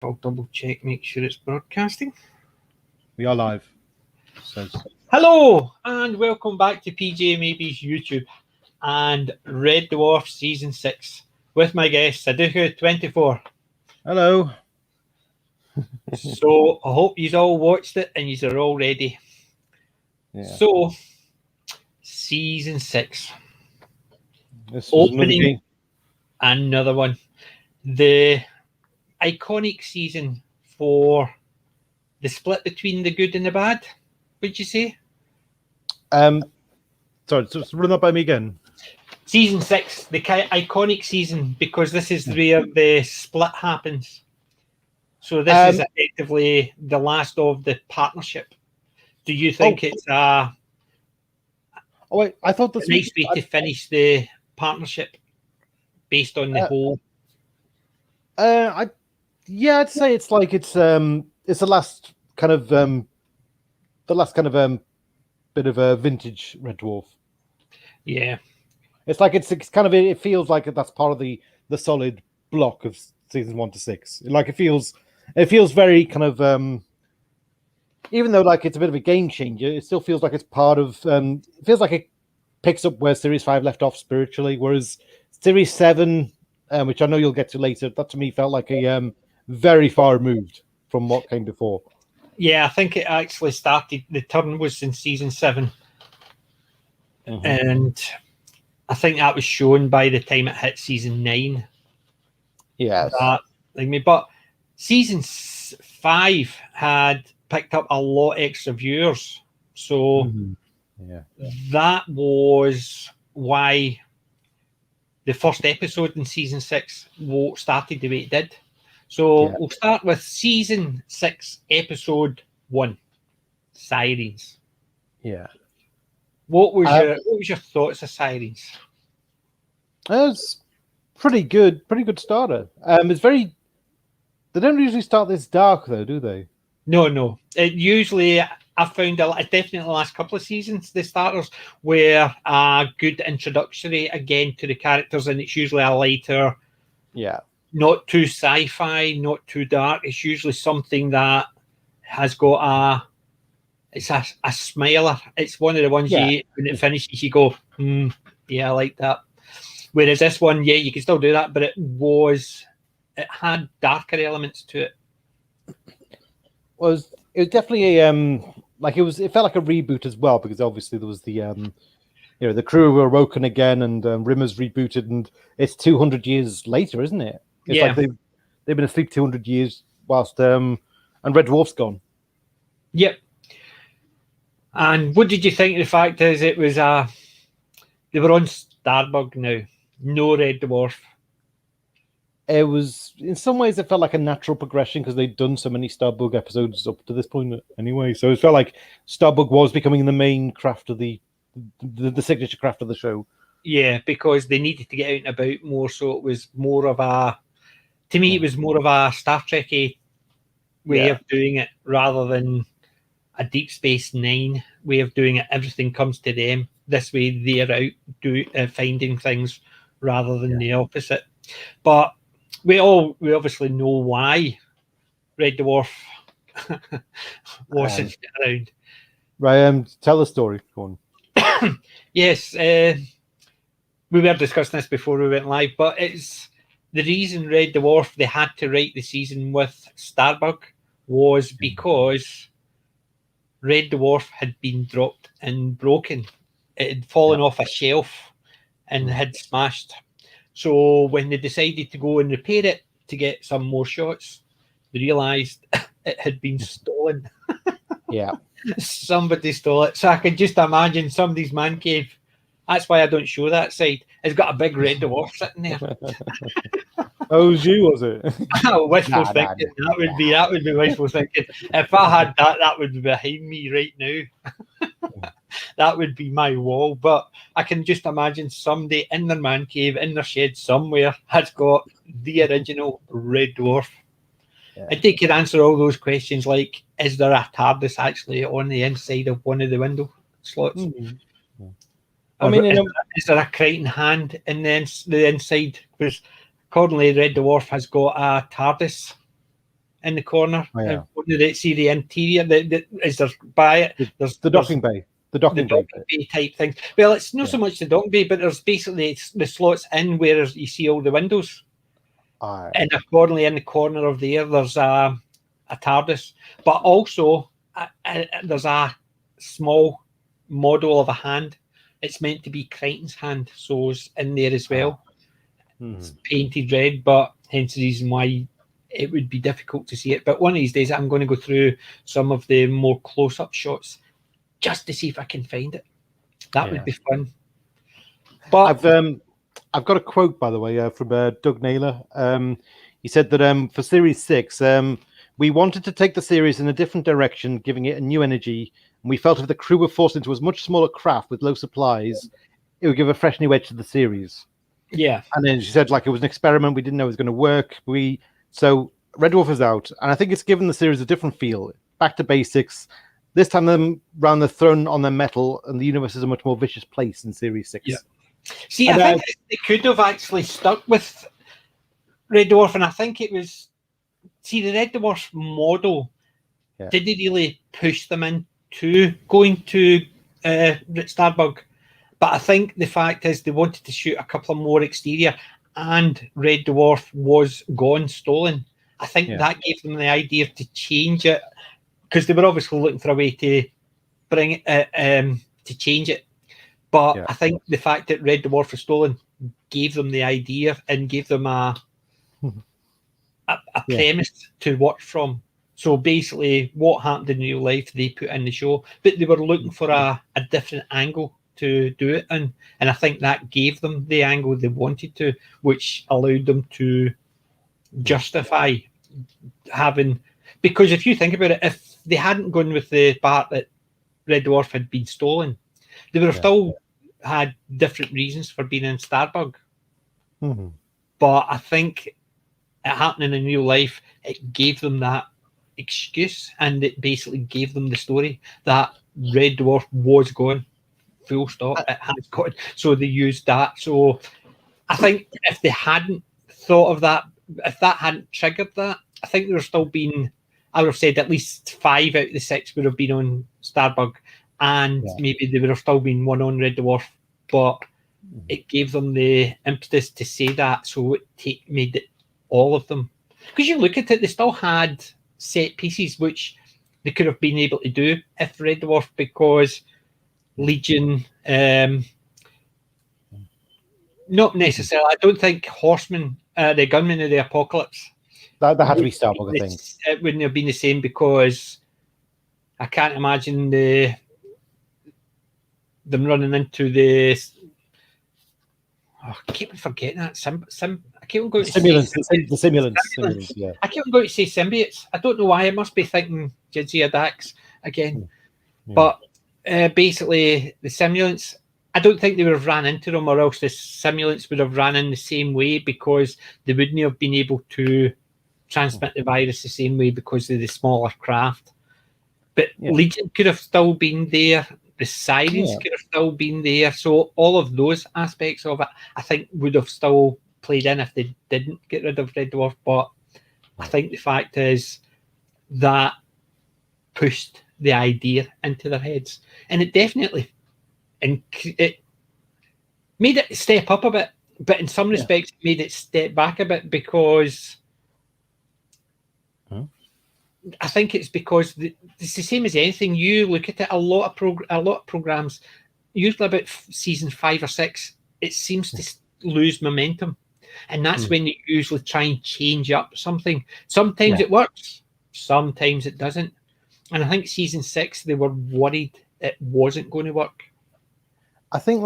I'll double check, make sure it's broadcasting. We are live. Says. Hello, and welcome back to PJ Maybe's YouTube and Red Dwarf Season 6 with my guest, Saduku24. Hello. So, I hope you've all watched it and you're all ready. Yeah. So, Season 6. This was Opening another one. The iconic season for the split between the good and the bad, would you say? Sorry, just run that by me again. Season 6, the iconic season, because this is where the split happens. So this is effectively the last of the partnership. Do you think it's a wait, I thought this nice way to finish the partnership based on the whole? I'd say it's like it's the last kind of bit of a vintage Red Dwarf. Yeah. It's like it's kind of, it feels like that's part of the solid block of seasons 1 to 6. Like it feels very kind of even though like it's a bit of a game changer, it still feels like it's part of it feels like it picks up where Series 5 left off spiritually, whereas Series 7, which I know you'll get to later, that to me felt like a very far removed from what came before. Yeah, I think it actually started, the turn was in Season 7. Mm-hmm. And I think that was shown by the time it hit Season 9. Yes. But Season 5 had picked up a lot extra viewers. So that was why the first episode in Season 6 started the way it did. So we'll start with Season 6, Episode 1, Sirens. Yeah. What was your thoughts of Sirens? It was pretty good starter. It's very. They don't usually start this dark though, do they? No. It usually, I found definitely the last couple of seasons, the starters were a good introductory again to the characters, and it's usually a lighter, not too sci-fi, not too dark. It's usually something that has got it's a smiler. It's one of the ones when it finishes, you go, yeah, I like that. Whereas this one, you can still do that, but it had darker elements to it. It was definitely it felt like a reboot as well, because obviously there was the the crew were awoken again, and Rimmer's rebooted, and it's 200 years later, isn't it? It's like they've been asleep 200 years whilst and Red Dwarf's gone. Yep. And what did you think of the fact is it was they were on Starbug now, no Red Dwarf? It was, in some ways, it felt like a natural progression because they'd done so many Starbug episodes up to this point anyway. So it felt like Starbug was becoming the main craft of the signature craft of the show. Yeah, because they needed to get out and about more, so it was more of it was more of a Star Trek-y way of doing it, rather than a Deep Space Nine way of doing it. Everything comes to them. This way they're out finding things rather than the opposite. But we obviously know why Red Dwarf wasn't around. Right, tell the story. Go on. Yes, we were discussing this before we went live, but it's the reason Red Dwarf, they had to write the season with Starbug was because Red Dwarf had been dropped and broken. It had fallen off a shelf and had smashed. So when they decided to go and repair it to get some more shots, they realised it had been stolen. Somebody stole it. So I can just imagine somebody's man cave. That's why I don't show that side. It's got a big Red Dwarf sitting there. Oh, it was you, was it? Wishful thinking. That would be wishful thinking. If I had that would be behind me right now. That would be my wall. But I can just imagine somebody in their man cave, in their shed somewhere, has got the original Red Dwarf. And they could answer all those questions like, is there a TARDIS actually on the inside of one of the window slots? I mean, is there a Crichton hand in the inside? Because accordingly, Red Dwarf has got a TARDIS in the corner. Oh, yeah. See the interior. Is there by it? There's the docking bay. The docking bay type thing. Well, it's not Yeah. so much the docking bay, but there's basically the slots in where you see all the windows. And accordingly, in the corner of there's a TARDIS, but also there's a small model of a hand. It's meant to be Crichton's hand, so it's in there as well. It's painted red, but hence the reason why it would be difficult to see it. But one of these days, I'm going to go through some of the more close-up shots just to see if I can find it. That would be fun. But I've got a quote, by the way, from Doug Naylor. He said that for Series 6, we wanted to take the series in a different direction, giving it a new energy. And we felt if the crew were forced into a much smaller craft with low supplies, it would give a fresh new edge to the series. Yeah. And then she said, like, it was an experiment. We didn't know it was going to work. So Red Dwarf is out. And I think it's given the series a different feel. Back to basics. This time, them round the throne on their metal, and the universe is a much more vicious place in Series 6. Yeah. See, I think they could have actually stuck with Red Dwarf, and I think it was... See, the Red Dwarf model didn't really push them into going to Starbug. But I think the fact is they wanted to shoot a couple of more exterior, and Red Dwarf was gone, stolen. I think that gave them the idea to change it, because they were obviously looking for a way to bring it, to change it. But I think the fact that Red Dwarf was stolen gave them the idea and gave them a premise to work from. So basically, what happened in real life, they put in the show, but they were looking for a different angle to do it in. And I think that gave them the angle they wanted to, which allowed them to justify having... Because if you think about it, if they hadn't gone with the part that Red Dwarf had been stolen, they would have still had different reasons for being in Starbug. But I think it happening in real life, it gave them that excuse, and it basically gave them the story that Red Dwarf was gone. Full stop. It has gone. So they used that. So I think if they hadn't thought of that, if that hadn't triggered that, I think there would have still been... I would have said at least 5 out of the 6 would have been on Starbug, and maybe there would have still been one on Red Dwarf, but it gave them the impetus to say that, so it made it all of them. Because you look at it, they still had set pieces which they could have been able to do if Red Dwarf, because Legion, not necessarily. I don't think Horsemen, the Gunmen of the Apocalypse, that had to be Starbug, I think. It wouldn't have been the same, because I can't imagine them running into the... I keep forgetting that. I keep on going to simulants. Say... The simulants, yeah. I keep on going to say symbiotes. I don't know why. I must be thinking Jadzia Dax again. But basically, the simulants, I don't think they would have ran into them, or else the simulants would have ran in the same way, because they wouldn't have been able to transmit the virus the same way because of the smaller craft. But Legion could have still been there. The Sirens could have still been there. So all of those aspects of it, I think, would have still played in if they didn't get rid of Red Dwarf. But I think the fact is that pushed the idea into their heads. And it definitely... And it made it step up a bit, but in some respects, it made it step back a bit, because I think it's because it's the same as anything. You look at it, a lot of programs, usually about season 5 or 6, it seems to lose momentum, and that's when you usually try and change up something. Sometimes it works, sometimes it doesn't, and I think season 6 they were worried it wasn't going to work. I think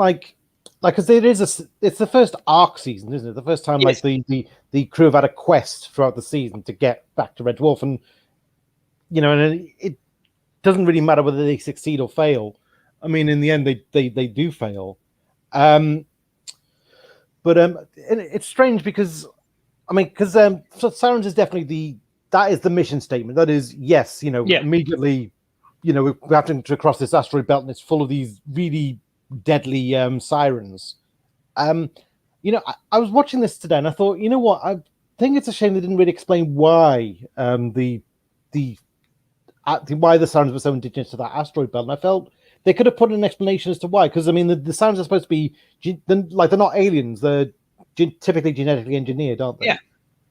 because it's the first arc season, isn't it? The first time the crew have had a quest throughout the season to get back to Red Dwarf, and and it doesn't really matter whether they succeed or fail. I mean, in the end, they do fail. But it's strange because so Sirens is definitely that is the mission statement. That is, yes, immediately, we're having to cross this asteroid belt, and it's full of these really deadly sirens. I was watching this today, and I thought, you know what, think it's a shame they didn't really explain why why the sounds were so indigenous to that asteroid belt. And I felt they could have put an explanation as to why, because I mean the sounds are supposed to be like they're not aliens; they're typically genetically engineered, aren't they? Yeah,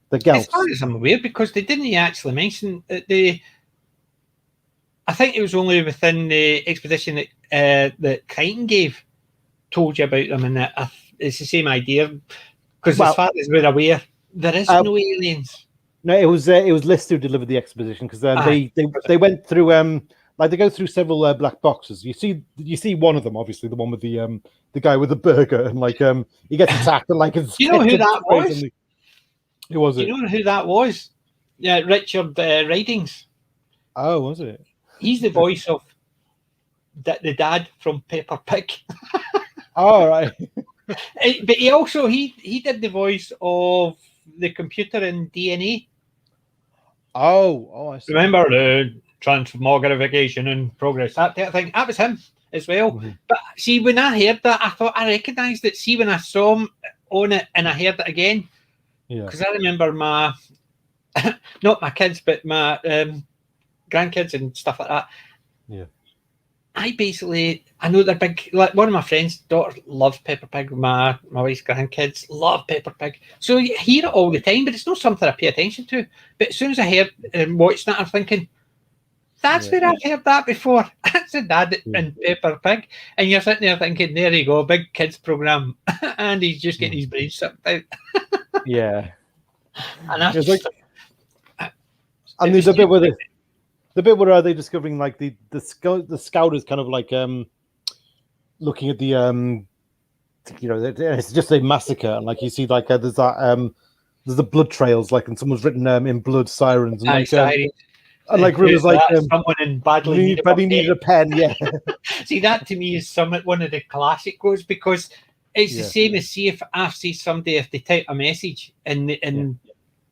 the Gelfs. As far as I'm aware, because they didn't actually mention that I think it was only within the exposition that Crichton told you about them, and that it's the same idea. Because as far as we're aware, there is no aliens. No, it was List who delivered the exposition, because they went through like they go through several black boxes. You see one of them, obviously the one with the guy with the burger, and like he gets attacked and like it's. You know who that was? Who was it? You know who that was? Yeah, Richard Ridings. Oh, was it? He's the voice of the dad from Peppa Pig. Oh, right. But he also he did the voice of the computer in DNA. Oh, I see. Remember the transmogrification and progress, that type of thing. That was him as well. Mm-hmm. But see, when I heard that, I thought I recognised it. See, when I saw him on it and I heard it again, because I remember my not my kids, but my grandkids and stuff like that. Yeah. I know they're big. Like one of my friends' daughter loves Peppa Pig. My wife's grandkids love Peppa Pig. So you hear it all the time, but it's not something I pay attention to. But as soon as I heard and watched that, I'm thinking, that's where I've heard that before. That's the dad in Peppa Pig. And you're sitting there thinking, there you go, big kids program. And he's just getting his brains sucked out. Yeah. And that's and there's a bit with it. The bit where are they discovering like the scout is kind of like looking at the it's just a massacre, and like you see like there's the blood trails, like, and someone's written in blood sirens, and like River's like someone in badly needed a pen. Yeah. See, that to me is one of the classic quotes, because it's the same as see if I see somebody if they type a message and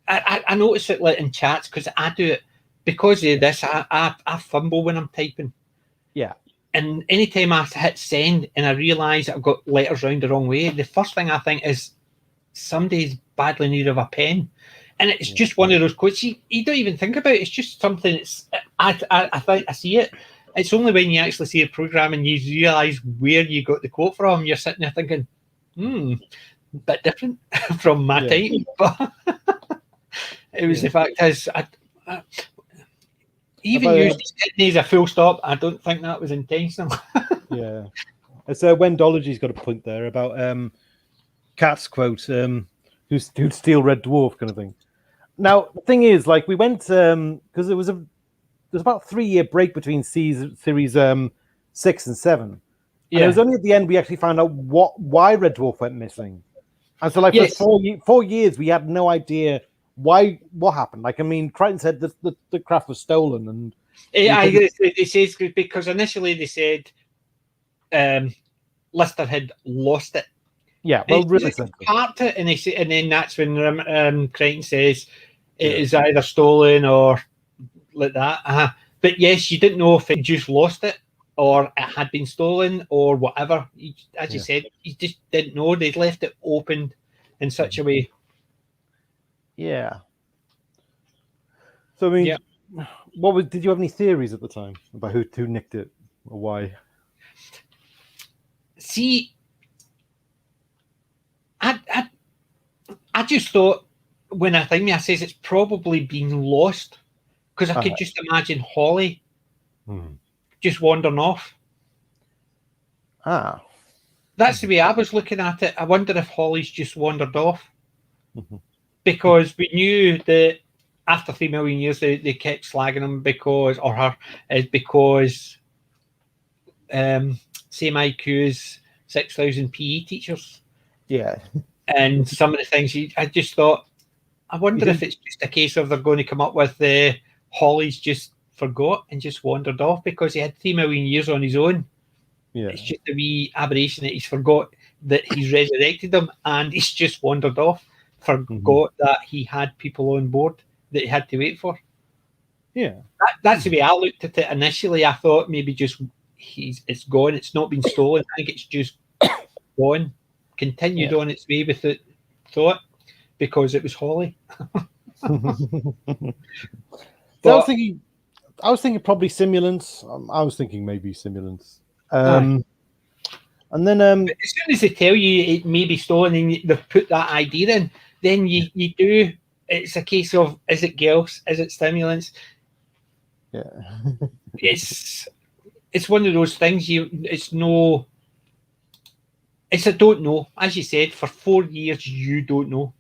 I notice it like in chats, because I do it. Because of this, I fumble when I'm typing. Yeah. And anytime I hit send and I realise I've got letters round the wrong way, the first thing I think is somebody's badly in need of a pen. And it's just one of those quotes you don't even think about. It's just something I think I see it. It's only when you actually see a programme and you realise where you got the quote from, you're sitting there thinking, a bit different from my typing. But it was the fact is, even used his kidney as a full stop. I don't think that was intentional. Yeah. It's Wendology's got a point there about Cat's quote, who'd steal Red Dwarf kind of thing. Now, the thing is, like, we went, because there's about 3-year break between series 6 and 7. Yeah. And it was only at the end we actually found out why Red Dwarf went missing. And so, like, for 4 years, we had no idea what happened. Like, I mean, Crichton said the craft was stolen, and it says because initially they said Lister had lost it. Yeah, well, really parked it, and then that's when Crichton says it is either stolen or like that. But yes, you didn't know if it just lost it or it had been stolen or whatever. As you said, you just didn't know. They'd left it open in such a way. Yeah. So I mean, did you have any theories at the time about who nicked it or why? See, I just thought when I says it's probably been lost, because I could just imagine Holly just wandering off. That's the way I was looking at it. I wonder if Holly's just wandered off. Because we knew that after 3 million years, they kept slagging him because same IQ as 6,000 PE teachers. Yeah. And some of the things, I just thought, I wonder if it's just a case of they're going to come up with Holly's just forgot and just wandered off because he had 3 million years on his own. Yeah. It's just a wee aberration that he's forgot that he's resurrected them and he's just wandered off. Forgot that he had people on board that he had to wait for. Yeah, that's the way I looked at it initially. I thought maybe just it's gone. It's not been stolen. I think it's just gone. Continued on its way with it. Thought, because it was Holly. So I was thinking probably simulants. I was thinking maybe simulants. And then but as soon as they tell you it may be stolen and they've put that idea in, then you do. It's a case of, is it girls? Is it stimulants? Yeah. It's one of those things. It's a don't know. As you said, for 4 years you don't know.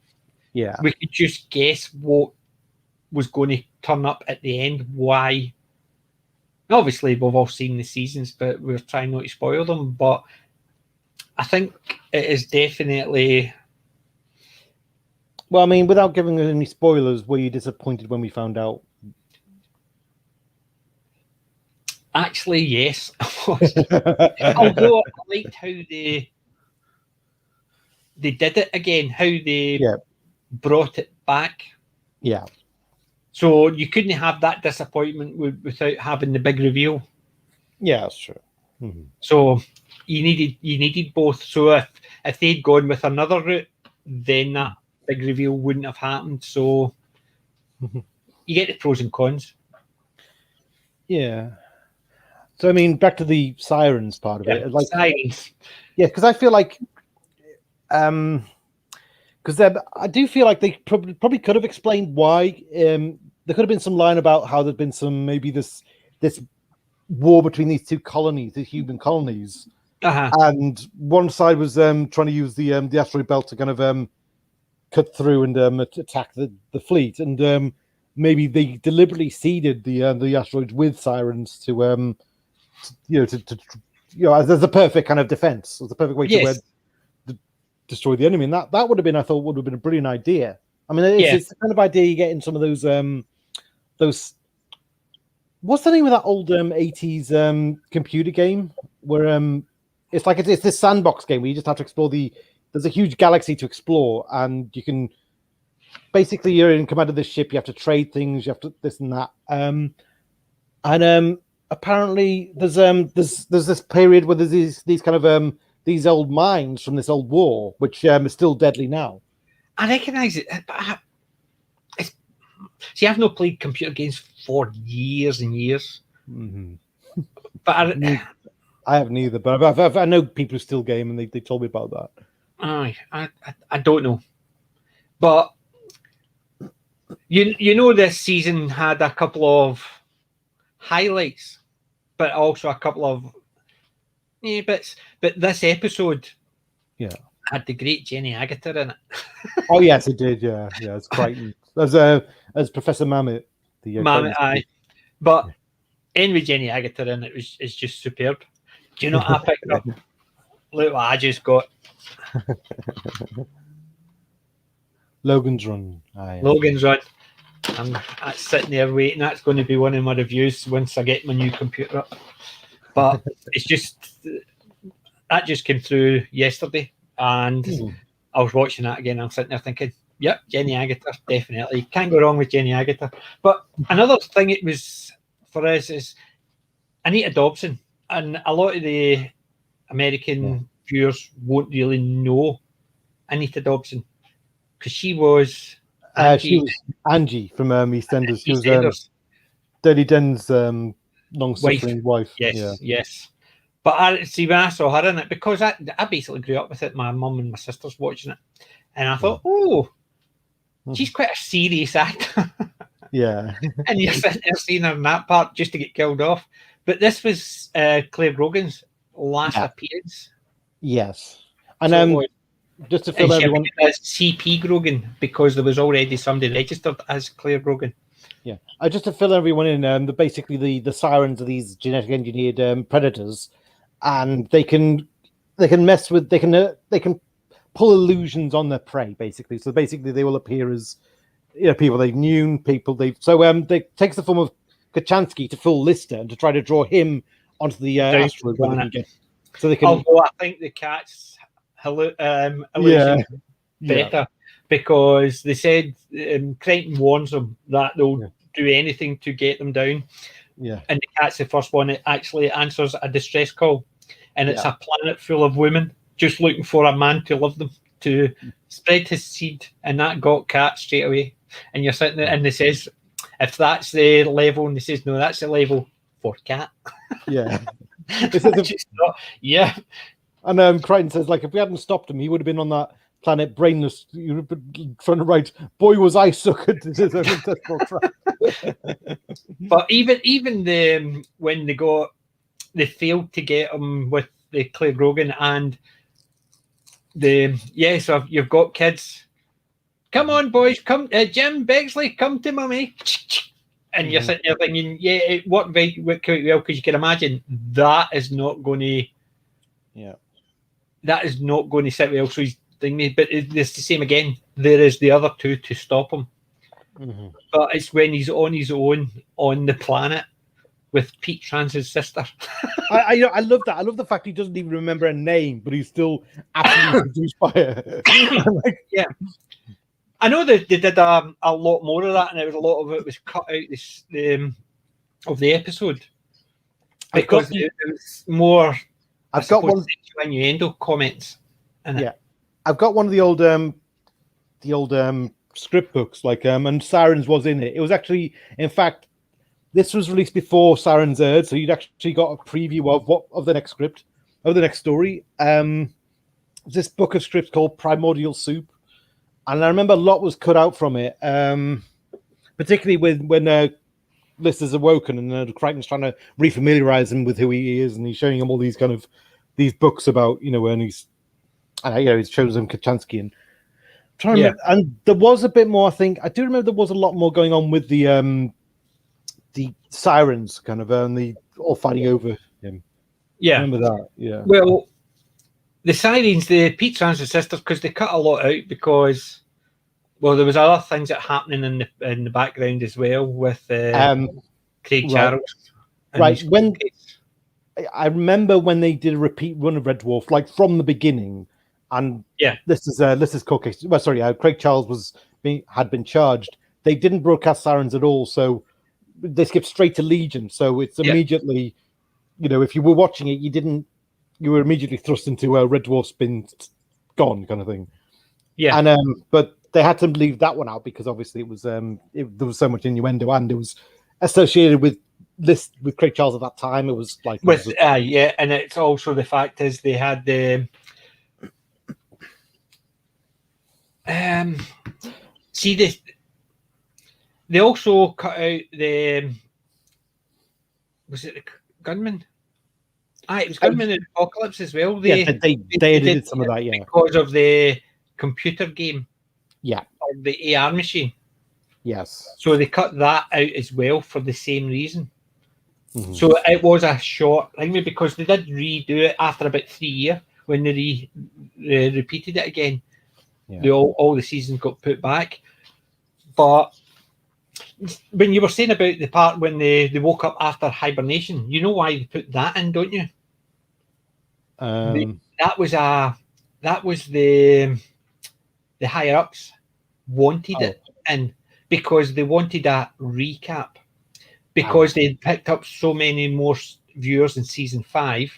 Yeah. We could just guess what was going to turn up at the end. Why? Obviously, we've all seen the seasons, but we're trying not to spoil them. But I think it is definitely. Well, I mean, without giving any spoilers, were you disappointed when we found out? Actually, yes. Although I liked how they did it again, how they brought it back. Yeah. So you couldn't have that disappointment without having the big reveal. Yeah, that's true. Mm-hmm. So you needed both. So if they'd gone with another route, then that big reveal wouldn't have happened. So you get the pros and cons. Yeah. So I mean, back to the sirens part of it. Like sirens. Yeah, because I feel like, because I do feel like they probably could have explained why. There could have been some line about how there'd been some maybe this war between these two colonies, the human colonies, and one side was trying to use the asteroid belt to kind of cut through and attack the fleet, and maybe they deliberately seeded the asteroids with sirens to as a perfect kind of defense, as a perfect way to destroy the enemy, and that would have been, I thought, would have been a brilliant idea. I mean, it's the kind of idea you get in some of those what's the name of that old 80s computer game where it's like it's this sandbox game where you just have to explore there's a huge galaxy to explore, and you can basically, you're in command of this ship, you have to trade things, you have to this and that, and apparently there's this period where there's these kind of these old mines from this old war, which are still deadly now. I recognise it, but see, I've not played computer games for years and years. Mm-hmm. But I haven't either. But I know people who still game, and they told me about that. I don't know, but you know, this season had a couple of highlights, but also a couple of bits. But this episode, had the great Jenny Agutter in it. Oh yes, it did. Yeah, it's Crichton as Professor Mamet. Mamet, aye. But in with Jenny Agutter in it is just superb. Do you know what I picked up? Look what I just got. Logan's Run. Logan's Run. I'm sitting there waiting. That's going to be one of my reviews once I get my new computer up. But it's just that just came through yesterday, and I was watching that again. I'm sitting there thinking, yep, Jenny Agutter, definitely. Can't go wrong with Jenny Agutter. But another thing it was for us is Anita Dobson, and a lot of the American viewers won't really know Anita Dobson because she was Angie from EastEnders. She was Dirty Den's long-suffering wife. Yes. But when I saw her in it, because I basically grew up with it, my mum and my sisters watching it, and I thought, she's quite a serious actor. Yeah. And you're sitting there seeing her in that part just to get killed off. But this was Claire Grogan's last appearance. Yes. And just to fill everyone as CP Grogan, because there was already somebody registered as Claire Grogan. Yeah. Just to fill everyone in, basically the sirens are these genetic engineered predators, and they can mess with they can pull illusions on their prey, basically. So basically they will appear as people they've known, people they've they takes the form of Kachansky to fool Lister and to try to draw him onto the asteroid where they can get, so they can. Although I think the cat's illusion better, because they said Crichton warns them that they'll do anything to get them down. Yeah, and the cat's the first one that actually answers a distress call, and it's a planet full of women just looking for a man to love them. to spread his seed, and that got cat straight away. And you're sitting there, and they says, if that's the level, and they says, no, that's the level for cat. Yeah. Yeah. And Crichton says, like, if we hadn't stopped him, he would have been on that planet brainless. You would have been trying to write, boy, was I suckered to his own intestinal tract. But even when they failed to get him with the Claire Grogan and so you've got kids. Come on, boys, come, Jim Bexley, come to mummy. And you're sitting there thinking, yeah, it worked quite well, because you can imagine that is not going to, that is not going to sit well. So he's thinking, but it's the same again. There is the other two to stop him, but it's when he's on his own on the planet with Pete Trans's sister. I love that. I love the fact he doesn't even remember a name, but he's still absolutely seduced by her. Yeah. I know that they did a lot more of that, and a lot of it was cut out of the episode because it was more. I've got one innuendo comments. I've got one of the old script books, like and Sirens was in it. It was actually, in fact, this was released before Sirens aired, so you'd actually got a preview of the next script, of the next story. This book of scripts called Primordial Soup. And I remember a lot was cut out from it, particularly when Lister's awoken and Crichton's trying to refamiliarize him with who he is, and he's showing him all these these books about, and he's shows him Kachansky and trying to remember, and there was a bit more. I think I do remember there was a lot more going on with the sirens and the all fighting over him. Yeah, I remember that. Yeah. Well, the sirens, the Pete Trans's sisters, because they cut a lot out because, well, there was other things that happening in the background as well with Craig Charles. Right. When I remember when they did a repeat run of Red Dwarf, like from the beginning, and this is court case. Well, sorry, Craig Charles had been charged. They didn't broadcast Sirens at all, so they skipped straight to Legion. So it's immediately, if you were watching it, you were immediately thrust into Red Dwarf's been gone kind of thing. Yeah. And but they had to leave that one out because obviously it was there was so much innuendo, and it was associated with Craig Charles at that time. It was like and it's also the fact is they had the they also cut out was it the gunman? It was Gunman in Apocalypse as well. They edited some of that, because of the computer game. Yeah. Or the AR machine. Yes. So they cut that out as well for the same reason. Mm-hmm. So it was a short thing because they did redo it after about 3 years when they repeated it again. Yeah. All the seasons got put back. But when you were saying about the part when they woke up after hibernation, you know why they put that in, don't you? That was the higher ups wanted it in because they wanted a recap because they'd picked up so many more viewers in season 5.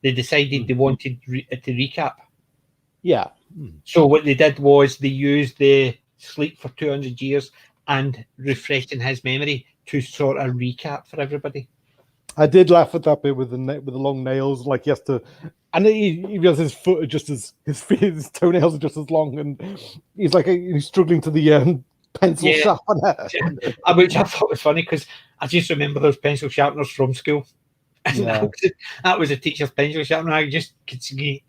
They decided they wanted to recap. Yeah. So what they did was they used the sleep for 200 years and refreshing his memory to sort of recap for everybody. I did laugh at that bit with the long nails, like he has to, and he realizes his foot are just as his toenails are just as long, and he's like he's struggling to the pencil sharpener, which I thought was funny because I just remember those pencil sharpeners from school. That was a teacher's pencil sharpener. I just could see.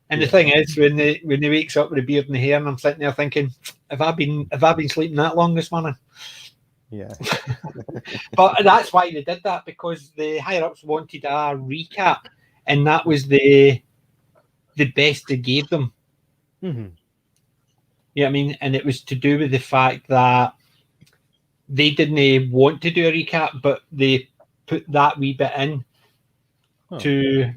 And the thing is, when he wakes up with the beard and the hair, and I'm sitting there thinking, have I been sleeping that long this morning? Yeah. But that's why they did that, because the higher ups wanted a recap, and that was the best they gave them. Mm-hmm. Yeah, I mean, and it was to do with the fact that they didn't want to do a recap, but they put that wee bit in to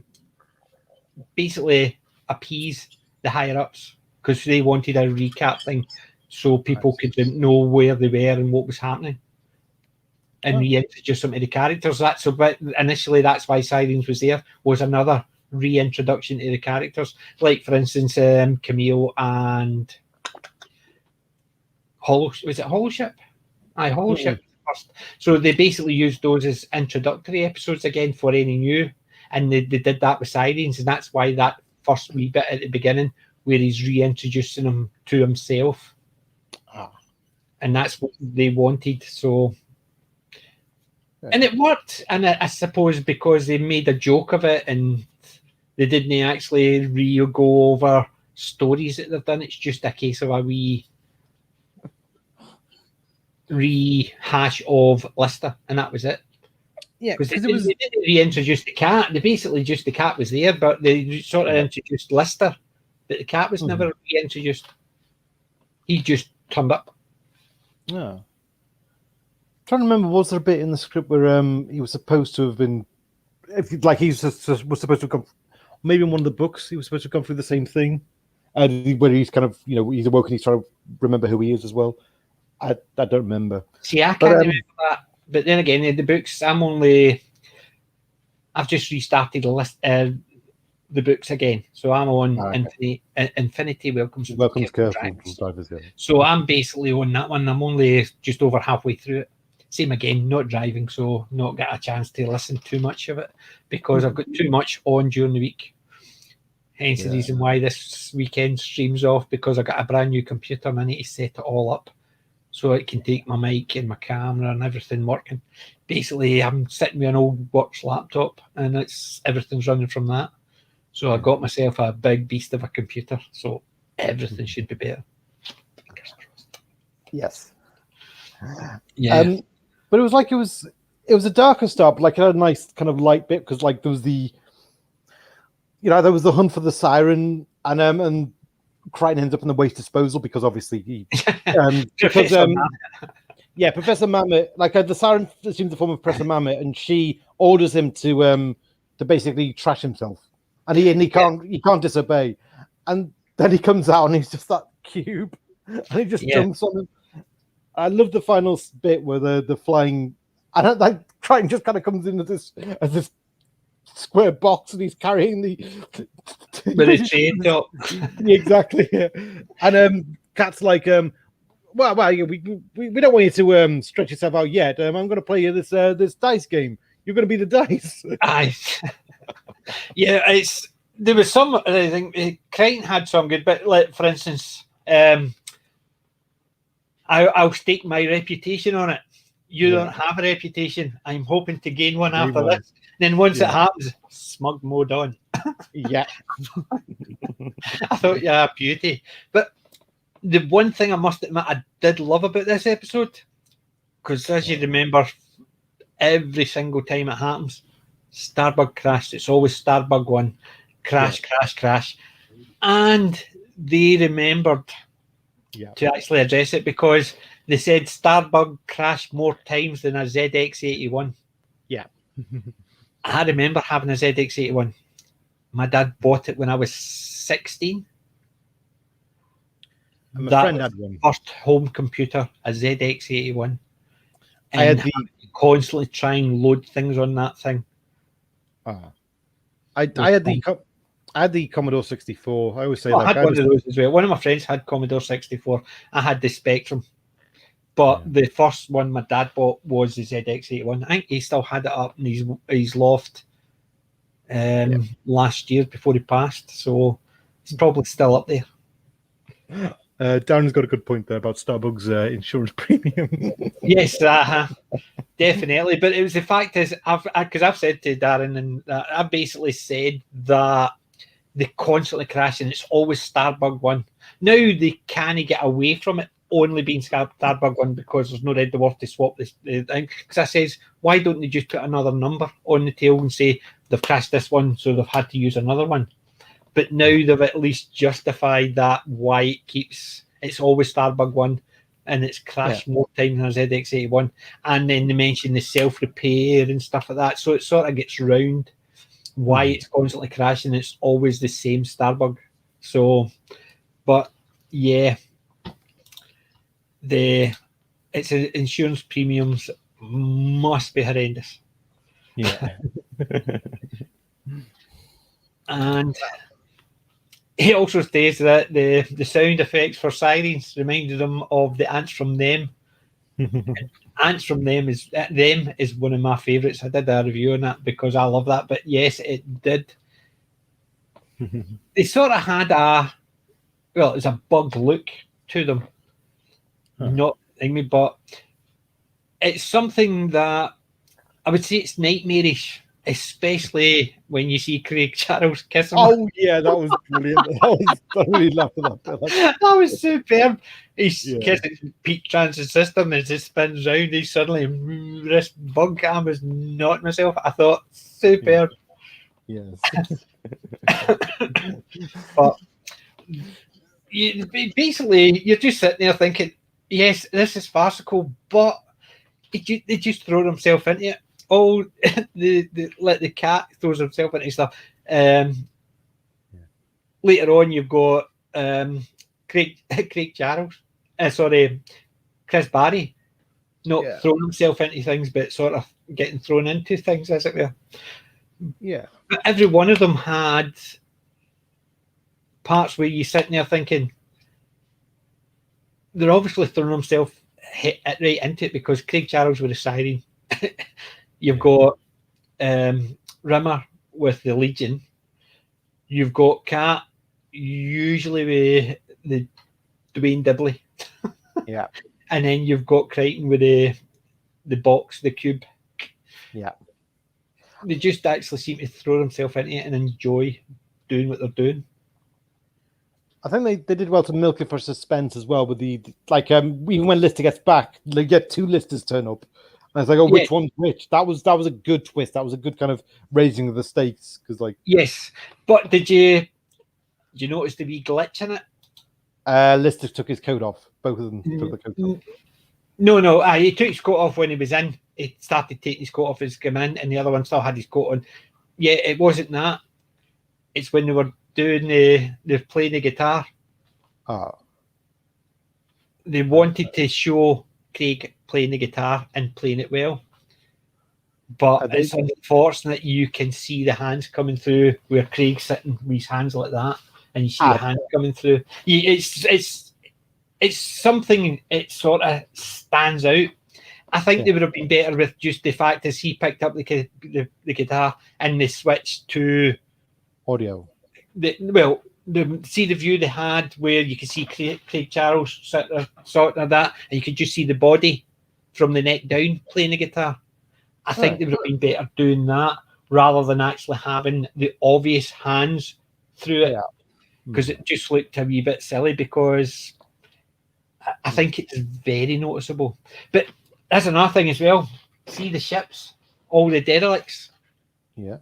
basically appease the higher ups because they wanted a recap thing so people could know where they were and what was happening and reintroduce some of the characters. Initially that's why Sirens was there, was another reintroduction to the characters. Like, for instance, Camille and Holoship? Aye, Holoship first. So they basically used those as introductory episodes again for any new, and they did that with Sirens, and that's why that first wee bit at the beginning where he's reintroducing him to himself. And that's what they wanted. So, and it worked. And I suppose because they made a joke of it and they didn't actually go over stories that they've done. It's just a case of a wee rehash of Lister, and that was it. Yeah, because they didn't reintroduce the cat. They basically just the cat was there, but they sort of introduced Lister, but the cat was never reintroduced. He just turned up. Yeah. I'm trying to remember, was there a bit in the script where he was supposed to have been, like he was supposed to have come, maybe in one of the books, he was supposed to have gone through the same thing, where he's kind of, he's awoken, he's trying to remember who he is as well. I don't remember. See, I can't remember that. But then again, in the books, I've just restarted the books again. So I'm on Infinity Welcomes Careful. So I'm basically on that one. I'm only just over halfway through it. Same again, not driving, so not get a chance to listen too much of it because I've got too much on during the week. Hence the reason why this weekend streams off, because I got a brand new computer and I need to set it all up so it can take my mic and my camera and everything working. Basically, I'm sitting with an old works laptop and everything's running from that. So I got myself a big beast of a computer, so everything should be better. Yes. Yeah. But it was a darker start, but like it had a nice kind of light bit because like there was there was the hunt for the siren and Crichton ends up in the waste disposal because obviously he Professor Mamet, like the siren assumes the form of Professor Mamet, and she orders him to basically trash himself, and he can't disobey, and then he comes out and he's just that cube, and he just jumps on him. I love the final bit where the flying, and like Crichton just kind of comes in as this square box, and he's carrying with a chain top. Exactly. Yeah. And Cat's like, we don't want you to stretch yourself out yet. I'm going to play you this dice game. You're going to be the dice. Aye. Yeah, there was some. I think Crichton had some good, but like for instance, I'll stake my reputation on it. You don't have a reputation. I'm hoping to gain one after this. Then once it happens, smug mode on. Yeah. I thought, beauty. But the one thing I must admit I did love about this episode, because as you remember, every single time it happens, Starbug crashed. It's always Starbug 1. Crash. And they remembered to actually address it because they said Starbug crashed more times than a ZX81. Yeah. I remember having a ZX81. My dad bought it when I was 16. My friend had one. First home computer, a ZX81. And I had constantly try and load things on that thing. I had the Commodore 64. I always say I had one of those as well. One of my friends had Commodore 64. I had the Spectrum. But the first one my dad bought was the ZX81. I think he still had it up in his loft last year before he passed. So it's probably still up there. Darren's got a good point there about Starbug's insurance premium. Yes, definitely. But it was the fact is, because I've said to Darren, and I basically said that they constantly crash and it's always Starbug 1. Now they can't get away from it only being Starbug 1 because there's no Red Dwarf to swap this thing. Because I says, why don't they just put another number on the tail and say they've crashed this one, so they've had to use another one? But now they've at least justified that why it's always Starbug 1 and it's crashed more times than a ZX81. And then they mention the self-repair and stuff like that. So it sort of gets round why it's constantly crashing. It's always the same Starbug. So, but yeah, its insurance premiums must be horrendous. Yeah. And he also states that the sound effects for sirens reminded him of the Ants from Them. Ants from Them is one of my favourites. I did a review on that because I love that. But yes, it did. They sort of had it's a bug look to them. Not but it's something that I would say it's nightmarish, especially when you see Craig Charles kiss him. Oh yeah, that was brilliant. I really laughed at that. That was superb. He's kissing Pete Trance's system as it spins round. He suddenly this bug cam was not myself. I thought superb. Yes. But basically, you're just sitting there thinking, yes, this is farcical, but they just throw themselves into it. Oh, the cat throws himself into stuff. Later on, you've got Craig Charles. Chris Barry, not throwing himself into things, but sort of getting thrown into things, as it were. Yeah. But every one of them had parts where you're sitting there thinking they're obviously throwing themselves right into it because Craig Charles with a siren. You've got Rimmer with the Legion. You've got Cat, usually with the Dwayne Dibley. Yeah. And then you've got Crichton with the box, the cube. Yeah. They just actually seem to throw themselves into it and enjoy doing what they're doing. I think they did well to milk it for suspense as well with the even when Lister gets back, they get two Listers turn up. And it's like, oh, which one's which? That was a good twist. That was a good kind of raising of the stakes because yes, but did you notice the wee glitch in it? Lister took his coat off. Both of them took the coat off. No. He took his coat off when he was in. He started taking his coat off as he came in, and the other one still had his coat on. Yeah, it wasn't that. It's when they were doing they're playing the guitar. They wanted to show Craig playing the guitar and playing it well. But it's unfortunate you can see the hands coming through where Craig's sitting with his hands like that, and you see the hands coming through. It's something. It sort of stands out. I think they would have been better with just the fact as he picked up the guitar and they switched to audio. See the view they had where you could see Craig Charles sort of that, and you could just see the body from the neck down playing the guitar. I think they would have been better doing that rather than actually having the obvious hands through it, because it just looked a wee bit silly. Because I think it's very noticeable. But that's another thing as well. See the ships, all the derelicts. Yeah.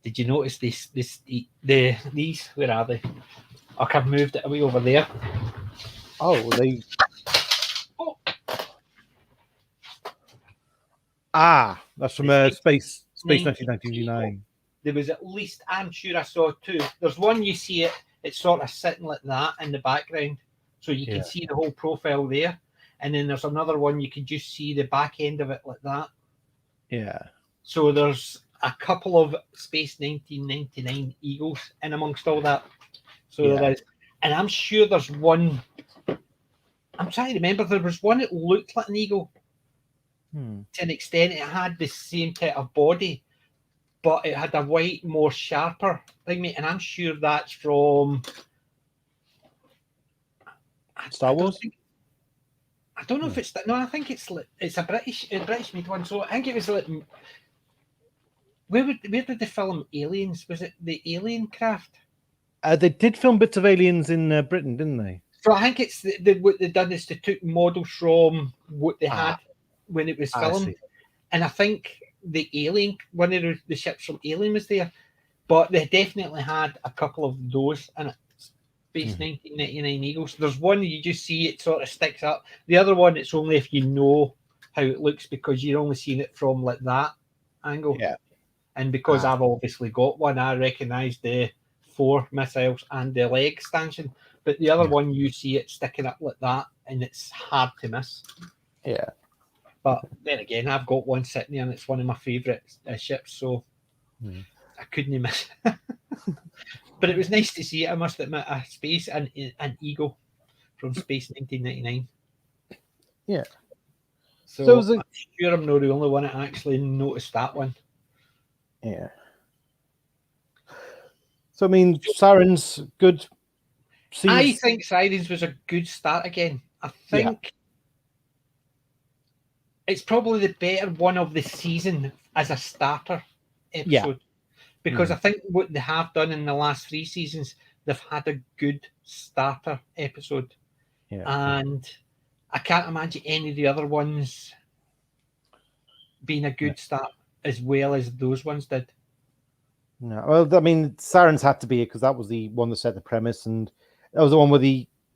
Did you notice these? Where are they? I've moved it away over there. Oh, they. That's from Space 1999. There was at least, I'm sure I saw two. There's one you see it's sort of sitting like that in the background, so you can see the whole profile there. And then there's another one you can just see the back end of it like that. Yeah. So there's a couple of Space 1999 Eagles in amongst all that. So there is, and I'm sure there's one. I'm trying to remember. There was one that looked like an eagle. To an extent, it had the same type of body, but it had a white, more sharper thing, mate. And I'm sure that's from Star Wars. I don't know if it's that. No, I think it's a British made one. So I think it was like. Where did they film Aliens? Was it the Alien Craft? They did film bits of Aliens in Britain, didn't they? So I think it's what they've done is they took models from what they had when it was filmed, and I think the Alien, one of the ships from Alien was there, but they definitely had a couple of those in it. Space 1999 Eagles. There's one you just see it sort of sticks up. The other one, it's only if you know how it looks because you're only seeing it from like that angle. Yeah. And because I've obviously got one, I recognise the 4 missiles and the leg stanchion. But the other one, you see it sticking up like that, and it's hard to miss. Yeah. But then again, I've got one sitting there, and it's one of my favourite ships, so I couldn't miss. But it was nice to see, I must admit, a space and an eagle from Space 1999. Yeah. So I'm sure I'm not the only one that actually noticed that one. Yeah. So, I mean, Sirens, good. I think Sirens was a good start again. I think it's probably the better one of the season as a starter episode. Because I think what they have done in the last 3 seasons, they've had a good starter episode. And I can't imagine any of the other ones being a good start as well as those ones did. No, well, I mean, Sirens had to be it because that was the one that set the premise, and that was the one where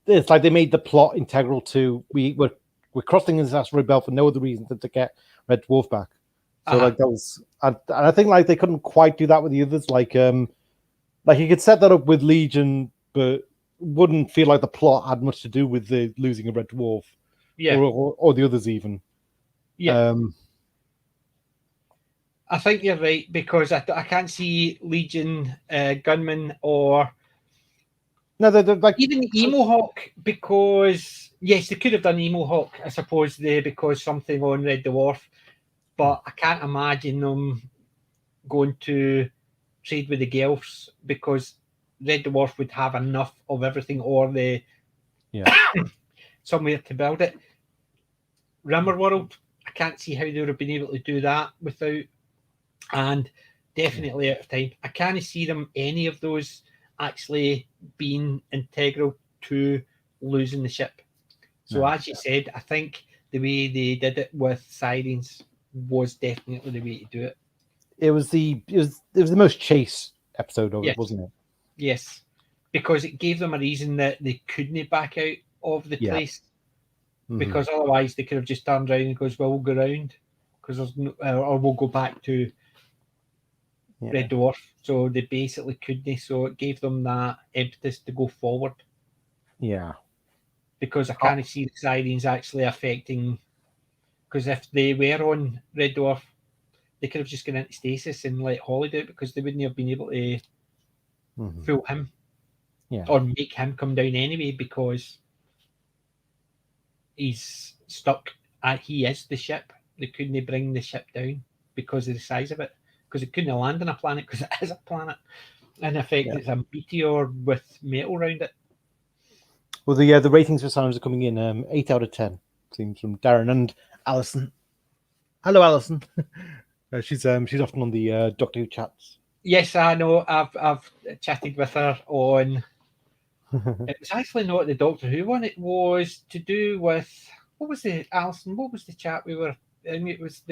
it's like they made the plot integral to we're crossing this asteroid belt for no other reason than to get Red Dwarf back. So like that was, and I think like they couldn't quite do that with the others. Like you could set that up with Legion, but wouldn't feel like the plot had much to do with the losing a Red Dwarf, or the others even. Yeah. I think you're right because I can't see Legion gunmen or they're like even Emo Hawk because yes, they could have done Emo Hawk, I suppose because something on Red Dwarf, but I can't imagine them going to trade with the Guelphs because Red Dwarf would have enough of everything or the somewhere to build it. Rimmer World, I can't see how they would have been able to do that without. And definitely out of time. I can't see them, any of those, actually being integral to losing the ship. So as you said, I think the way they did it with Sirens was definitely the way to do it. It was the most chase episode of it, wasn't it? Yes, because it gave them a reason that they couldn't back out of the place. Because otherwise they could have just turned around and goes, well, we'll go around because there's no, or we'll go back to Red Dwarf. So they basically couldn't. So it gave them that impetus to go forward. Yeah. Because I can't see the Sirens actually affecting. Because if they were on Red Dwarf, they could have just gone into stasis and let Holly do it because they wouldn't have been able to fool him. Or make him come down anyway because he's stuck. He is the ship. They couldn't bring the ship down because of the size of it. Because it couldn't land on a planet because it is a planet. In effect, it's a meteor with metal around it. Well, the ratings for Sirens are coming in 8 out of 10. Seems from Darren and Alison. Hello, Alison. She's often on the Doctor Who chats. Yes, I know. I've chatted with her on. It was actually not the Doctor Who one. It was to do with what was the Alison? What was the chat we were? And it was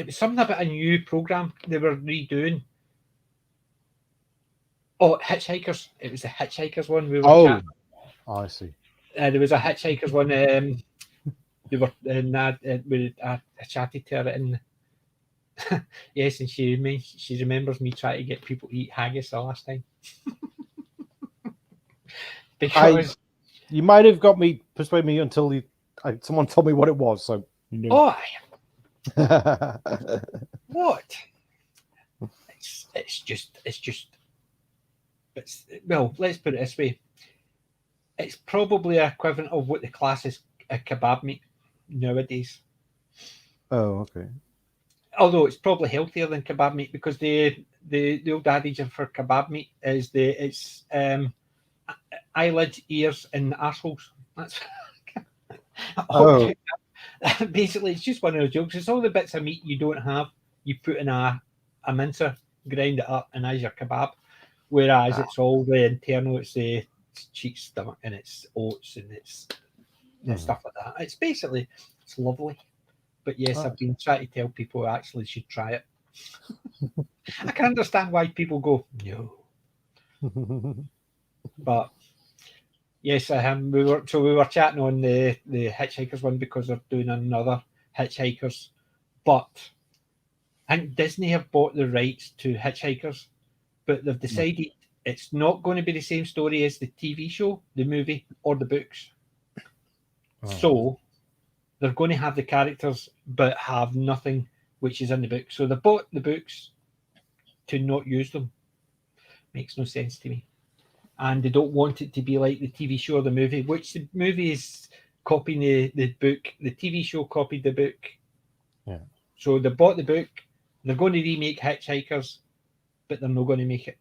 something about a new program they were redoing. Oh, Hitchhikers. It was the Hitchhikers one we were chatting. Oh, I see. There was a Hitchhikers one. They were I chatted to her and yes, and she remembers me trying to get people to eat haggis the last time. Because you might have got me persuade me until someone told me what it was. So what? Well, let's put it this way. It's probably equivalent of what the class is a kebab meat nowadays. Oh, okay. Although it's probably healthier than kebab meat because the old adage for kebab meat is it's eyelids, ears, and assholes. That's basically it's just one of those jokes. It's all the bits of meat you don't have. You put in a mincer, grind it up, and as your kebab. Whereas it's all the internal. It's the cheek, stomach, and it's oats and it's stuff like that. It's basically it's lovely. But yes, I've been trying to tell people actually should try it. I can understand why people go no, but yes, we were chatting on the Hitchhikers one because they're doing another Hitchhikers, but I think Disney have bought the rights to Hitchhikers, but they've decided it's not going to be the same story as the TV show, the movie, or the books. So they're going to have the characters, but have nothing which is in the book. So they bought the books, to not use them. Makes no sense to me. And they don't want it to be like the TV show or the movie, which the movie is copying the book. The TV show copied the book. Yeah. So they bought the book. They're going to remake Hitchhikers, but they're not going to make it.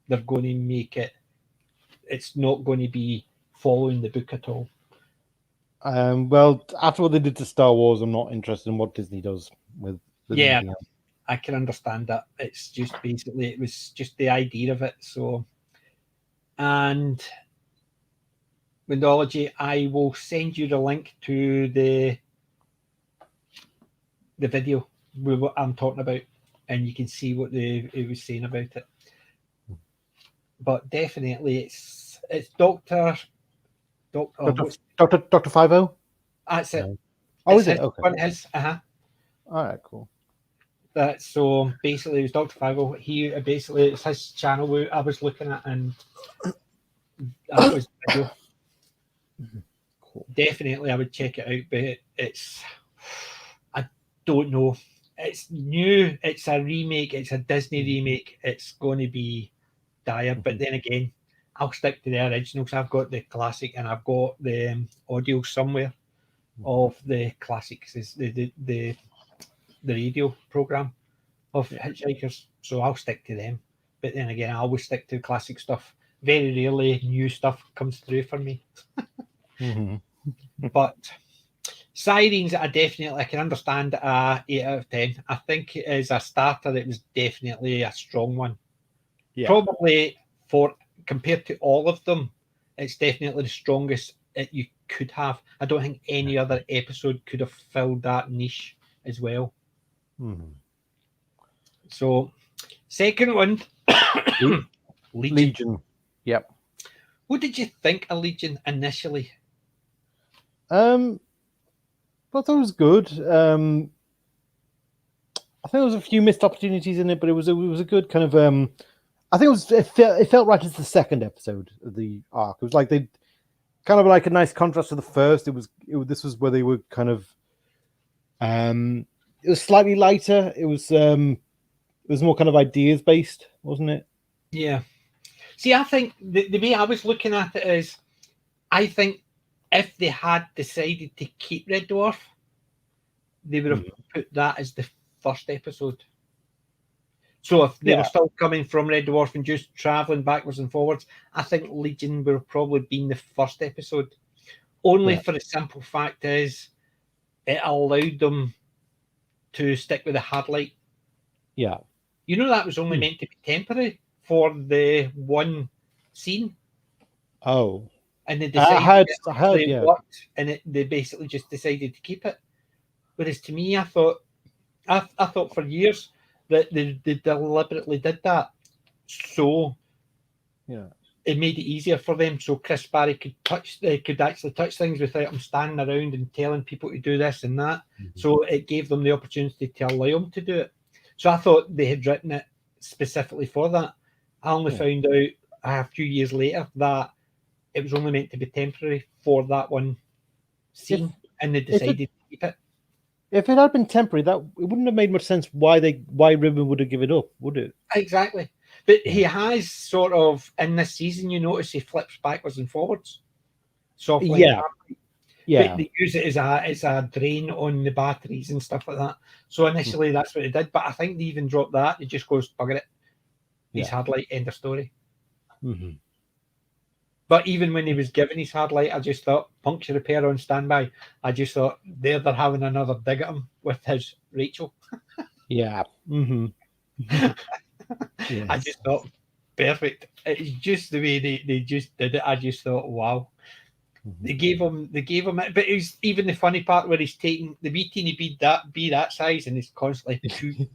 They're going to make it. It's not going to be following the book at all. Well, after what they did to Star Wars, I'm not interested in what Disney does with anything else. I can understand that. It's just basically, it was just the idea of it. So, and Windology, I will send you the link to the video what I'm talking about, and you can see what it was saying about it. But definitely, it's Doctor 50. That's it. Oh, is it? Okay. One is, All right, cool. So basically, it was Dr. 50. He basically, it's his channel I was looking at, and that was the video. Cool. Definitely, I would check it out, but I don't know. It's new. It's a remake. It's a Disney remake. It's going to be dire. But then again, I'll stick to the originals. I've got the classic, and I've got the audio somewhere of the classics. Is the radio program of Hitchhikers. So I'll stick to them. But then again, I always stick to classic stuff. Very rarely new stuff comes through for me. But Sirens, I can understand 8 out of 10. I think as a starter, it was definitely a strong one. Yeah. Probably compared to all of them, it's definitely the strongest that you could have. I don't think any other episode could have filled that niche as well. So, second one, Legion. Yep. What did you think of Legion initially? I thought it was good. I think there was a few missed opportunities in it, but it was a good kind of. I think it felt right as the second episode of the arc. It was like they kind of like a nice contrast to the first. This was where they were kind of. It was slightly lighter. It was more kind of ideas based, wasn't it? Yeah. See, I think the way I was looking at it is, I think if they had decided to keep Red Dwarf, they would have put that as the first episode. So if they were still coming from Red Dwarf and just traveling backwards and forwards, I think Legion would have probably been the first episode. Only for the simple fact is, it allowed them to stick with the hard light. Yeah. You know, that was only meant to be temporary for the one scene. Oh. And they decided it worked, and they basically just decided to keep it. Whereas to me, I thought for years that they deliberately did that. So it made it easier for them, so Chris Barry could actually touch things without him standing around and telling people to do this and that. So it gave them the opportunity to allow him to do it. So I thought they had written it specifically for that. I only found out a few years later that it was only meant to be temporary for that one scene, and they decided to keep it. If it had been temporary, it wouldn't have made much sense why Ribbon would have given it up, would it? Exactly. But he has sort of, in this season, you notice he flips backwards and forwards. Softly. Yeah. But they use it as a drain on the batteries and stuff like that. So initially that's what they did, but I think they even dropped that. It just goes, bugger it. He's hard light, end of story. But even when he was given his hard light, I just thought, puncture repair on standby. I just thought, they're having another dig at him with his Rachel. Yeah. Yes. I just thought, perfect. It's just the way they just did it. I just thought, wow. They gave him it, but it was even the funny part where he's taking the wee teeny bead that size, and it's constantly and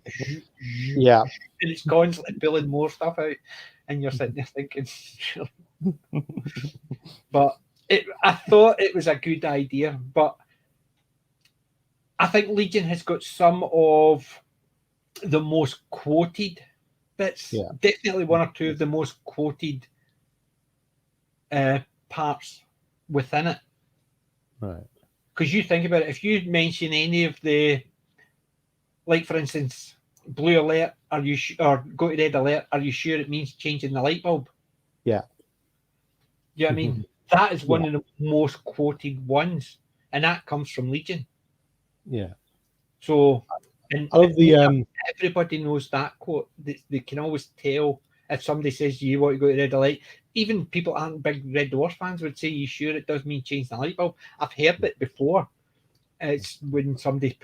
it's constantly pulling more stuff out, and you're sitting there thinking, but I thought it was a good idea, but I think Legion has got some of the most quoted bits. Yeah. Definitely one or two of the most quoted parts within it. Right. Because you think about it, if you mention any of the, like for instance, blue alert, are you or go to red alert, are you sure it means changing the light bulb? Yeah. You know what I mean? That is one of the most quoted ones, and that comes from Legion. Yeah. So, and I love the everybody knows that quote. They can always tell if somebody says you want to go to red alert. Even people aren't big Red Dwarf fans would say, "You sure it does mean change the light bulb?" I've heard it before. It's when somebody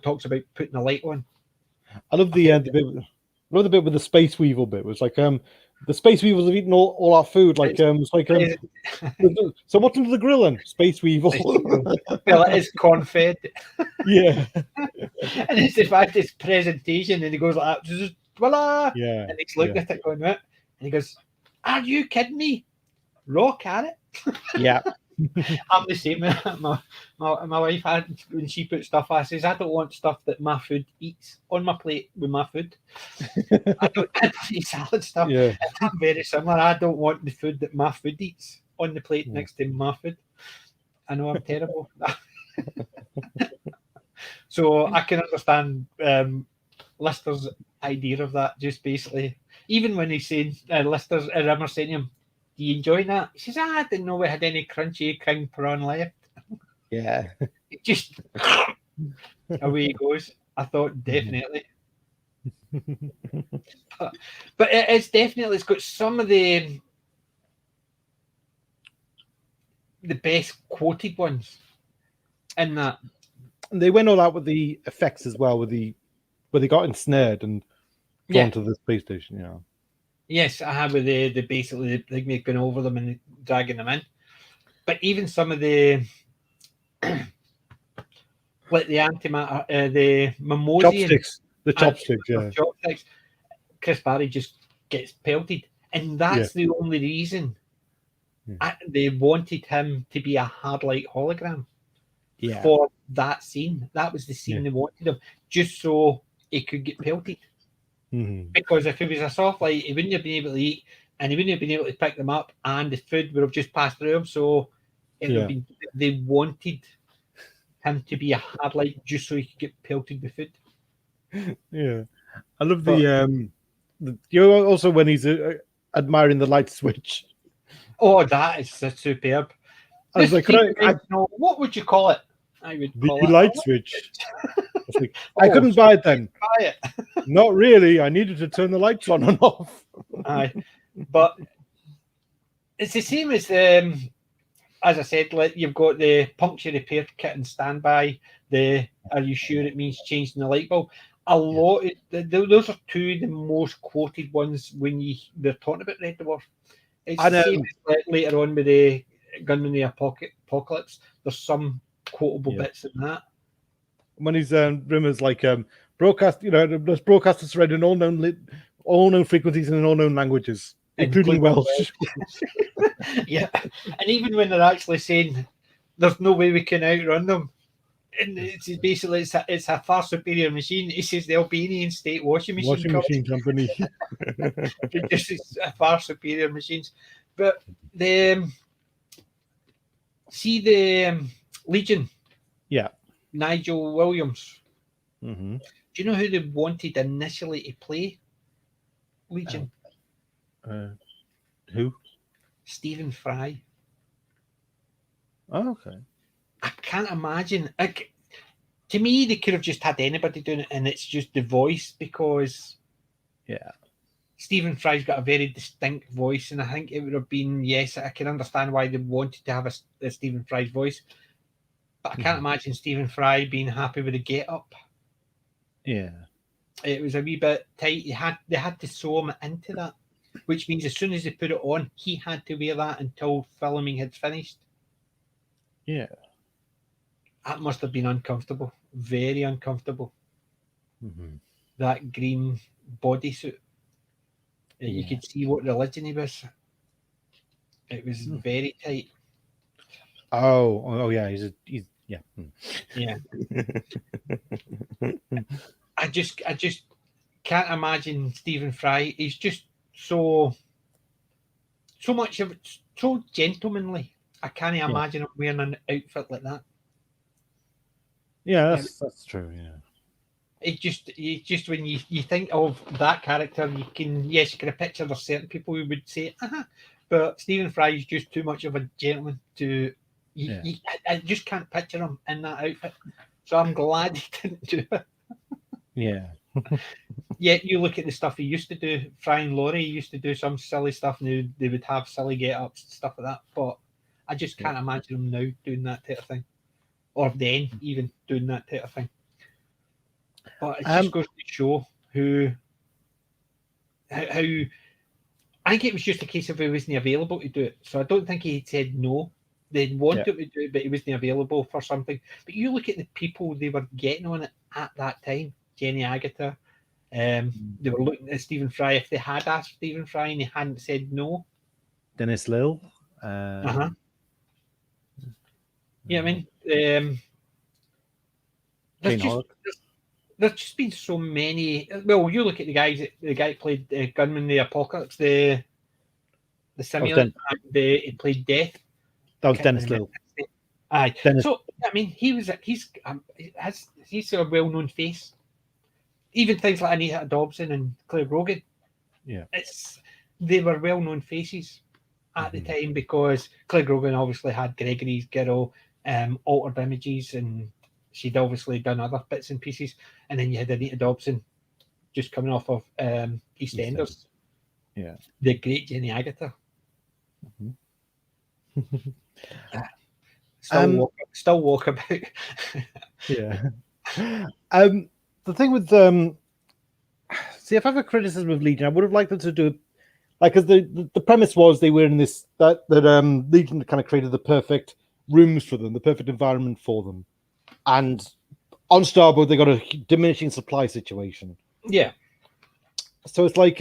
talks about putting a light on. I love the bit. I love the bit with the Space Weevil bit. It was like the Space Weevils have eaten all our food. Like it's like so what's under the grill then? Space Weevil. Well, it is corn fed. Yeah. And it's the fact it's presentation, and he goes like that, voila. Yeah. And he's looking at it going, what? And he goes, "Are you kidding me? Raw carrot?" Yeah. I'm the same. My wife had, when she put stuff, I says, "I don't want stuff that my food eats on my plate with my food. I don't eat salad stuff." Yeah. I'm very similar. I don't want the food that my food eats on the plate next to my food. I know I'm terrible. So I can understand Lister's idea of that. Just basically, even when he's saying Lister's Rimmer saying to him, "Do you enjoy that?" He says, "I didn't know we had any crunchy king prawn left." Yeah. It just away he goes. I thought definitely, but it's definitely, it's got some of the best quoted ones in that. And they went all out with the effects as well, with where they got ensnared and gone to the space station. You know. Yes, I have with the basically the thing going over them and dragging them in. But even some of the like the antimatter, the Mimosian chopsticks, Chris Barry just gets pelted, and that's the only reason they wanted him to be a hard light hologram for that scene. That was the scene they wanted him, just so he could get pelted. Because if he was a soft light, he wouldn't have been able to eat, and he wouldn't have been able to pick them up, and the food would have just passed through him. So it would have been, they wanted him to be a hard light just so he could get pelted with food. Yeah, I love you also when he's admiring the light switch. Oh, that is superb. I was like, what would you call it? I would call the it light switch. Like, I couldn't buy it then. Buy it. Not really. I needed to turn the lights on and off. Aye, but it's the same as I said. Like, you've got the puncture repair kit and standby. Are you sure it means changing the light bulb? A lot. Those are two of the most quoted ones when they're talking about Red Dwarf. It's the same as later on with the Gun in the Apocalypse. There's some quotable bits in that. When he's Rimmer's like broadcast, let's broadcast this read in all known frequencies and in all known languages, including Welsh. Yeah, and even when they're actually saying there's no way we can outrun them, and it's basically it's a far superior machine. He says the Albanian state washing machine company. It's a far superior machines, but the Legion. Yeah. Nigel Williams. Mm-hmm. Do you know who they wanted initially to play Legion? Who? Stephen Fry. Oh, okay. I can't imagine. To me, they could have just had anybody doing it, and it's just the voice, because Stephen Fry's got a very distinct voice, and I think it would have been, yes, I can understand why they wanted to have a Stephen Fry's voice. But I can't imagine Stephen Fry being happy with the get-up. Yeah. It was a wee bit tight. They had to sew him into that, which means as soon as they put it on, he had to wear that until filming had finished. Yeah. That must have been uncomfortable. Very uncomfortable. Mm-hmm. That green bodysuit. You could see what religion he was. It was very tight. Oh yeah, he's yeah. I just can't imagine Stephen Fry. He's just so much of it, so gentlemanly. I can't imagine him wearing an outfit like that. Yeah, that's true. Yeah. It just when you think of that character, you can picture there's certain people who would say, but Stephen Fry is just too much of a gentleman to. I just can't picture him in that outfit, so I'm glad he didn't do it. Yeah. Yeah, you look at the stuff he used to do. Fry and Laurie used to do some silly stuff. Now they would have silly get-ups and stuff like that, but I just can't imagine him now doing that type of thing, or then even doing that type of thing. But it just goes to show how I think it was just a case of he wasn't available to do it. So I don't think he said no. They wanted to do it, but he wasn't available for something. But you look at the people they were getting on it at that time. Jenny Agutter. They were looking at Stephen Fry. If they had asked Stephen Fry and he hadn't said no. Dennis Lill. Yeah, I mean, there's just been so many. Well, you look at the guy that played Gunman the Apocalypse, the simulant, and he played Death. That was Dennis Lill. Aye. So I mean, he's a well-known face. Even things like Anita Dobson and Claire Brogan. Yeah, they were well-known faces at the time because Claire Brogan obviously had Gregory's Girl, Altered Images, and she'd obviously done other bits and pieces. And then you had Anita Dobson just coming off of EastEnders. Yeah. The great Jenny Agutter. Still walk about. Yeah. The thing with see, if I have a criticism of Legion, I would have liked them to do because the premise was they were in this that Legion kind of created the perfect rooms for them, the perfect environment for them, and on Starboard they got a diminishing supply situation. Yeah. So it's like,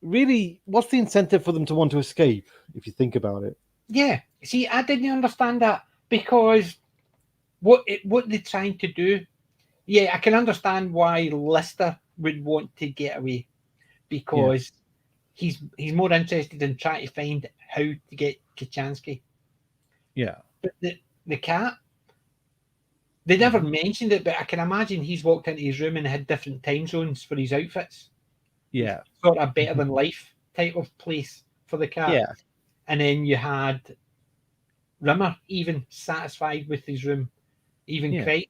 really, what's the incentive for them to want to escape? If you think about it. Yeah. See, I didn't understand that because what they're trying to do. Yeah, I can understand why Lister would want to get away because he's more interested in trying to find how to get Kachansky. Yeah. But the cat, they never mentioned it, but I can imagine he's walked into his room and had different time zones for his outfits. Yeah. Sort of better than life type of place for the cat. Yeah. And then you had Rimmer even satisfied with his room, even Crichton.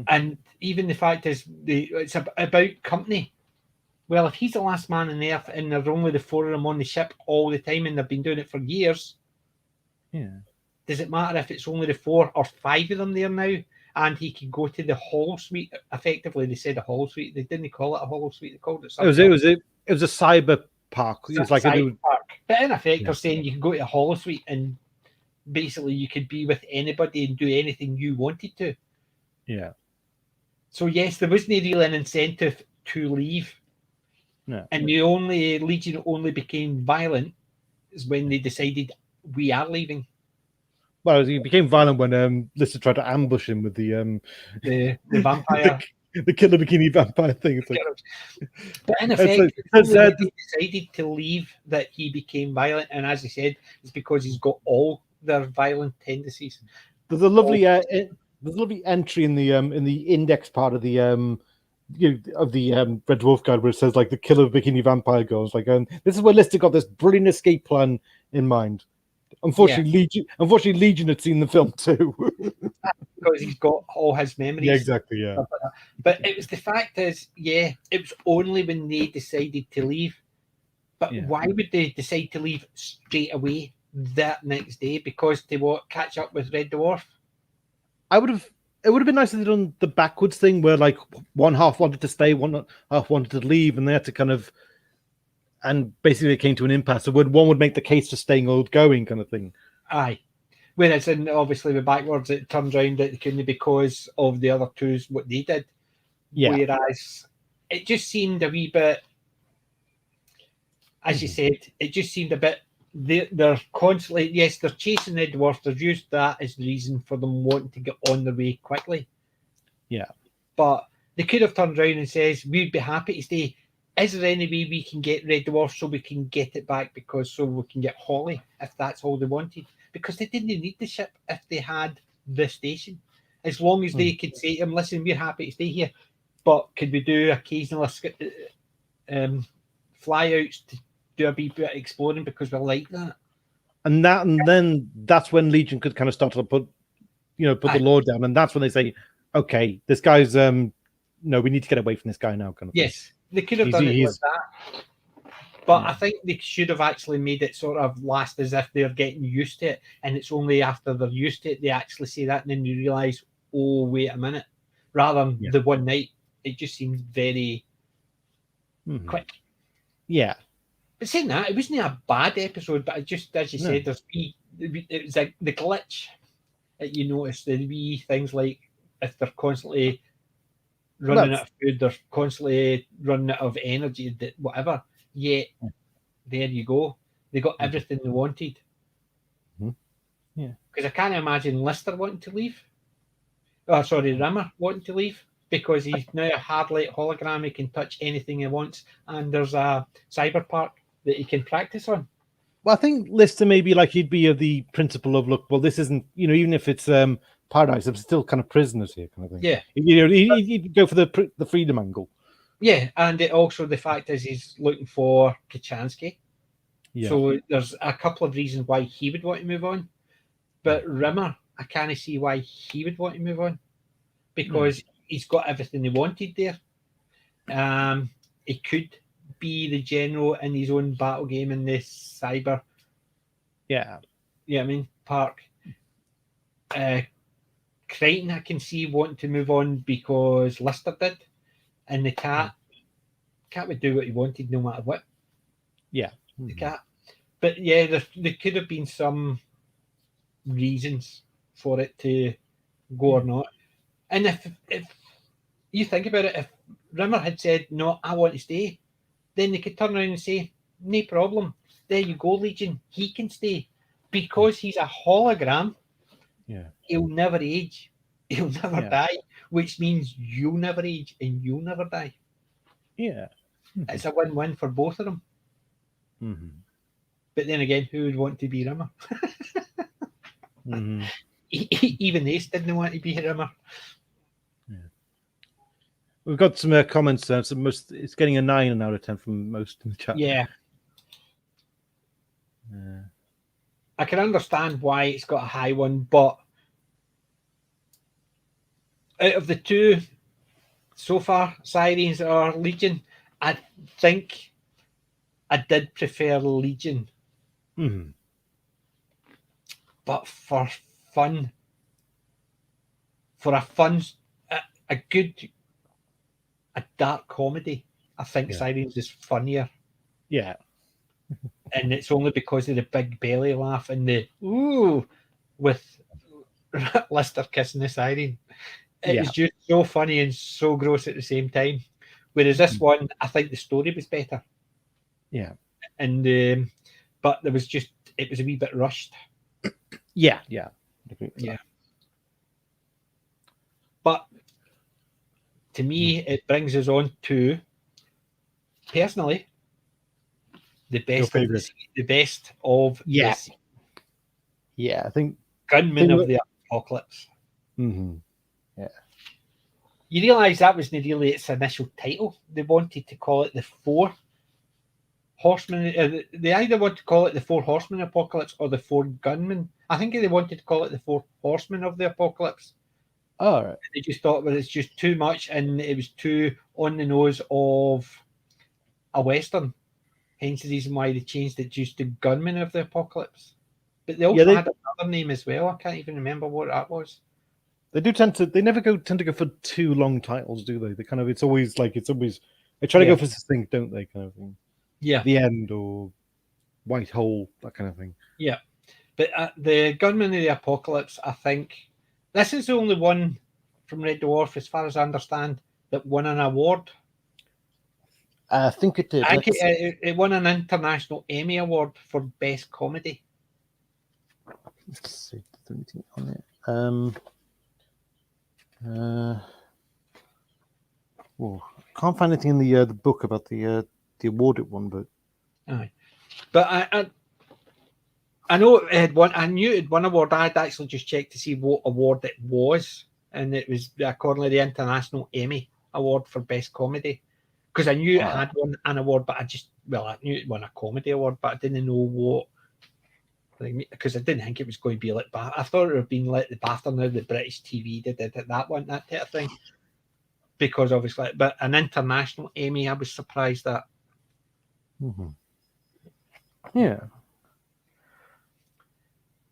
And even the fact is, it's about company. Well, if he's the last man on Earth and there's only the four of them on the ship all the time and they've been doing it for years, does it matter if it's only the 4 or 5 of them there now? And he can go to the holo suite. Effectively, they said a holo suite. They didn't call it a holo suite. They called it something. It was a cyber park. It was like a new park. But in effect, they're saying you can go to a holo suite and basically you could be with anybody and do anything you wanted to. Yeah. So yes, there wasn't really an incentive to leave. No. And the Legion only became violent is when they decided we are leaving. Well, he became violent when Lister tried to ambush him with the vampire, the killer bikini vampire thing. It's like... But in effect, when he decided to leave that he became violent, and as I said, it's because he's got all their violent tendencies. There's a lovely entry in the index part of the Red Dwarf guide where it says like the killer bikini vampire girls. Like, this is where Lister got this brilliant escape plan in mind. Unfortunately, Legion had seen the film too. Because he's got all his memories. Yeah, exactly. Yeah. But it was the fact is, it was only when they decided to leave. But why would they decide to leave straight away that next day? Because they catch up with Red Dwarf? It would have been nice if they'd done the backwards thing where like one half wanted to stay, one half wanted to leave, and they had to kind of, and basically it came to an impasse. So one would make the case for staying or going, kind of thing. Aye. Whereas obviously with backwards it turns around that it couldn't because of the other two's what they did. Yeah. Whereas it just seemed a wee bit, as you said, it just seemed a bit. They're constantly, they're chasing Red Dwarf. They've used that as the reason for them wanting to get on their way quickly. Yeah. But they could have turned around and says, we'd be happy to stay. Is there any way we can get Red Dwarf so we can get it back so we can get Holly, if that's all they wanted? Because they didn't need the ship if they had the station. as long as they could say to him, "Listen, we're happy to stay here, but could we do occasional flyouts to do a wee bit of exploring because we like that." And then that's when Legion could kind of start to put the law down, and that's when they say, "Okay, this guy's no, we need to get away from this guy now." Kind of. Yes, they could have done it like that. But I think they should have actually made it sort of last as if they're getting used to it, and it's only after they're used to it they actually say that, and then you realise, oh, wait a minute. Rather than the one night, it just seems very quick. Yeah. But saying that, it wasn't a bad episode, but it just, as you said, it was like the glitch that you notice, the wee things like if they're constantly running out of food, they're constantly running out of energy, whatever. Yet, there you go. They got everything they wanted. Yeah. Because I can't imagine Lister wanting to leave. Oh, sorry, Rimmer wanting to leave because he's now a hard-light hologram. He can touch anything he wants, and there's a cyber park that he can practice on. Well, I think Lister maybe like he'd be of the principle of, look, well, this isn't, even if it's paradise, it's still kind of prisoners here, kind of thing. Yeah. He'd go for the freedom angle. Yeah, and also the fact is he's looking for Kachansky. Yeah. So there's a couple of reasons why he would want to move on. But Rimmer, I can't see why he would want to move on. Because he's got everything he wanted there. He could be the general in his own battle game in this cyber. Yeah. Yeah, I mean, park. Crichton, I can see wanting to move on because Lister did. And the cat would do what he wanted no matter what. Yeah. The cat. But yeah, there could have been some reasons for it to go or not. And if you think about it, if Rimmer had said, no, I want to stay, then they could turn around and say, no problem. There you go, Legion. He can stay. Because he's a hologram, he'll never age. He'll never die. Which means you'll never age and you'll never die. Yeah. It's a win-win for both of them. But then again, who would want to be Rimmer? Even Ace didn't want to be Rimmer. Yeah. We've got some comments. It's getting a 9 out of 10 from most in the chat. Yeah. I can understand why it's got a high one, but out of the two so far, Sirens or Legion, I think I did prefer Legion. But for fun, a dark comedy, I think Sirens is funnier. Yeah. And it's only because of the big belly laugh and the ooh with Lister kissing the siren. It was just so funny and so gross at the same time. Whereas this one, I think the story was better. Yeah. And but it was a wee bit rushed. Yeah. But to me, it brings us on to, personally, the best of this. Yeah, I think Gunmen of the Apocalypse. Yeah. You realise that wasn't really its initial title. They wanted to call it the Four Horsemen. They either want to call it the Four Horsemen Apocalypse or the Four Gunmen. I think they wanted to call it the Four Horsemen of the Apocalypse. All right. They just thought, well, it's just too much and it was too on the nose of a Western. Hence the reason why they changed it just to Gunmen of the Apocalypse. But they also had another name as well. I can't even remember what that was. They do tend to go for too long titles, do they? They kind of they try to go for succinct, don't they? Kind of thing. Yeah. The End or White Hole, that kind of thing. Yeah. But the Gunmen of the Apocalypse, I think this is the only one from Red Dwarf, as far as I understand, that won an award. I think it did. I think it won an International Emmy Award for Best Comedy. Let's see. Is there anything on it? Can't find anything in the book about the award it won, but I know it had won. I knew it had won an award. I had actually just checked to see what award it was. and it was accordingly the International Emmy Award for Best Comedy. Because I knew it had won an award, but I knew it won a comedy award, but I didn't know what. Because I didn't think it was going to be like I thought it would have been like the BAFTA now, the British TV did that one, that type of thing. Because obviously, but an international Emmy, I was surprised at. Mm-hmm. Yeah.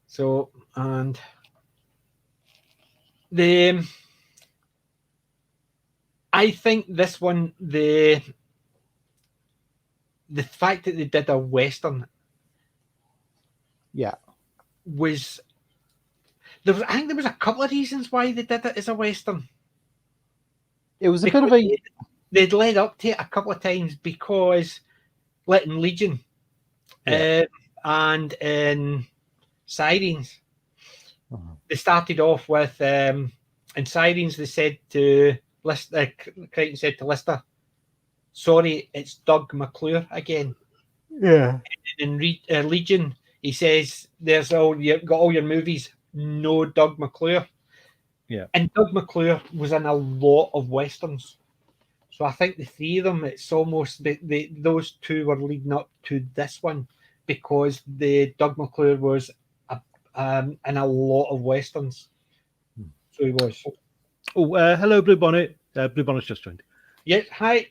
So, and I think this one, the fact that they did a Western, was I think there was a couple of reasons why they did it as a Western. It was a bit of a. They'd led up to it a couple of times because, like in Legion, and in Sirens, they started off with in Sirens they said to Crichton said to Lister, "Sorry, it's Doug McClure again." Yeah. In Legion, he says, "There's you've got all your movies, no Doug McClure." Yeah. And Doug McClure was in a lot of westerns. So I think the three of them, it's almost those two were leading up to this one because the Doug McClure was in a lot of westerns. So he was. Oh, hello, Blue Bonnet. Blue Bonnet's just joined. Yeah, hi.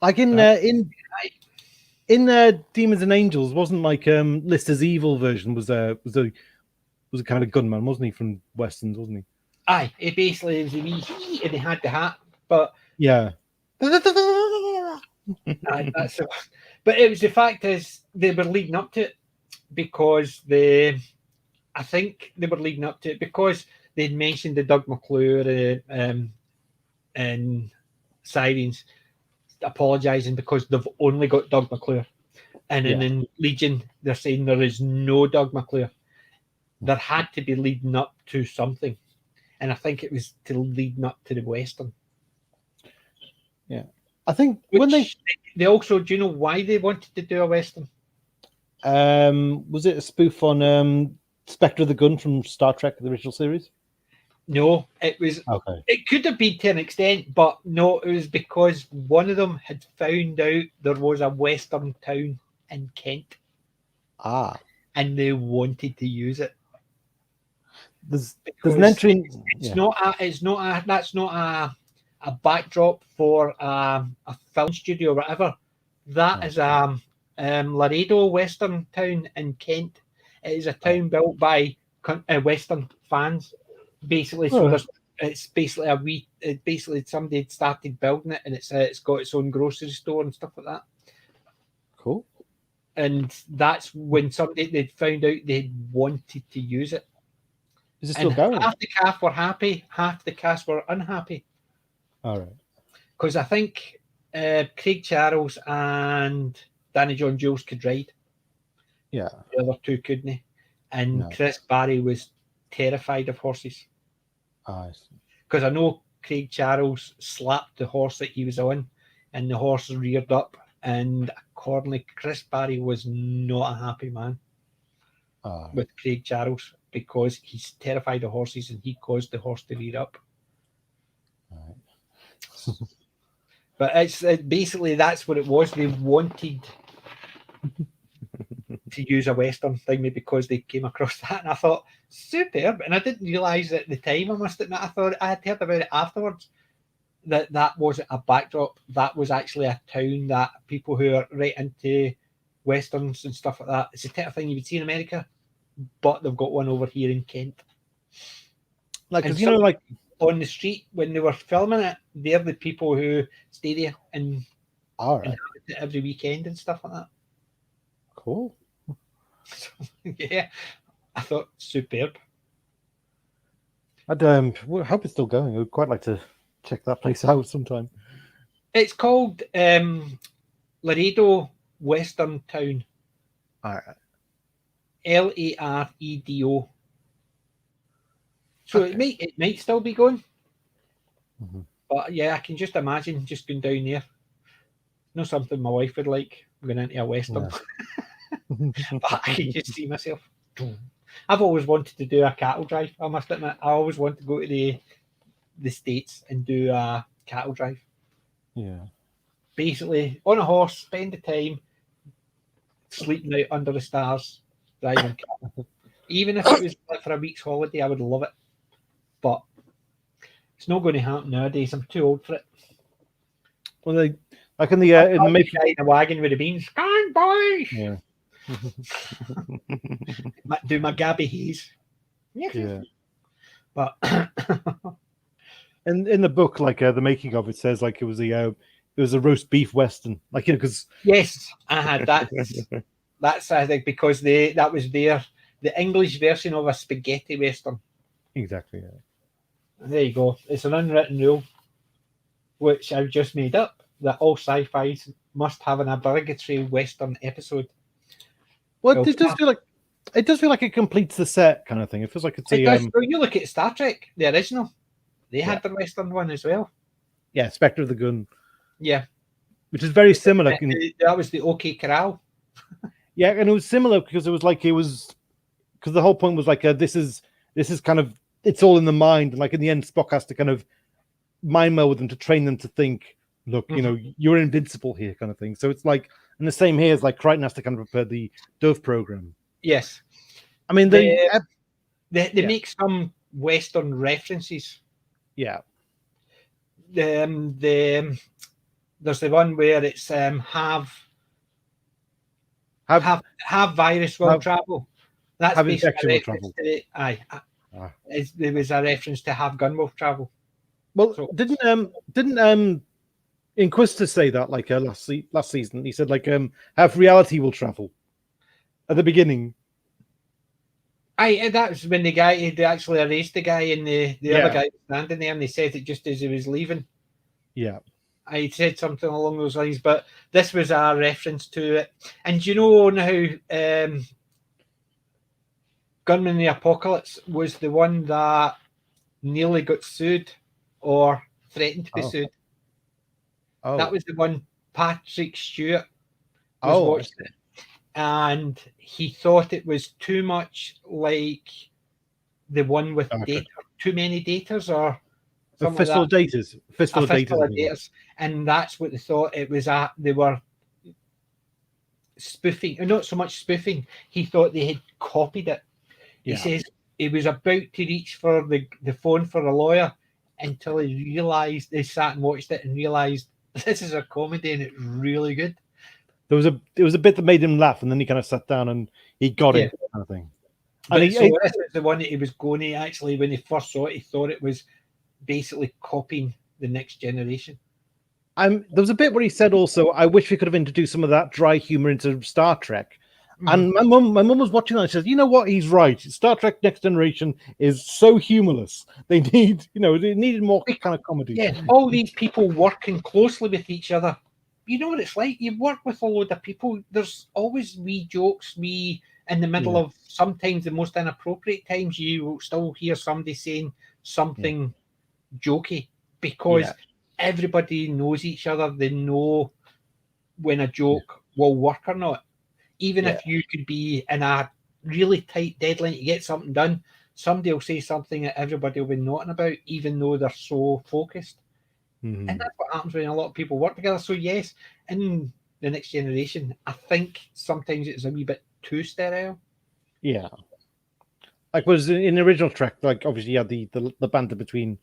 Like in Demons and Angels, wasn't like Lister's evil version was a kind of a gunman, wasn't he, from westerns, wasn't he? Aye, he basically was a wee he and he had the hat, but yeah. Aye, that's it. But it was the fact is they were leading up to it because I think they were leading up to it because they'd mentioned the Doug McClure in Sirens, apologising because they've only got Doug McClure. And in Legion, they're saying there is no Doug McClure. There had to be leading up to something. And I think it was to leading up to the Western. Yeah. I think when they also, do you know why they wanted to do a Western? Was it a spoof on Spectre of the Gun from Star Trek, the original series? No, it was. Okay. It could have been to an extent, but no, it was because one of them had found out there was a Western town in Kent. And they wanted to use it. There's an entry. That's not a backdrop for a film studio or whatever. That is Laredo Western town in Kent. It is a town built by Western fans. Basically, so it's basically basically somebody had started building it, and it's got its own grocery store and stuff like that. Cool. And that's when they'd found out they wanted to use it. Is it still going? Half the cast were happy, half the cast were unhappy. All right. Because I think Craig Charles and Danny John-Jules could ride. Yeah. The other two couldn't. And Chris Barry was terrified of horses. Because I know Craig Charles slapped the horse that he was on, and the horse reared up. And accordingly, Chris Barry was not a happy man with Craig Charles because he's terrified of horses and he caused the horse to rear up. But it's basically that's what it was. They wanted to use a Western thing because they came across that, and I thought superb. And I didn't realise at the time. I must admit, I thought I had heard about it afterwards. That wasn't a backdrop. That was actually a town that people who are right into westerns and stuff like that. It's the type of thing you would see in America, but they've got one over here in Kent. Like, because you know, like on the street when they were filming it, they're the people who stay there and every weekend and stuff like that. Cool. So, yeah, I thought superb. I'd hope it's still going. I would quite like to check that place out sometime. It's called Laredo Western Town. All right. Laredo. So it might still be going. But yeah, I can just imagine just going down there. Not something my wife would like. going into a western. But I could just see myself. I've always wanted to do a cattle drive. I must admit, I always want to go to the States and do a cattle drive. Yeah. Basically, on a horse, spend the time sleeping out under the stars, driving cattle. Even if it was like for a week's holiday, I would love it. But it's not going to happen nowadays. I'm too old for it. Well, like in the making guy in a wagon with the beans. Come on, boys. Yeah. Do my Gabby Hayes. Yeah. But in the book, like the making of it says, like it was a roast beef western, like because yes, I had that. That's I think because that was the English version of a spaghetti western. Exactly. Yeah. There you go. It's an unwritten rule, which I've just made up, that all sci-fis must have an obligatory western episode. Well, it does feel like it completes the set kind of thing. It feels like it's So you look at Star Trek, the original, they had the western one as well. Yeah, Spectre of the Gun. Yeah, which is very similar. That was the OK Corral. Yeah, and it was similar because because the whole point was like this is kind of, it's all in the mind, and like in the end, Spock has to kind of mind meld with them to train them to think, look, you know, you're invincible here, kind of thing. So it's like, and the same here is like Crichton has to kind of prepare the Dove program. Yes, I mean they make some Western references. Yeah. There's the one where it's have virus will travel. That's basically travel. There was a reference to have gun will travel. Well, so, didn't Inquisitor say that like last season? He said like have reality will travel at the beginning. That was when the guy had actually erased the guy, and the other guy was standing there, and they said it just as he was leaving. Yeah. I said something along those lines, but this was a reference to it. And you know how Gunman in the Apocalypse was the one that nearly got sued or threatened to be sued. Oh. That was the one Patrick Stewart was watching it. And he thought it was too much like the one with data, too many daters or something Fistful of Daters. Fistful of Daters. And that's what they thought it was at. They were spoofing, or not so much spoofing. He thought they had copied it. He says he was about to reach for the phone for a lawyer until he realised, they sat and watched it and realised this is a comedy and it's really good. There was a bit that made him laugh, and then he kind of sat down and he got it, kind of thing. And this was the one that he was going to actually, when he first saw it, he thought it was basically copying The Next Generation. There was a bit where he said also, I wish we could have introduced some of that dry humor into Star Trek. And my mum was watching that and she says, you know what, he's right. Star Trek Next Generation is so humorless. They needed more kind of comedy. Yeah, all these people working closely with each other. You know what it's like? You work with a load of people. There's always wee jokes, in the middle of sometimes the most inappropriate times. You will still hear somebody saying something jokey because everybody knows each other. They know when a joke will work or not. Even if you could be in a really tight deadline to get something done, somebody will say something that everybody will be noting about, even though they're so focused. And that's what happens when a lot of people work together. So yes, in The Next Generation, I think sometimes it's a wee bit too sterile. Yeah. Like was in the original Trek, like obviously you had the banter between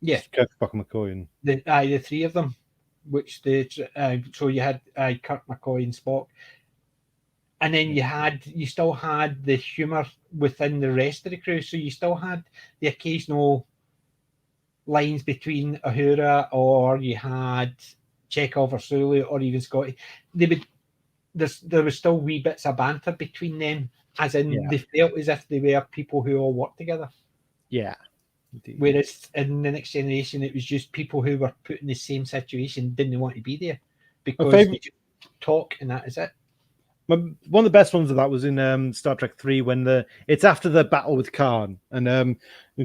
Kirk, Spock, and McCoy, and the three of them, which so you had Kirk, McCoy, and Spock, and then you still had the humor within the rest of the crew. So you still had the occasional lines between Uhura, or you had Chekhov or Sulu, or even Scotty. There was still wee bits of banter between them, as in they felt as if they were people who all worked together. Yeah. Whereas in The Next Generation, it was just people who were put in the same situation, didn't want to be there because they just talk, and that is it. One of the best ones of that was in Star Trek 3 when it's after the battle with Khan, and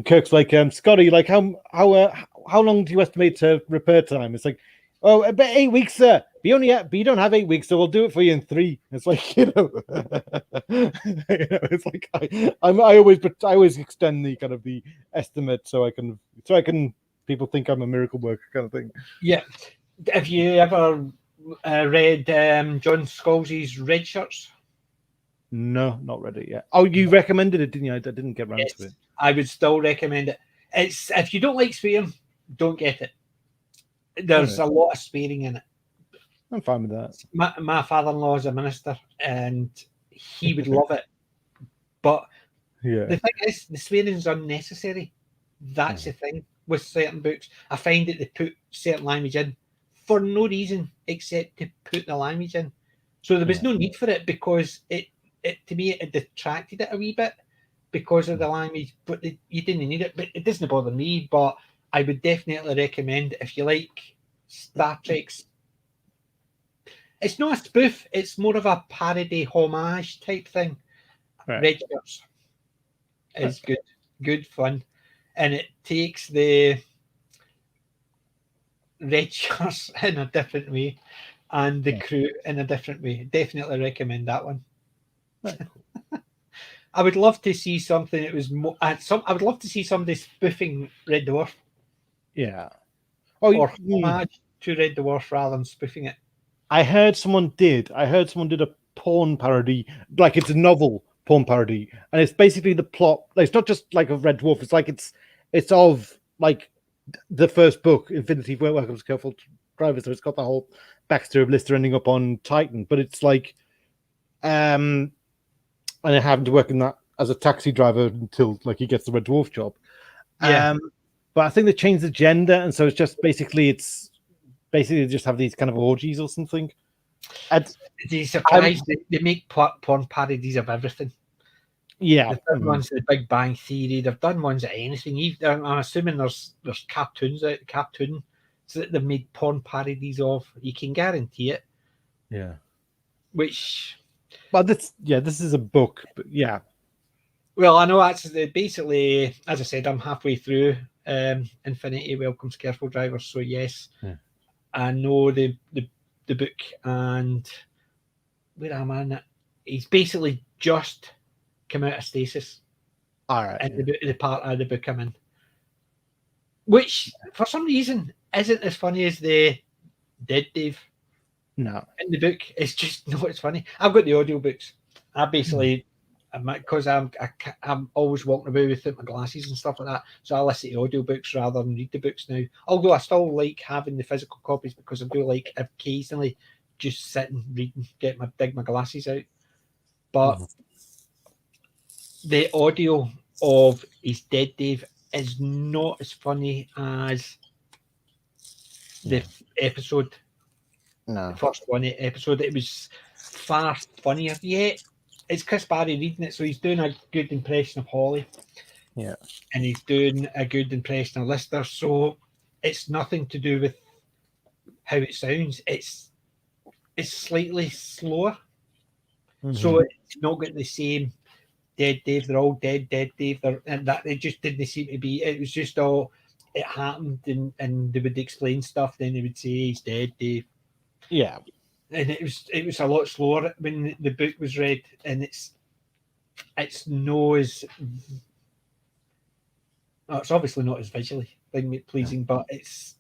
Kirk's like, Scotty, like how long do you estimate repair time? It's like, Oh, but 8 weeks, sir. But you don't have 8 weeks, so we'll do it for you in 3. It's like, it's like I always extend the kind of the estimate so I can people think I'm a miracle worker kind of thing. Yeah. Have you ever read John Scalzi's Red Shirts? No, not read it yet. Oh, you recommended it, didn't you? I didn't get around to it. I would still recommend it. It's if you don't like swearing, don't get it. There's a lot of swearing in it. I'm fine with that. My father-in-law is a minister, and he would love it. But the thing is, the swearing is unnecessary. That's the thing with certain books. I find that they put certain language in for no reason except to put the language in. So there was no need for it because it to me it detracted it a wee bit because of the language. But you didn't need it. But it doesn't bother me. But I would definitely recommend if you like Star Trek's. It's not a spoof. It's more of a parody homage type thing. Right. Red Shirts is good fun, and it takes the Red Shirts in a different way, and the crew in a different way. Definitely recommend that one. Right. I would love to see something that was more. I would love to see somebody spoofing Red Dwarf. Yeah. Or homage to Red Dwarf rather than spoofing it. I heard someone did a porn parody, like it's a novel porn parody, and it's basically the plot. It's not just like a Red Dwarf. It's like it's of like the first book, Infinity Welcome to Careful Driver. So it's got the whole backstory of Lister ending up on Titan, but it's like, and having to work in that as a taxi driver until like he gets the Red Dwarf job. Yeah. But I think they changed the gender, and so it's just basically just have these kind of orgies or something. They're surprised they make porn parodies of everything. Yeah, they've done ones of the Big Bang Theory. They've done ones of anything. I'm assuming there's cartoons so that they've made porn parodies of. You can guarantee it. Yeah. Which, well, this is a book, but yeah. Well, I know that's basically, as I said, I'm halfway through Infinity Welcomes Careful Drivers, so yes. Yeah. I know the book, and where am I in it? He's basically just come out of stasis. All right. And the part of the book I'm in. Which, for some reason, isn't as funny as the Dead Dave. No. In the book, it's just not as funny. I've got the audiobooks. I basically, because I'm always walking about without my glasses and stuff like that, so I listen to audiobooks rather than read the books now. Although I still like having the physical copies because I do like occasionally just sitting reading, dig my glasses out. But the audio of his Dead Dave is not as funny as the episode. No. The first one episode. It was far funnier. Yeah, it's Chris Barry reading it, so he's doing a good impression of Holly. Yeah. And he's doing a good impression of Lister. So it's nothing to do with how it sounds. It's slightly slower. So it's not got the same Dead Dave. They're all dead Dave. And that they just didn't seem to be. It was just all it happened, and they would explain stuff. Then they would say he's dead Dave. Yeah. And it was a lot slower when the book was read, and it's no as it's obviously not as visually pleasing, but it's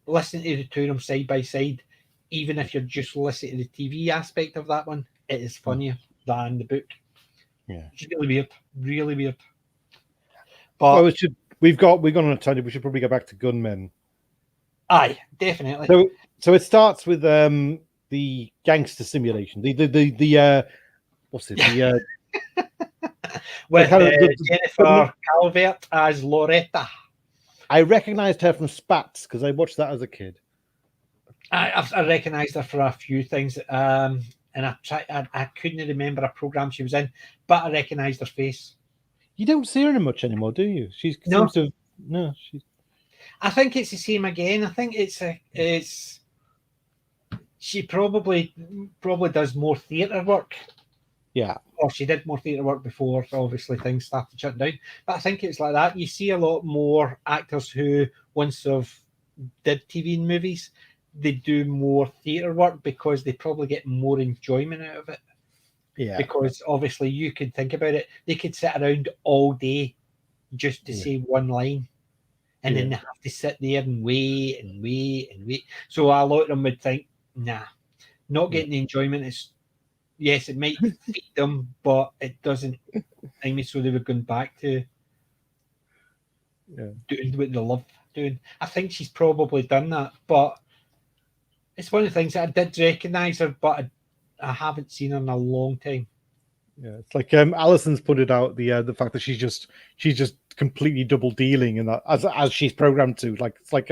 listening to the two of them side by side. Even if you're just listening to the TV aspect of that one, it is funnier than the book. Yeah, it's really weird. But we've gone on a tangent. We should probably go back to Gunmen. Aye, definitely. So it starts with the gangster simulation. The what's it? The with Jennifer Calvert as Loretta. I recognised her from Spats because I watched that as a kid. I recognised her for a few things, and I couldn't remember a program she was in, but I recognised her face. You don't see her in much anymore, do you? Seems to no. I think it's the same again. I think she probably does more theatre work. Yeah. Or she did more theatre work before, obviously things started shutting down. But I think it's like that. You see a lot more actors who once did TV and movies, they do more theatre work because they probably get more enjoyment out of it. Yeah. Because obviously you could think about it, they could sit around all day just to say one line. And then they have to sit there and wait and wait and wait. So a lot of them would think, nah, not getting the enjoyment is, yes, it might feed them, but it doesn't. I mean, so they were going back to doing what they love doing. I think she's probably done that, but it's one of the things that I did recognise her, but I haven't seen her in a long time. Yeah, it's like Alison's pointed out the fact that she's just completely double dealing, and that as she's programmed to. Like it's like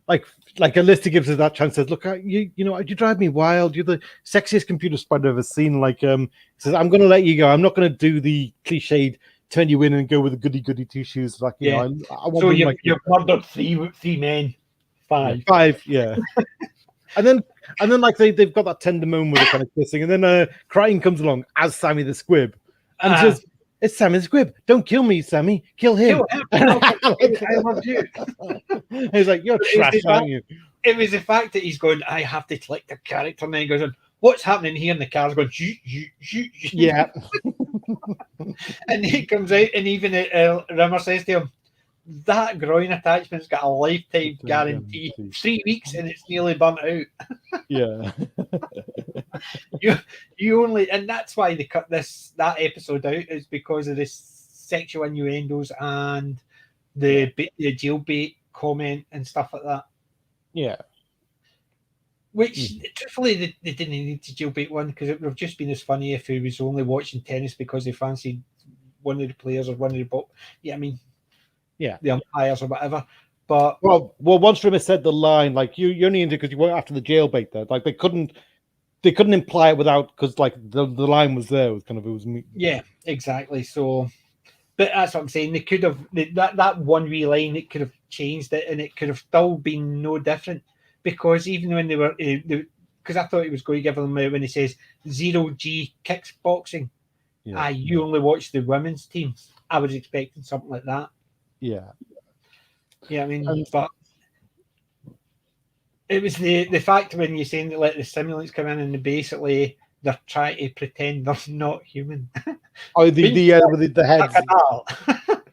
Alyssa gives her that chance. Says, "Look, you drive me wild. You're the sexiest computer spider I've ever seen." Like says, "I'm going to let you go. I'm not going to do the cliched turn you in and go with the goody two shoes." Like you know, I want so you've murdered three men, five, yeah. And then like they've got that tender moment where they're kind of kissing, and then crying comes along as Sammy the Squib, and says, "It's Sammy the Squib. Don't kill me, Sammy. Kill him. I love you." He's like, "You're trash, aren't you?" It was the fact that he's going, "I have to collect the character," and then he goes on, "What's happening here?" And the car's going, yeah. And he comes out, and even Rimmer says to him, "That groin attachment's got a lifetime guarantee. 3 weeks and it's nearly burnt out." Yeah. you only, and that's why they cut that episode out, is because of this sexual innuendos and the jailbait comment and stuff like that. Yeah. Which, truthfully, they didn't need to jailbait one, because it would have just been as funny if he was only watching tennis because he fancied one of the players or one of the the umpires or whatever. But well, once Rimmer said the line, like you only into because you went after the jailbait there. Like they couldn't imply it without, because like the line was there. It was me. Yeah, exactly. So, but that's what I'm saying. They could have that one wee line. It could have changed it, and it could have still been no different. Because even when they were, because I thought he was going to give them when he says 0G kickboxing. You only watch the women's teams. I was expecting something like that. Yeah. Yeah, I mean, but it was the fact when you're saying that let the simulants come in and basically they're trying to pretend they're not human. Oh, the heads.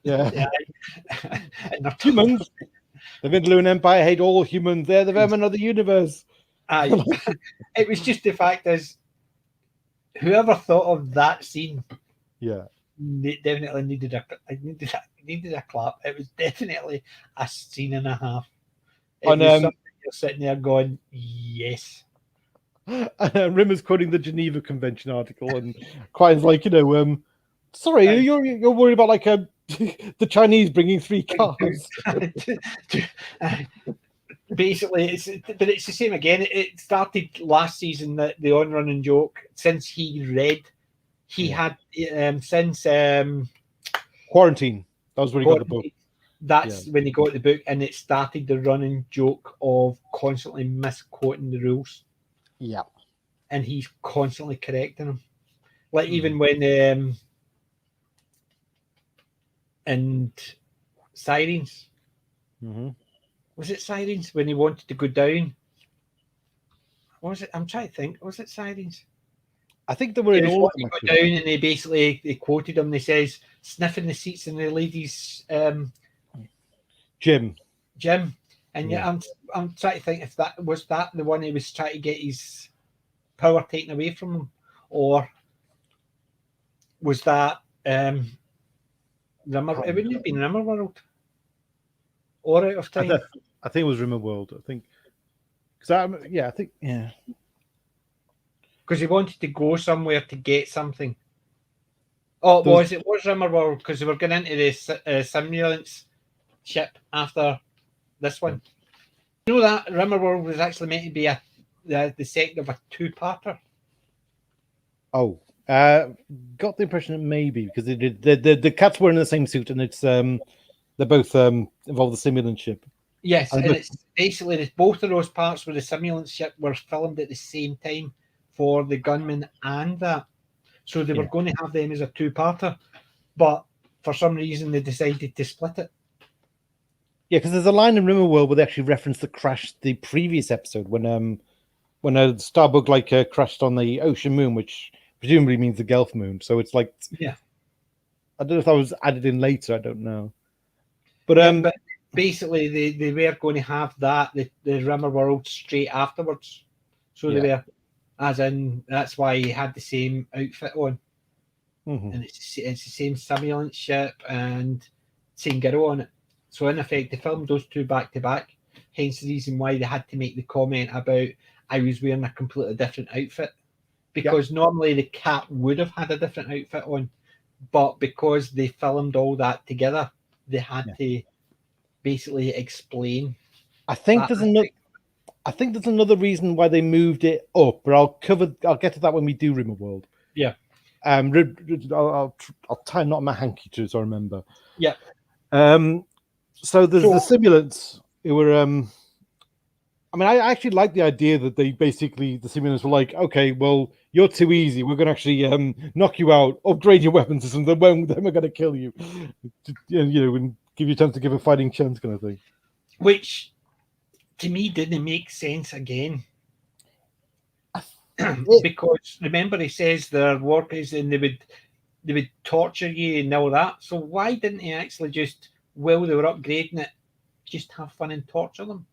Yeah. And they're humans. The Midlothian Empire hate all humans. They're the vermin of the universe. It was just the fact is, whoever thought of that scene, they definitely needed a clap. It was definitely a scene and a half. It was something you're sitting there going, yes. Rimmer's quoting the Geneva Convention article, and Quine's like, sorry, you're worried about like the Chinese bringing 3 cars. Basically, it's the same again. It started last season, that the on-running joke, since he had since quarantine. That was when he got the book. That's when he got the book, and it started the running joke of constantly misquoting the rules. Yeah, and he's constantly correcting them. Like even when and Sirens. Was it Sirens when he wanted to go down? What was it? I'm trying to think. Was it Sirens? I think they were in all of them. Go down, and they quoted him. They says sniffing the seats in the ladies' gym. And I'm trying to think if that was the one he was trying to get his power taken away from him, or was that Rimmer? It wouldn't have been Rimmer World or Out of Time. I think it was Rimmer World. I think because because he wanted to go somewhere to get something. Oh, it was Rimmer World, because they were going into the simulants ship after this one. You know that Rimmer World was actually meant to be the second of a 2-parter. Oh, got the impression it may be, because they did the cats were in the same suit, and it's they're both involved the simulant ship. Yes, and it's basically both of those parts where the simulant ship were filmed at the same time for the gunman and that. So they were going to have them as a 2-parter, but for some reason they decided to split it. Yeah, because there's a line in Rimmerworld where they actually reference the crash the previous episode when a Starbug crashed on the Ocean Moon, which presumably means the Gelf Moon. So it's like, yeah, I don't know if that was added in later. I don't know, but basically they were going to have that the Rimmerworld straight afterwards. So they were, as in that's why he had the same outfit on, and it's the same simulant ship and same girl on it. So in effect, they filmed those two back to back. Hence the reason why they had to make the comment about I was wearing a completely different outfit, because normally the cat would have had a different outfit on, but because they filmed all that together, they had to basically explain. I think there's another reason why they moved it up, but I'll get to that when we do Rimmerworld. Yeah. I'll tie a knot in my hanky to so I remember. Yeah. So there's the simulants who were I mean, I actually like the idea that the simulants were like, okay, well, you're too easy. We're going to actually knock you out, upgrade your weapon system, then we're going to kill you, and give you a chance to give a fighting chance, kind of thing. Which, to me, didn't make sense again. Because remember, he says they're workers and they would torture you and all that. So why didn't he actually just, while they were upgrading it, just have fun and torture them?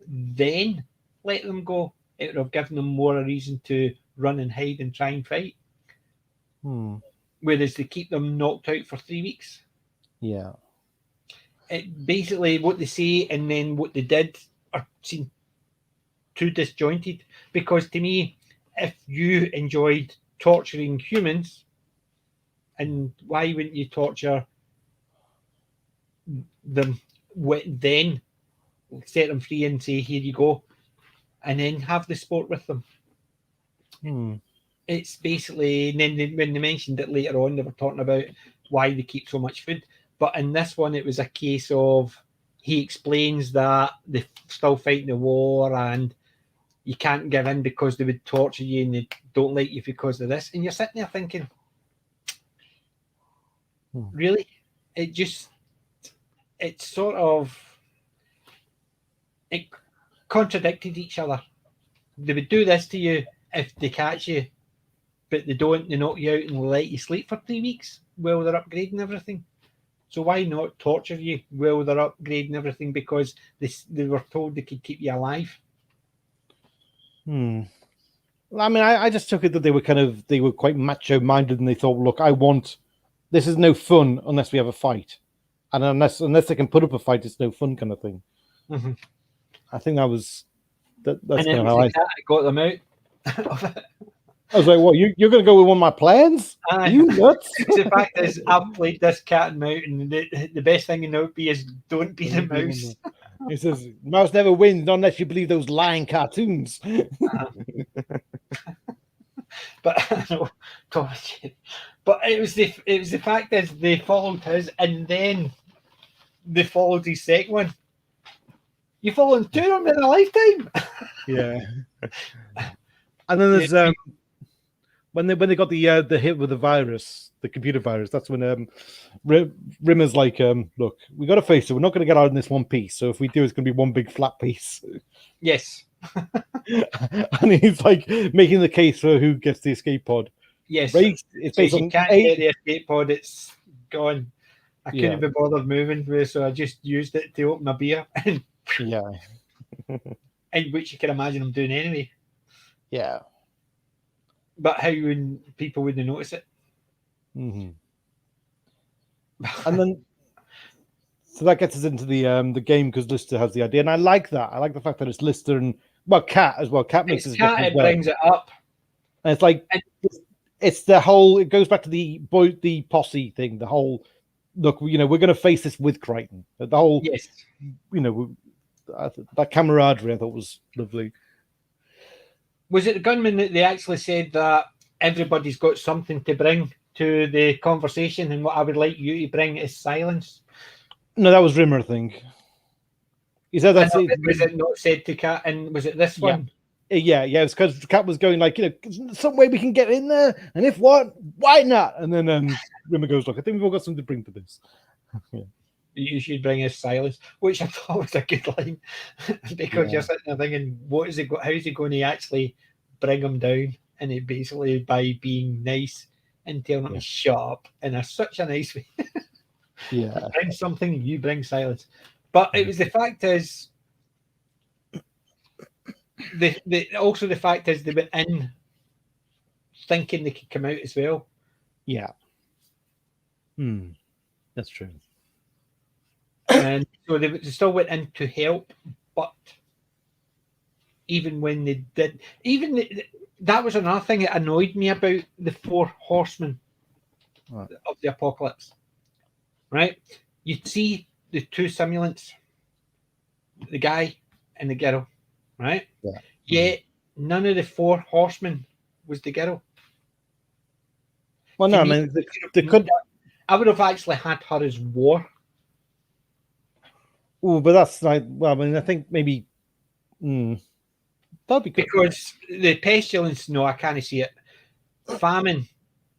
Then let them go. It would have given them more a reason to run and hide and try and fight. Whereas they keep them knocked out for 3 weeks. Yeah. Basically, what they say and then what they did are seen too disjointed. Because to me, if you enjoyed torturing humans, and why wouldn't you torture them then? Set them free and say, here you go, and then have the sport with them. It's basically, and then when they mentioned it later on, they were talking about why they keep so much food. But in this one, it was a case of he explains that they're still fighting the war and you can't give in because they would torture you and they don't like you because of this. And you're sitting there thinking, really? It contradicted each other. They would do this to you if they catch you, but they don't. They knock you out and let you sleep for 3 weeks while they're upgrading everything. So why not torture you while they're upgrading everything because they were told they could keep you alive? Well, I mean, I just took it that they were quite macho-minded and they thought, look, this is no fun unless we have a fight. And unless they can put up a fight, it's no fun kind of thing. I think that's kind of how I got them out. I was like, "What? You're going to go with one of my plans? Are you nuts?" The fact is, I've played this cat and mouse, and the best thing in OP is don't be the mouse. He says, "Mouse never wins unless you believe those lying cartoons." But no, but it was the fact is they followed his, and then they followed his second one. You followed two of them in a lifetime. Yeah. And then there's when they got the hit with the virus, the computer virus. That's when Rimmer's like, look, we got to face it. We're not going to get out in this one piece. So if we do, it's going to be one big flat piece. Yes. And he's like making the case for who gets the escape pod. Yes. It's based on you can't get the escape pod. It's gone. I couldn't be bothered moving, so I just used it to open a beer. Yeah. And which you can imagine I'm doing anyway. Yeah. But how people wouldn't notice it. And then, so that gets us into the game because Lister has the idea, and I like that. I like the fact that it's Lister and Cat as well. Cat makes it brings it up, and it's like it's the whole. It goes back to the posse thing. The whole look. We're going to face this with Crichton. The whole that camaraderie I thought was lovely. Was it the gunman that they actually said that everybody's got something to bring to the conversation, and what I would like you to bring is silence? No, that was Rimmer, I think. He said that's it. Was it not said to Cat? And was it this one? Yeah. It's because Cat was going like, some way we can get in there, and if what, why not? And then Rimmer goes, look, I think we've all got something to bring to this. you should bring us silence, which I thought was a good line because you're sitting there thinking, what is it? How is he going to actually bring him down? And it basically by being nice and telling him to shut up in such a nice way. Bring something, you bring silence. But it was the fact is, also the fact is they went in thinking they could come out as well. Yeah. That's true. And so they still went in to help, but even when they did, that was another thing that annoyed me about the four horsemen of the apocalypse. Right? You'd see the two simulants, the guy and the girl, right? Yeah. Yet none of the four horsemen was the girl. Well, no, I mean, they could. I would have actually had her as War. Oh, but that's like, well, I mean, I think maybe that'd be good. Because the pestilence, no, I can't see it. Famine,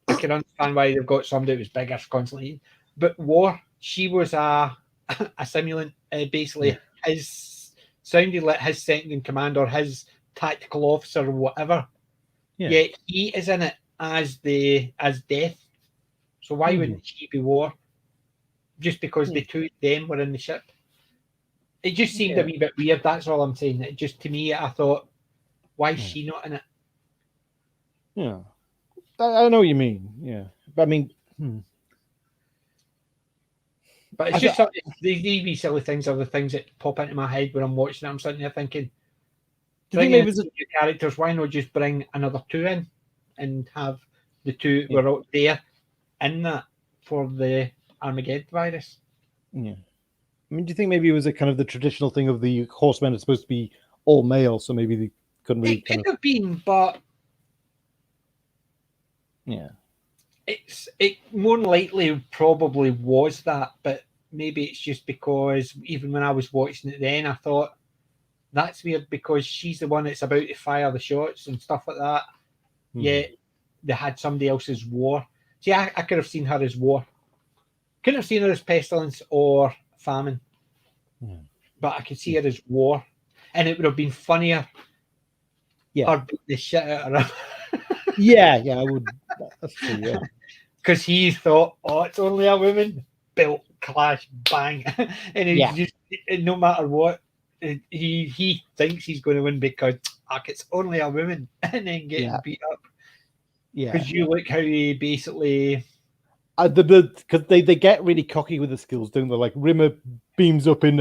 I can understand why they've got somebody that was bigger constantly. But War, she was a simulant, basically. His sounded like his second in command or his tactical officer or whatever. Yeah. Yet he is in it as Death. So why wouldn't she be War? Just because the two of them were in the ship. It just seemed a wee bit weird. That's all I'm saying. It just, to me, I thought, why is she not in it? Yeah, I know what you mean. Yeah, but I mean, but it's just these wee silly things are the things that pop into my head when I'm watching it. I'm sitting there thinking, bring in new characters. Why not just bring another two in and have the two were out there in that for the Armageddon virus? Yeah. I mean, do you think maybe it was a kind of the traditional thing of the horsemen are supposed to be all male, so maybe they couldn't really. It could have been, but it more than likely probably was that, but maybe it's just because even when I was watching it then, I thought that's weird because she's the one that's about to fire the shots and stuff like that. Yet they had somebody else's War. See, I could have seen her as War. Couldn't have seen her as Pestilence or Famine. But I could see her as War. And it would have been funnier. Yeah. Or beat the shit out of her. Yeah, I would. That's true, yeah. Because he thought, it's only a woman. Belt, clash, bang. And he just, no matter what, he thinks he's going to win because it's only a woman. And then getting beat up. Yeah. Because you look how he basically... Because they get really cocky with the skills, don't they? Like Rimmer beams up in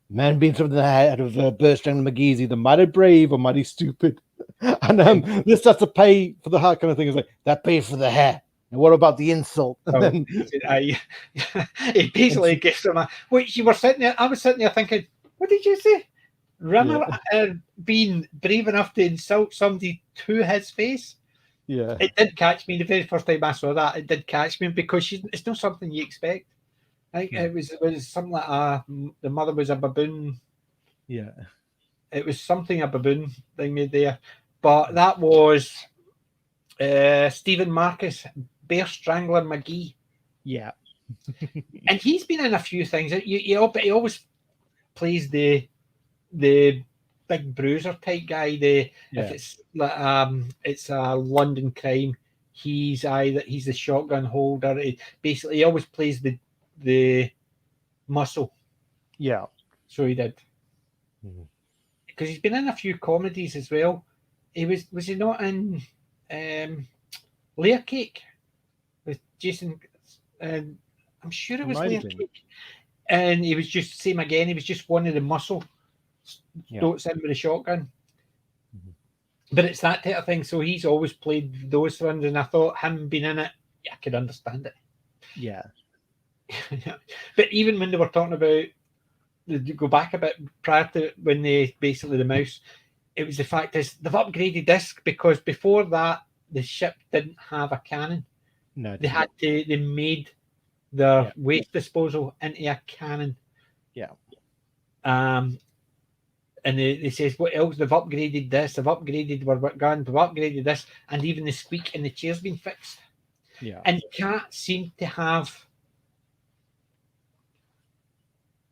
man beams up in the head of Bertrand McGeezy, the mighty brave or mighty stupid. And this starts to pay for the heart kind of thing. It's like, that paid for the hair. And what about the insult? And then he basically gives him which you were sitting there, I was sitting there thinking, what did you say? Rimmer being brave enough to insult somebody to his face? Yeah, it did catch me the very first time I saw that. It did catch me because it's not something you expect. Like it was something like the mother was a baboon. Yeah, it was something a baboon they made there, but that was Stephen Marcus, Bear Strangler McGee. Yeah, and he's been in a few things. But he always plays the big bruiser type guy. If it's it's a London crime, he's the shotgun holder. Basically, he always plays the muscle. Yeah, so he did because he's been in a few comedies as well. He was he not in Layer Cake with Jason? I'm sure it was Layer Cake, and he was just same again. He was just one of the muscle. Stoats in with a shotgun. But it's that type of thing. So he's always played those ones, and I thought him being in it, I could understand it. Yeah. But even when they were talking about, go back a bit prior to when they basically the mouse, it was the fact is they've upgraded this because before that the ship didn't have a cannon. No, they made their waste disposal into a cannon. Yeah. And they says, what else? They've upgraded this, they've upgraded our gun, they've upgraded this, and even the squeak in the chair's been fixed. Yeah. And you can't seem to have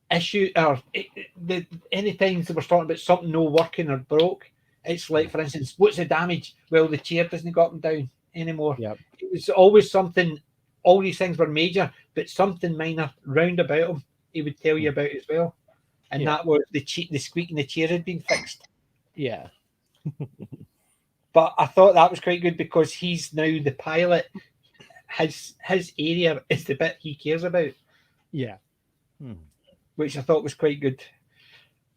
issue or any times they were talking about something no working or broke, it's like, for instance, what's the damage? Well, the chair doesn't go up and down anymore. Yeah. It was always something. All these things were major, but something minor round about him, he would tell you about as well. And that was the squeak in the chair had been fixed. Yeah. But I thought that was quite good because he's now the pilot. His area is the bit he cares about. Yeah. Which I thought was quite good.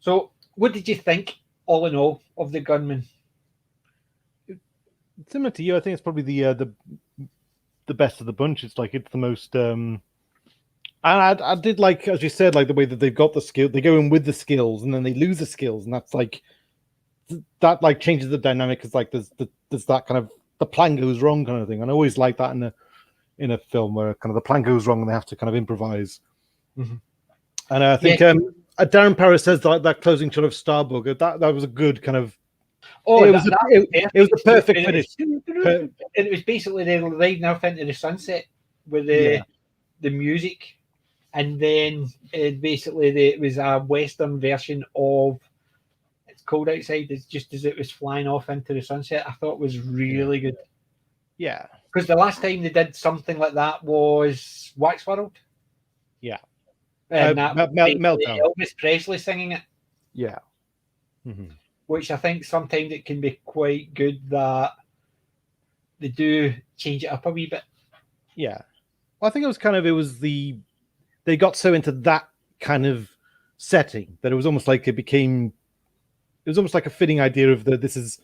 So, what did you think, all in all, of the gunman? Similar to you, I think it's probably the best of the bunch. It's like it's the most. And I did like, as you said, like the way that they've got the skill. They go in with the skills, and then they lose the skills, and that's like that like changes the dynamic. Because like there's that kind of the plan goes wrong kind of thing. And I always like that in a film where kind of the plan goes wrong and they have to kind of improvise. Mm-hmm. And I think Darren Paris says that closing shot of Starbugger, that was a good kind of. Oh, it was a perfect finish. It was basically they riding off into the sunset with the music, and then it was a Western version of It's Cold Outside. It's just as it was flying off into the sunset. I thought it was really good. Yeah, because the last time they did something like that was Wax World. Yeah. And Meltdown. Elvis Presley singing it. Yeah. Mm-hmm. Which I think sometimes it can be quite good that they do change it up a wee bit. Yeah. Well, I think they got so into that kind of setting that it was almost like it was almost like a fitting idea of this is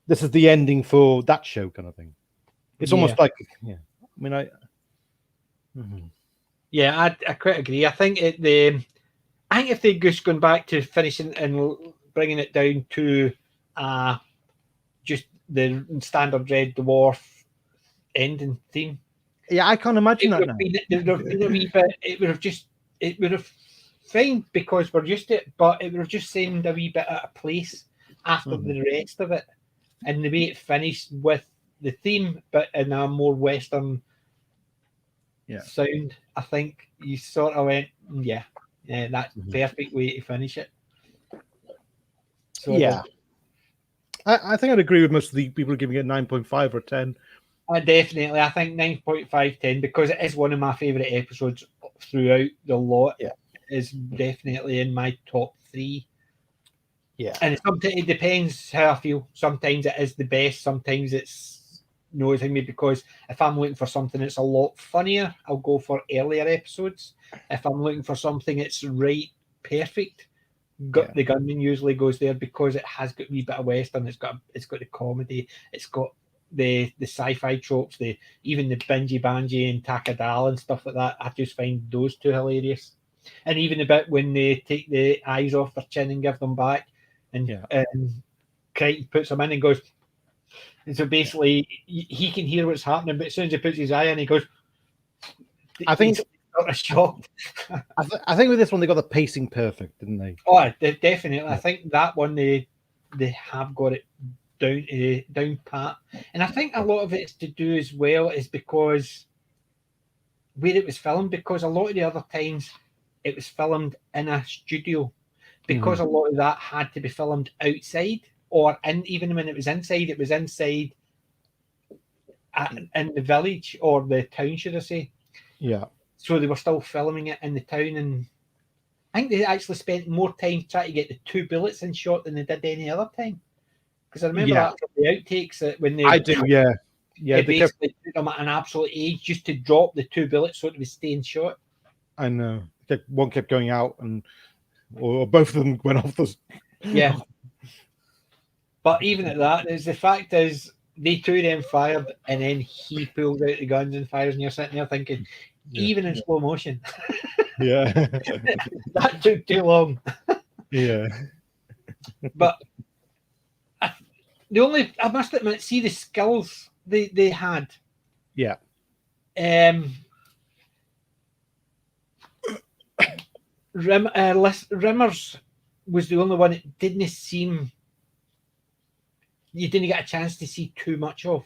the ending for that show kind of thing. It's almost like, I mean, mm-hmm. Yeah, I quite agree. I think I think if they just gone back to finishing and bringing it down to just the standard Red Dwarf ending theme. Yeah, I can't imagine that now. It would have been a wee bit. It would have fine because we're used to it, but it would have just seemed a wee bit out of place after the rest of it, and the way it finished with the theme, but in a more Western sound. I think you sort of went, that's perfect way to finish it. So I think I'd agree with most of the people giving it 9.5 or 10. Definitely. I think 9.5, 10, because it is one of my favourite episodes throughout the lot. Yeah. It is definitely in my top 3. Yeah. And sometimes it depends how I feel. Sometimes it is the best. Sometimes it's no thing me, because if I'm looking for something that's a lot funnier, I'll go for earlier episodes. If I'm looking for something that's perfect, the Gunman usually goes there because it has got a wee bit of Western. It's got the comedy. It's got the sci-fi tropes. Even the Bingy Banji and Takadal and stuff like that. I just find those two hilarious. And even the bit when they take the eyes off their chin and give them back, and Crichton puts them in and goes. And so basically, he can hear what's happening, but as soon as he puts his eye in, he goes. I think he's sort of shocked. I think with this one they got the pacing perfect, didn't they? Oh, definitely. I think that one they have got it down pat, and I think a lot of it's to do as well is because where it was filmed. Because a lot of the other times it was filmed in a studio, because a lot of that had to be filmed outside. Or even when it was inside in the village or the town, should I say? Yeah. So they were still filming it in the town, and I think they actually spent more time trying to get the 2 bullets in shot than they did any other time. Because I remember that from the outtakes that when they they basically put them at an absolute age just to drop the 2 bullets so it would stay in shot. I know. One kept going out, or both of them went off the. Yeah. But even at that, the fact is, they two of them fired, and then he pulls out the guns and fires, and you're sitting there thinking, even in slow motion, that took too long. Yeah. But I must admit, see the skills they had. Yeah. Rimmers was the only one that didn't seem. You didn't get a chance to see too much of,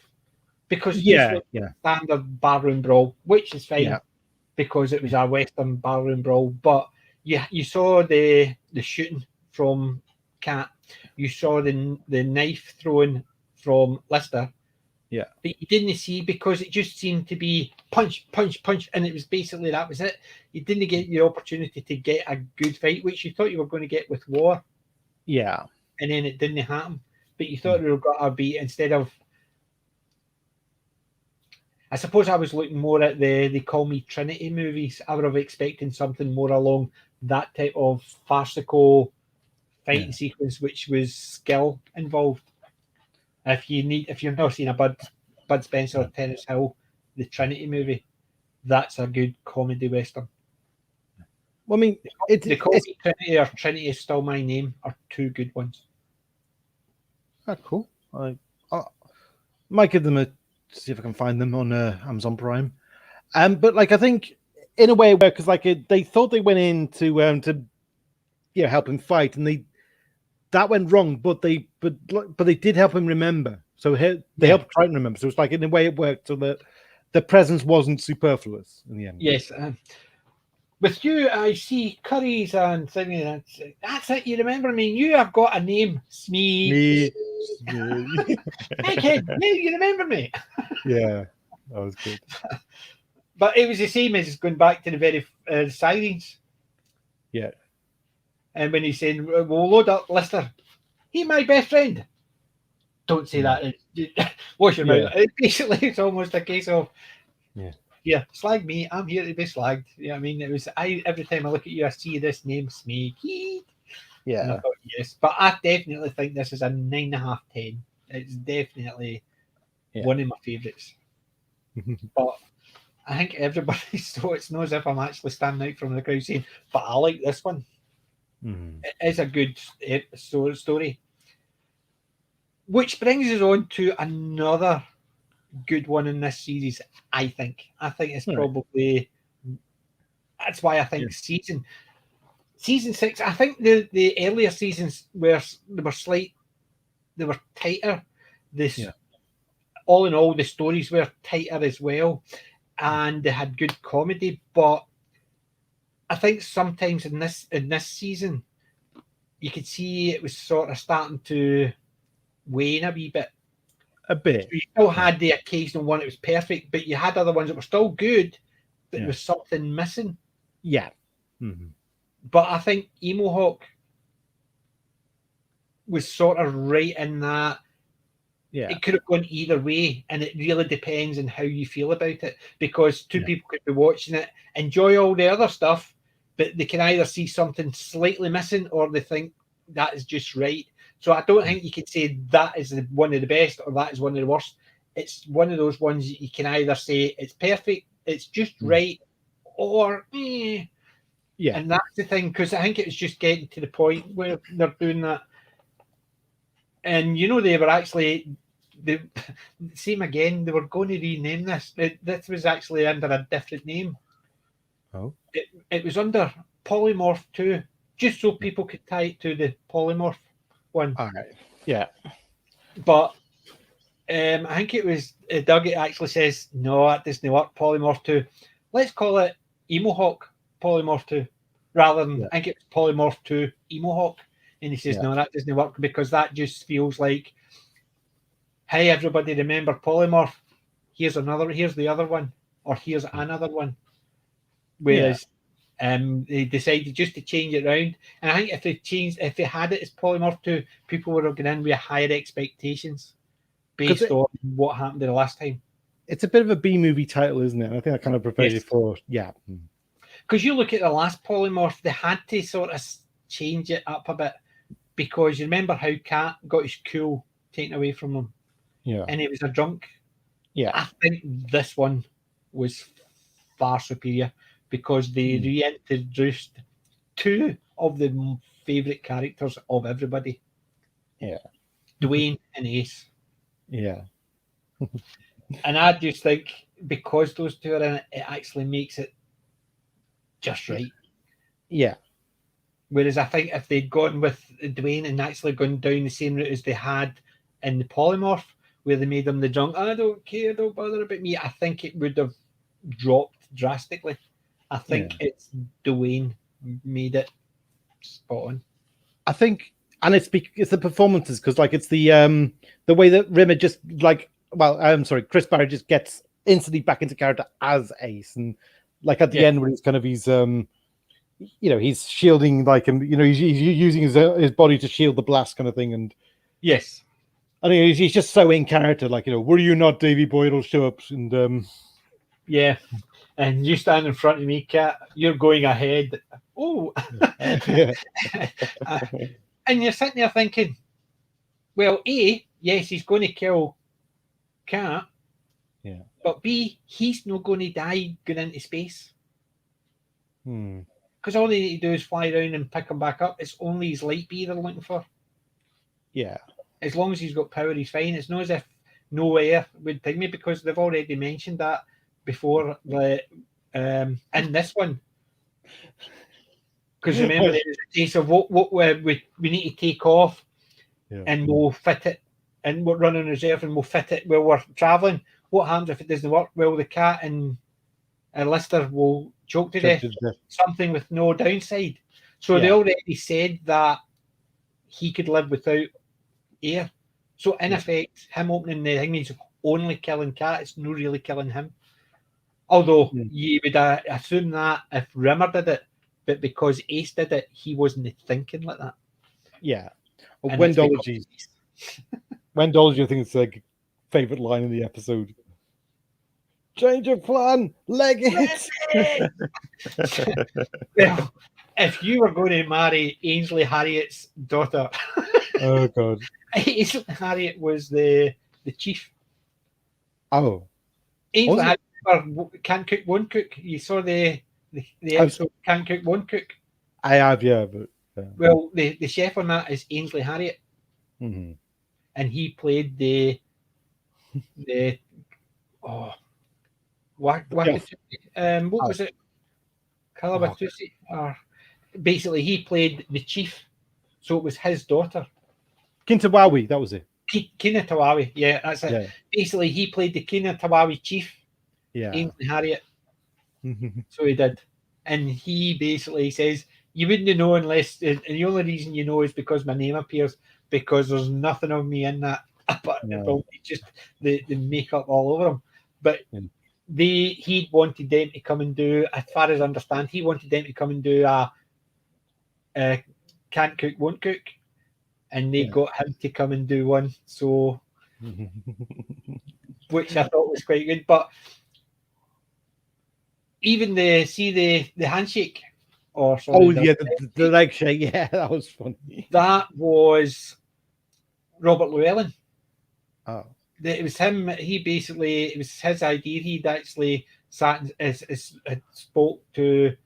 because standard barroom brawl, which is fine because it was a Western barroom brawl, but you saw the shooting from Cat, you saw the knife throwing from Lister. Yeah. But you didn't see, because it just seemed to be punch, punch, punch, and it was basically that was it. You didn't get your opportunity to get a good fight, which you thought you were going to get with War. Yeah. And then it didn't happen. But you thought it would got a beat instead of. I suppose I was looking more at the Call Me Trinity movies. I would have expected something more along that type of farcical fighting sequence, which was skill involved. If you've not seen a Bud Spencer or Terence Hill, the Trinity movie, that's a good comedy western. Well, I mean, the Call Me Trinity or Trinity Is Still My Name are two good ones. Cool. I might give them see if I can find them on Amazon Prime. But like I think in a way where because like they thought they went in to help him fight, and that went wrong, but they did help him remember. So they helped try and remember. So it's like in a way it worked, so that the presence wasn't superfluous in the end. Yes. With you, I see curries and things. That's it. You remember me. You have got a name, Smee. Hey kid, you remember me? Yeah, that was good. But it was the same as going back to the very sirens. Yeah. And when he's saying, "We'll load up Lister," he's my best friend. Don't say that. Wash your mouth. Basically, it's almost a case of, slag me. I'm here to be slagged. You know what I mean? It was every time I look at you, I see this name, Smeaky. Yeah. And I thought, yes. But I definitely think this is a 9.5, 10. It's definitely one of my favourites. But I think everybody knows if I'm actually standing out from the crowd saying, but I like this one. It is a good story. Which brings us on to another good one in this series, I think. I think it's probably... That's why I think season 6, I think the earlier seasons were tighter. All in all, the stories were tighter as well, and they had good comedy. But I think sometimes in this season, you could see it was sort of starting to wane a wee bit. A bit. So you still had the occasional one that was perfect, but you had other ones that were still good, but there was something missing. Yeah. But I think Emo Hawk was sort of right in that. Yeah. It could have gone either way, and it really depends on how you feel about it, because two people could be watching it, enjoy all the other stuff, but they can either see something slightly missing or they think that is just right. So I don't think you could say that is one of the best or that is one of the worst. It's one of those ones you can either say it's perfect, it's just right, or And that's the thing, because I think it's just getting to the point where they're doing that. And they were actually same again. They were going to rename this. This was actually under a different name. Oh, it was under Polymorph 2, just so people could tie it to the Polymorph one. All right. Yeah. But I think it was Doug. It actually says no, that doesn't work. Polymorph 2. Let's call it Emo Hawk Polymorph 2, rather than I think it was Polymorph 2 Emo Hawk. And he says, no, that doesn't work, because that just feels like, hey, everybody, remember Polymorph? Here's the other one, or here's another one. Whereas they decided just to change it around. And I think if they had it as Polymorph 2, people would have gone in with higher expectations based on what happened the last time. It's a bit of a B movie title, isn't it? I think I kind of prepared it for, Because you look at the last Polymorph, they had to sort of change it up a bit, because you remember how Cat got his cool taken away from him, and he was a drunk. I think this one was far superior, because they reintroduced two of the favourite characters of everybody. Dwayne and Ace. And I just think, because those two are in it, it actually makes it just right. Whereas I think if they'd gone with Dwayne and actually gone down the same route as they had in the Polymorph, where they made him the drunk, I don't care, don't bother about me, I think it would have dropped drastically. I think it's Dwayne made it spot on. I think, and it's the performances, because like it's the way that Rimmer just like, well, I'm sorry, Chris Barry just gets instantly back into character as Ace, and like at the end when he's kind of he's shielding, like, and he's using his body to shield the blast kind of thing, and yes, I think he's just so in character, like, were you not Davy Boy? It'll show up, and yeah. And you stand in front of me, Cat. You're going ahead. Oh, yeah. And you're sitting there thinking, well, A, yes, he's going to kill Cat. Yeah. But B, he's not going to die going into space. Because all they need to do is fly around and pick him back up. It's only his light beam they're looking for. Yeah. As long as he's got power, he's fine. It's not as if no air would take me, because they've already mentioned that before in this one. Because remember, it was a case of what we need to take off, and we'll fit it, and we'll run on reserve, and we'll fit it while we're travelling. What happens if it doesn't work? Well, the Cat and Lister will choke to death. Something with no downside. So they already said that he could live without air. So in effect, him opening the thing is only killing Cat. It's not really killing him. Although you would assume that if Rimmer did it, but because Ace did it, he wasn't thinking like that. Yeah. Well, Wendology, I think it's like favorite line in the episode. Change of plan, leg it. Well, if you were going to marry Ainsley Harriet's daughter, oh god, Ainsley Harriet was the chief. Oh, Ainsley Harriet Can't Cook, Won't Cook. You saw the episode Can't Cook, Won't Cook. I have, yeah, but well, the chef on that is Ainsley Harriet, and he played the what was it? Calabatusi, or basically he played the chief, so it was his daughter. Kintawawi, that was it. Kinatawawi, yeah, that's it. Yeah. Basically, he played the Kinatawawi chief. Yeah, Ainsley Harriet. So he did, and he basically says, "You wouldn't know unless, and the only reason you know is because my name appears, because there's nothing of me in that, but just the makeup all over him." But he wanted them to come and do, as far as I understand, he wanted them to come and do a Can't Cook, Won't Cook, and they got him to come and do one. So, which I thought was quite good. But even the handshake, or sorry, the leg shake, yeah, that was funny. That was Robert Llewellyn. Oh. It was him. It was his idea. He'd actually sat and spoke to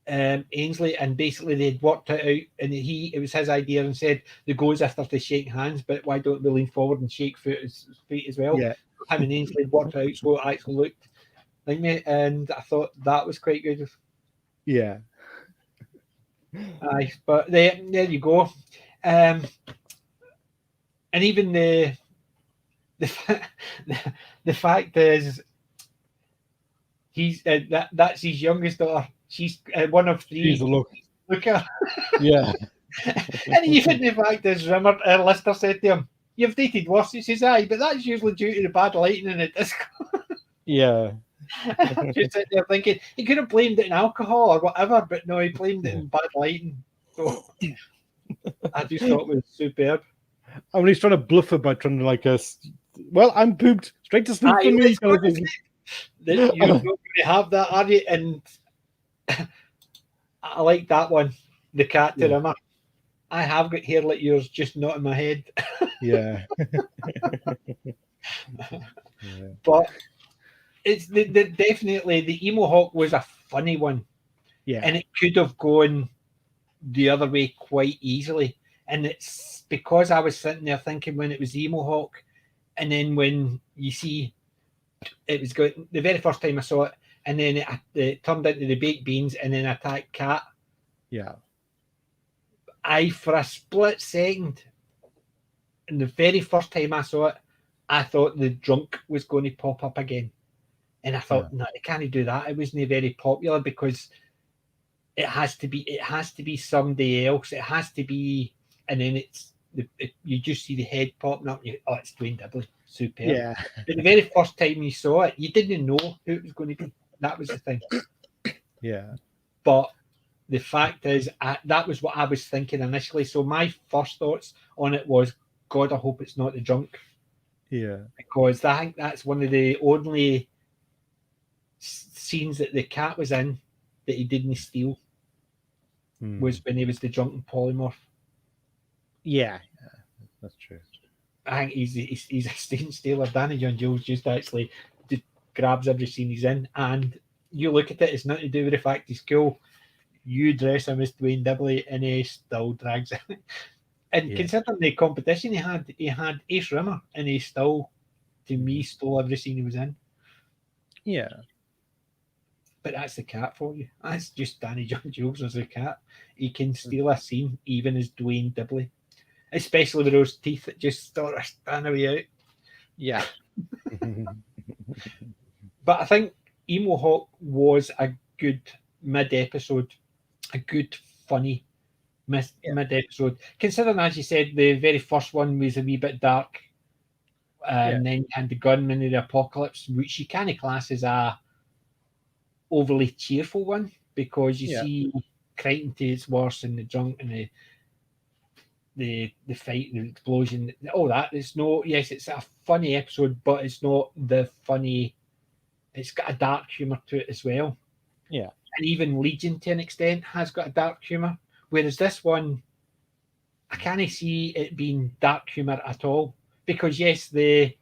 Ainsley, and basically they'd worked it out, and it was his idea, and said the goes after to shake hands, but why don't we lean forward and shake feet as well? Yeah. Him and Ainsley worked it out, so it actually looked like me, and I thought that was quite good. Yeah. Aye, but there you go. And even the fact is, he's that's his youngest daughter. She's one of three. She's a look at her. Yeah. And even the fact is, Rimmer, Lister said to him, "You've dated worse." He says, "Aye, but that's usually due to the bad lighting in the disco." Yeah. Just sitting there thinking he could have blamed it in alcohol or whatever, but no, he blamed it in bad lighting. So I just thought it was superb. I mean, he's trying to bluff her by trying to like well, I'm pooped straight to sleep for me. You're not going to have that, are you? And I like that one. The cat to Rimmer. I have got hair like yours, just not in my head. Yeah. But it's definitely the emo hawk was a funny one. Yeah. And it could have gone the other way quite easily. And it's because I was sitting there thinking when it was emo hawk, and then when you see it was going the very first time I saw it, and then it turned into the baked beans and then attacked Cat. Yeah. For a split second, and the very first time I saw it, I thought the drunk was going to pop up again. And I thought, no, they can't do that. It wasn't very popular because it has to be somebody else. It has to be, and then you just see the head popping up. And it's Dwayne Dibley, superb. Yeah. But the very first time you saw it, you didn't know who it was going to be. That was the thing. Yeah. But the fact is, that was what I was thinking initially. So my first thoughts on it was, God, I hope it's not the drunk. Yeah. Because I think that's one of the only scenes that the cat was in that he didn't steal was when he was the drunken polymorph. Yeah, that's true. I think he's a scene stealer. Danny John-Jules just actually grabs every scene he's in, and you look at it, it's nothing to do with the fact he's cool. You dress him as Dwayne Dibley, and he still drags it. And considering the competition he had Ace Rimmer, and he still, to me, stole every scene he was in. Yeah. But that's the cat for you. That's just Danny John-Jules as a cat. He can steal a scene even as Dwayne Dibley, especially with those teeth that just sort of stand away out. Yeah. But I think Emo Hawk was a good mid-episode, a good, funny mid-episode. Considering, as you said, the very first one was a wee bit dark, and then you had the Gunman of the Apocalypse, which you kind of class as a overly cheerful one, because you see Crichton to its worst, and the drunk, and the fight, the explosion, all that. It's a funny episode, but it's not the funny. It's got a dark humor to it as well. Yeah. And even Legion, to an extent, has got a dark humor. Whereas this one, I can't see it being dark humor at all. Because yes, the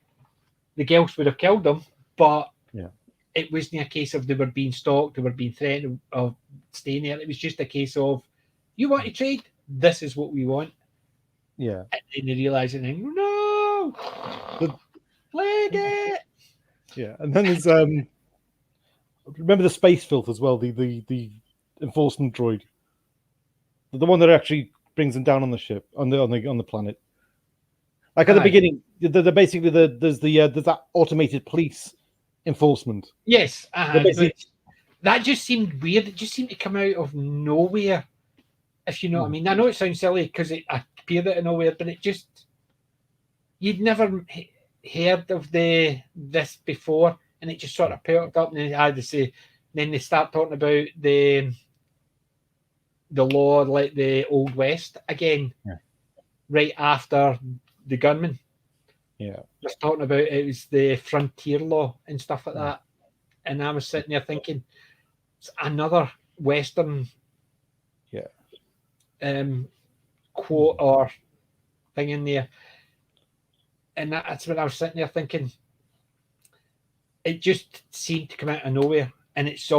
girls would have killed them, but it wasn't a case of they were being stalked, they were being threatened of staying there. It was just a case of, you want to trade? This is what we want. Yeah. And then they realise it, and no, leg it. Yeah, and then there's remember the space filth as well, the enforcement droid, the one that actually brings them down on the ship on the planet. Like at the beginning, basically there's that automated police enforcement. Yes, that just seemed weird. It just seemed to come out of nowhere. If you know what I mean. I know it sounds silly because it appeared out of nowhere, but it just, you'd never heard of this before, and it just sort of perked up, and then I had to say, then they start talking about the law, like the Old West again, right after the Gunman. Yeah, just talking about it was the frontier law and stuff like that, and I was sitting there thinking, it's another Western, quote or thing in there. And that's when I was sitting there thinking, it just seemed to come out of nowhere. And is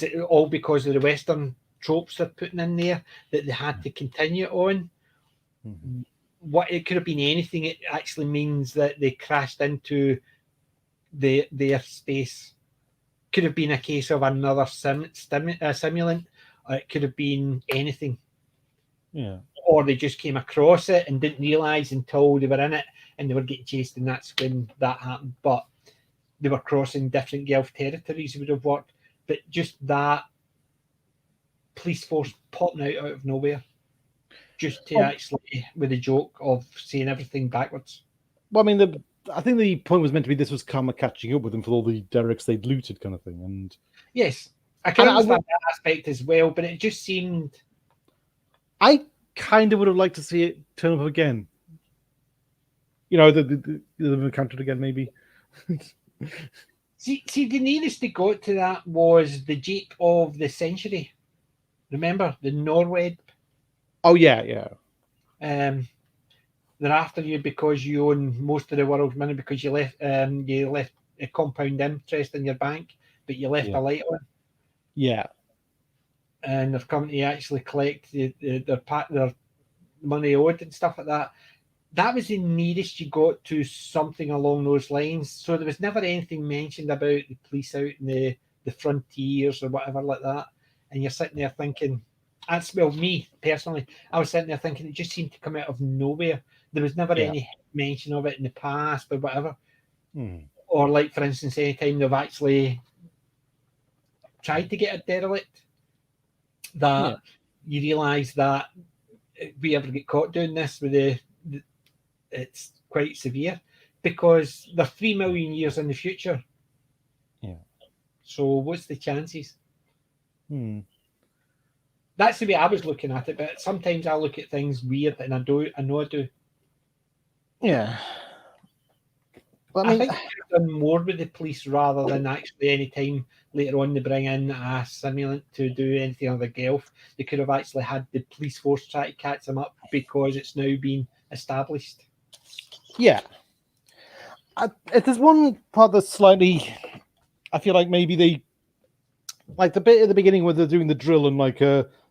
it all because of the Western tropes they're putting in there that they had to continue on? Mm-hmm. What it could have been anything. It actually means that they crashed into their space. Could have been a case of another simulant, or it could have been anything. Yeah. Or they just came across it and didn't realise until they were in it and they were getting chased, and that's when that happened. But they were crossing different Gulf territories, would have worked. But just that police force popping out of nowhere, just to actually, with a joke of saying everything backwards. Well, I mean, I think the point was meant to be this was karma catching up with them for all the derricks they'd looted, kind of thing. And yes, I can understand that aspect as well, but it just seemed. I kind of would have liked to see it turn up again. You know, the encountered again, maybe. see, the nearest they got to that was the Jeep of the Century. Remember the Norwed? Oh yeah. They're after you because you own most of the world's money, because you left a compound interest in your bank, but you left a light on. Yeah. And they're coming to actually collect their money owed and stuff like that. That was the nearest you got to something along those lines. So there was never anything mentioned about the police out in the frontiers or whatever like that. And you're sitting there thinking, me personally, I was sitting there thinking it just seemed to come out of nowhere. There was never any mention of it in the past or whatever. Or like, for instance, any time they've actually tried to get a derelict, that you realise that if we ever get caught doing this with it's quite severe, because they're 3 million years in the future. Yeah. So what's the chances? That's the way I was looking at it, but sometimes I look at things weird, and I know I do. Yeah. Well, I think they could have done more with the police rather than actually any time later on they bring in a simulant to do anything on the Guelph. They could have actually had the police force try to catch them up because it's now been established. Yeah. There's one part that's slightly... I feel like maybe they... Like the bit at the beginning where they're doing the drill and like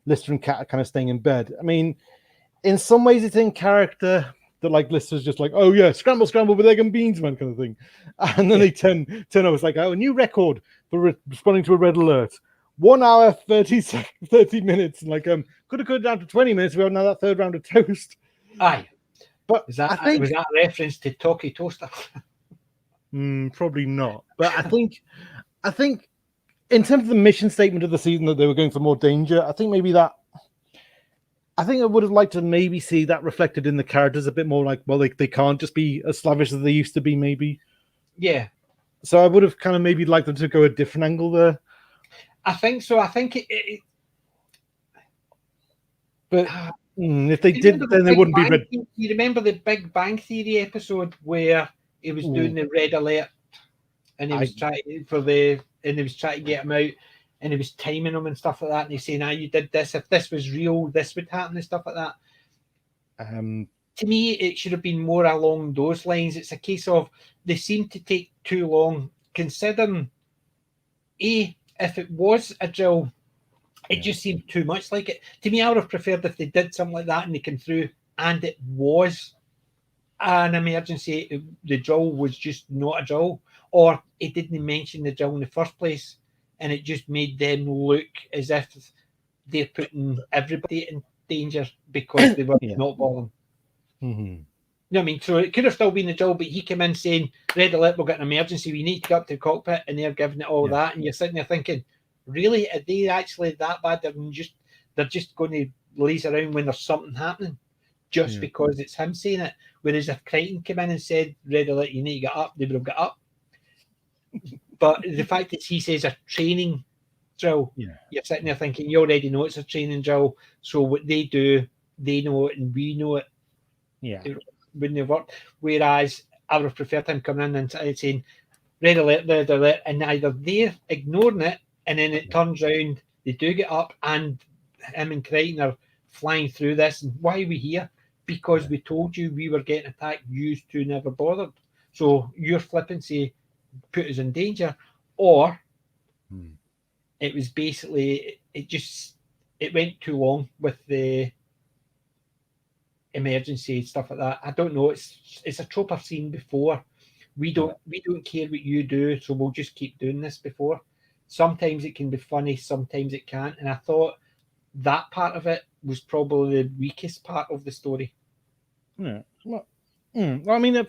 Lister and Cat are kind of staying in bed. I mean, in some ways it's in character... that like Lister's just like, oh yeah, scramble with egg and beans, man, kind of thing. And then they turn over, it's like, oh, a new record for responding to a red alert. 1 hour, 30 minutes. And like, could have cut it down to 20 minutes. We have now that third round of toast. Aye. But was that a reference to Talkie Toaster? Probably not. But I think in terms of the mission statement of the season that they were going for more danger, I think I would have liked to maybe see that reflected in the characters a bit more, like, well, they can't just be as slavish as they used to be, maybe. Yeah. So I would have kind of maybe liked them to go a different angle there. I think so. I think but if they did, then they wouldn't be red. You remember the Big Bang Theory episode where he was doing the red alert, and he was trying to get him out, and he was timing them and stuff like that, and he's saying, you did this. If this was real, this would happen and stuff like that. To me, it should have been more along those lines. It's a case of they seem to take too long, considering, if it was a drill, it just seemed too much like it. To me, I would have preferred if they did something like that and they came through and it was an emergency. The drill was just not a drill, or it didn't mention the drill in the first place, and it just made them look as if they're putting everybody in danger because they were not bothering. Mm-hmm. You know what I mean? So it could have still been the drill, but he came in saying, red alert, we've got an emergency, we need to go up to the cockpit, and they're giving it all that, and you're sitting there thinking, really? Are they actually that bad? They're just going to laze around when there's something happening just because it's him saying it. Whereas if Crichton came in and said, red alert, you need to get up, they would have got up. But the fact that he says a training drill, you're sitting there thinking, you already know it's a training drill, so what they do, they know it and we know it. Yeah. It wouldn't have worked. Whereas I would have preferred him coming in and saying, red alert, and either they're ignoring it, and then it turns around, they do get up, and him and Crichton are flying through this. And why are we here? Because we told you we were getting attacked. You two never bothered. So your flippancy put us in danger. Or it was basically, it went too long with the emergency stuff like that. I don't know. It's a trope I've seen before. We don't care what you do, so we'll just keep doing this before. Sometimes it can be funny, sometimes it can't. And I thought that part of it was probably the weakest part of the story. Yeah. Well, I mean,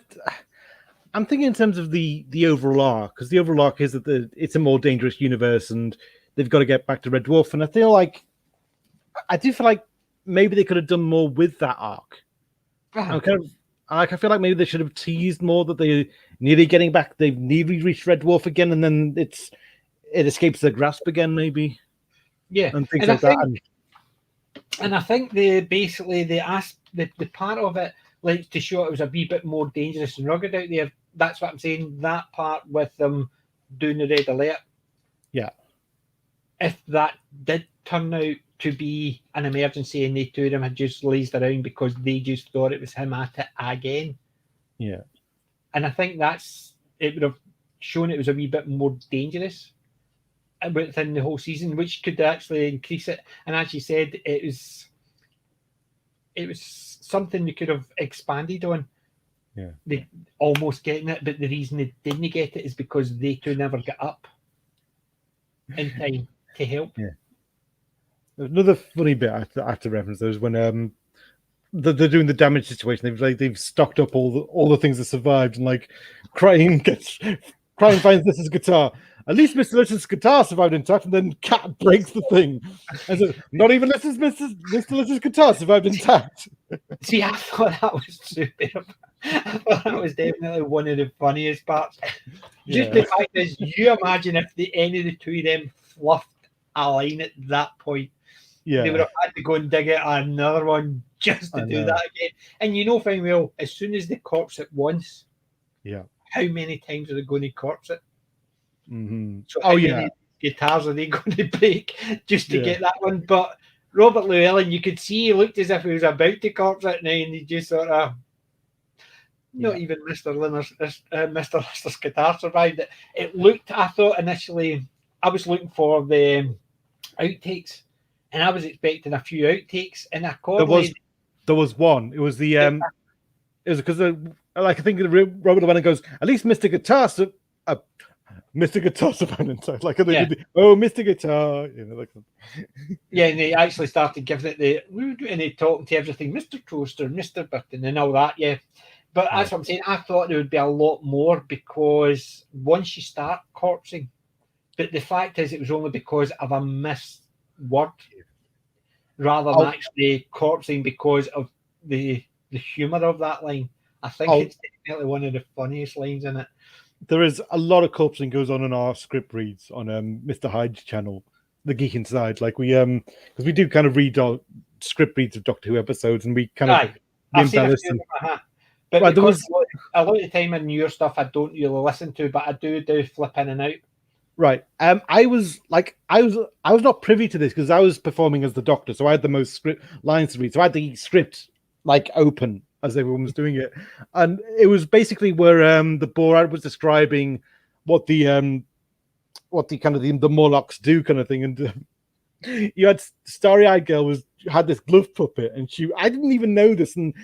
I'm thinking in terms of the overall arc, because the overall arc is that it's a more dangerous universe and they've got to get back to Red Dwarf. And I do feel like maybe they could have done more with that arc. I feel like maybe they should have teased more that they're nearly getting back. They've nearly reached Red Dwarf again, and then it escapes their grasp again, maybe. Yeah, and things like that. And I think the part of it, like, to show it was a wee bit more dangerous and rugged out there. That's what I'm saying. That part with them doing the red alert. Yeah. If that did turn out to be an emergency and they two of them had just lazed around because they just thought it was him at it again. Yeah. And I think it would have shown it was a wee bit more dangerous within the whole season, which could actually increase it. And as you said, it was something they could have expanded on. Yeah. They almost getting it, but the reason they didn't get it is because they two never got up in time to help. Yeah. Another funny bit I have to reference though is when they're doing the damage situation. They've stocked up all the things that survived, and like Crichton gets Crime finds Liz's guitar. At least Mr. Liz's guitar survived intact, and then Cat breaks the thing. And so, not even Mr. Liz's guitar survived intact. See, I thought that was superb. I thought that was definitely one of the funniest parts. Just the fact is, you imagine if any of the two of them fluffed a line at that point. Yeah. They would have had to go and dig out another one just to do that again. And you know fine well, as soon as they corpse it once, how many times are they going to corpse it? Mm-hmm. So how many guitars are they going to break just to get that one? But Robert Llewellyn, you could see he looked as if he was about to corpse it now, and he just sort of not even Mr. Lister's guitar survived it. It looked, I thought initially, I was looking for the outtakes, and I was expecting a few outtakes, and accordingly, there was one. It was the it was because like I think Robert Llewellyn goes, at least Mr. Guitar survived inside. Like Mr. Guitar, you know, like and they actually started giving it and they talking to everything, Mr. Toaster, Mr. Button, and all that, But that's what I'm saying. I thought there would be a lot more because once you start corpsing, but the fact is it was only because of a missed word rather than actually corpsing because of the humour of that line. I think it's definitely one of the funniest lines in it. There is a lot of corpsing goes on in our script reads on Mr. Hyde's channel, The Geek Inside. Like we because we do kind of read our script reads of Doctor Who episodes, and we kind of embellish them. But right, there was a lot of the time in newer stuff I don't really listen to, but I do flip in and out. Right. I was not privy to this because I was performing as the Doctor, so I had the most script lines to read. So I had the script like open as everyone was doing it, and it was basically where the Borat was describing what the kind of the Morlocks do kind of thing, and you had Starry-Eyed Girl had this glove puppet, and I didn't even know this, and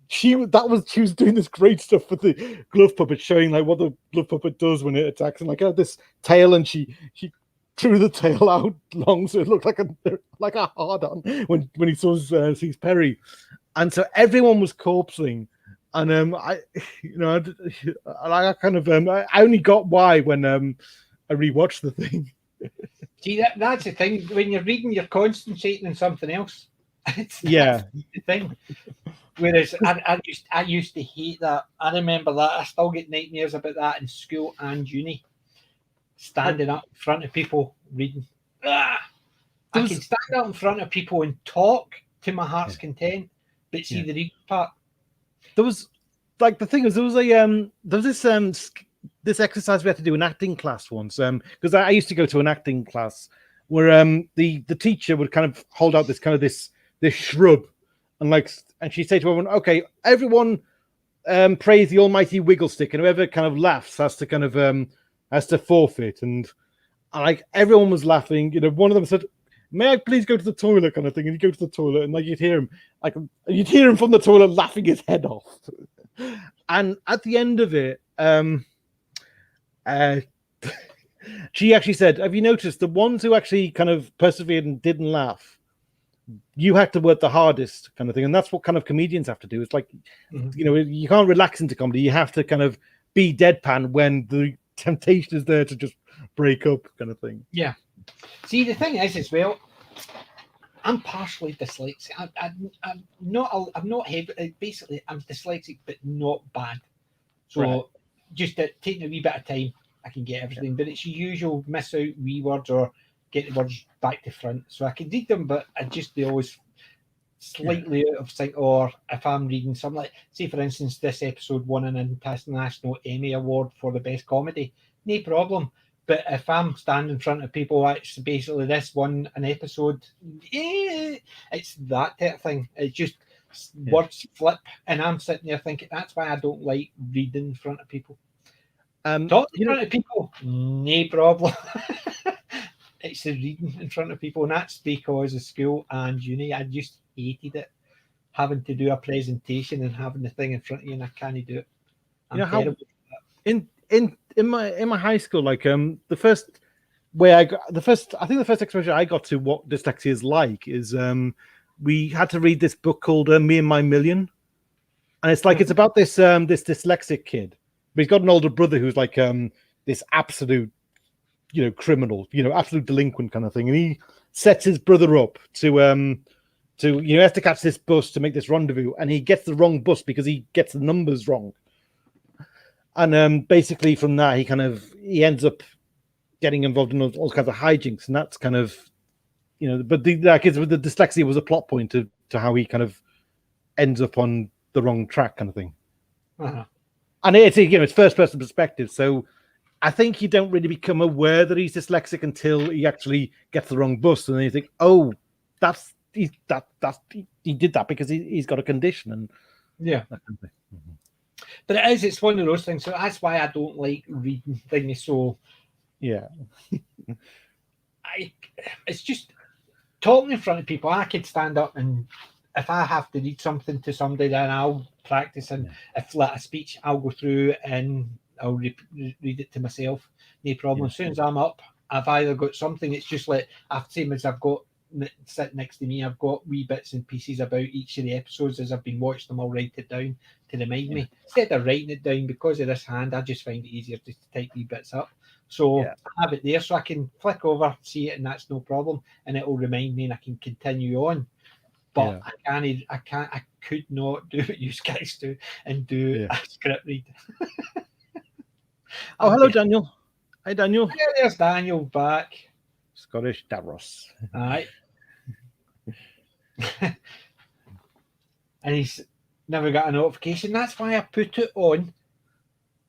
she was doing this great stuff with the glove puppet, showing like what the glove puppet does when it attacks, and like had this tail, and she drew the tail out long so it looked like a hard on when he sees Perry, and so everyone was corpsing, and I only got why when I rewatched the thing. See, that's the thing. When you're reading, you're concentrating on something else. That's the thing. Whereas I used to hate that. I remember that. I still get nightmares about that in school and uni. Standing up in front of people reading. I can stand up in front of people and talk to my heart's content, but see the reading part. There was like the thing is there was this exercise we had to do in acting class once, because I used to go to an acting class where the teacher would kind of hold out this shrub, and she'd say to everyone, okay, everyone praise the almighty wiggle stick, and whoever kind of laughs has to forfeit, and like everyone was laughing. You know, one of them said, may I please go to the toilet kind of thing, and you go to the toilet, and like you'd hear him from the toilet laughing his head off. And at the end of it, she actually said, have you noticed the ones who actually kind of persevered and didn't laugh, you had to work the hardest kind of thing? And that's what kind of comedians have to do. It's like, you know, you can't relax into comedy. You have to kind of be deadpan when the temptation is there to just break up kind of thing. Yeah. See, the thing is as well, I'm partially dyslexic. I'm not heavy. Basically, I'm dyslexic, but not bad. So just taking a wee bit of time, I can get everything. But it's usual miss out wee words or get the words back to front. So I can read them, but they always slightly out of sync. Or if I'm reading something like, say for instance, this episode won an International Emmy Award for the best comedy, no problem. But if I'm standing in front of people, it's basically this one an episode. It's that type of thing. It's just words flip, and I'm sitting there thinking that's why I don't like reading in front of people. Talking in front of people, no problem. It's the reading in front of people, and that's because of school and uni. I just hated it, having to do a presentation and having the thing in front of you, and I can't do it. I'm terrible at that. In my high school, like the first exposure I got to what dyslexia is like is we had to read this book called Me and My Million, and it's like it's about this dyslexic kid, but he's got an older brother who's like this absolute, criminal, absolute delinquent kind of thing, and he sets his brother up to have to catch this bus to make this rendezvous, and he gets the wrong bus because he gets the numbers wrong. And basically from that, he ends up getting involved in all kinds of hijinks, and that's kind of, but the dyslexia was a plot point to how he kind of ends up on the wrong track, kind of thing. Uh-huh. And it's first person perspective, so I think you don't really become aware that he's dyslexic until he actually gets the wrong bus, and then you think, oh, he did that because he's got a condition, and yeah. That kind of thing. Mm-hmm. But it's one of those things. So that's why I don't like reading things. So yeah, it's just talking in front of people. I could stand up, and if I have to read something to somebody, then I'll practice. And if like a speech, I'll go through and I'll read it to myself. No problem. As soon as I'm up, I've either got something. It's just like same as I've got sitting next to me. I've got wee bits and pieces about each of the episodes as I've been watching them. I'll write it down to remind me. Instead of writing it down, because of this hand, I just find it easier just to type wee bits up. So I have it there, so I can flick over, see it, and that's no problem, and it will remind me, and I can continue on. But I could not do what you guys do and do a script read. Oh, hello, Daniel. Hi, Daniel. Yeah, there's Daniel back. Scottish Davros. All right. And he's never got a notification. That's why I put it on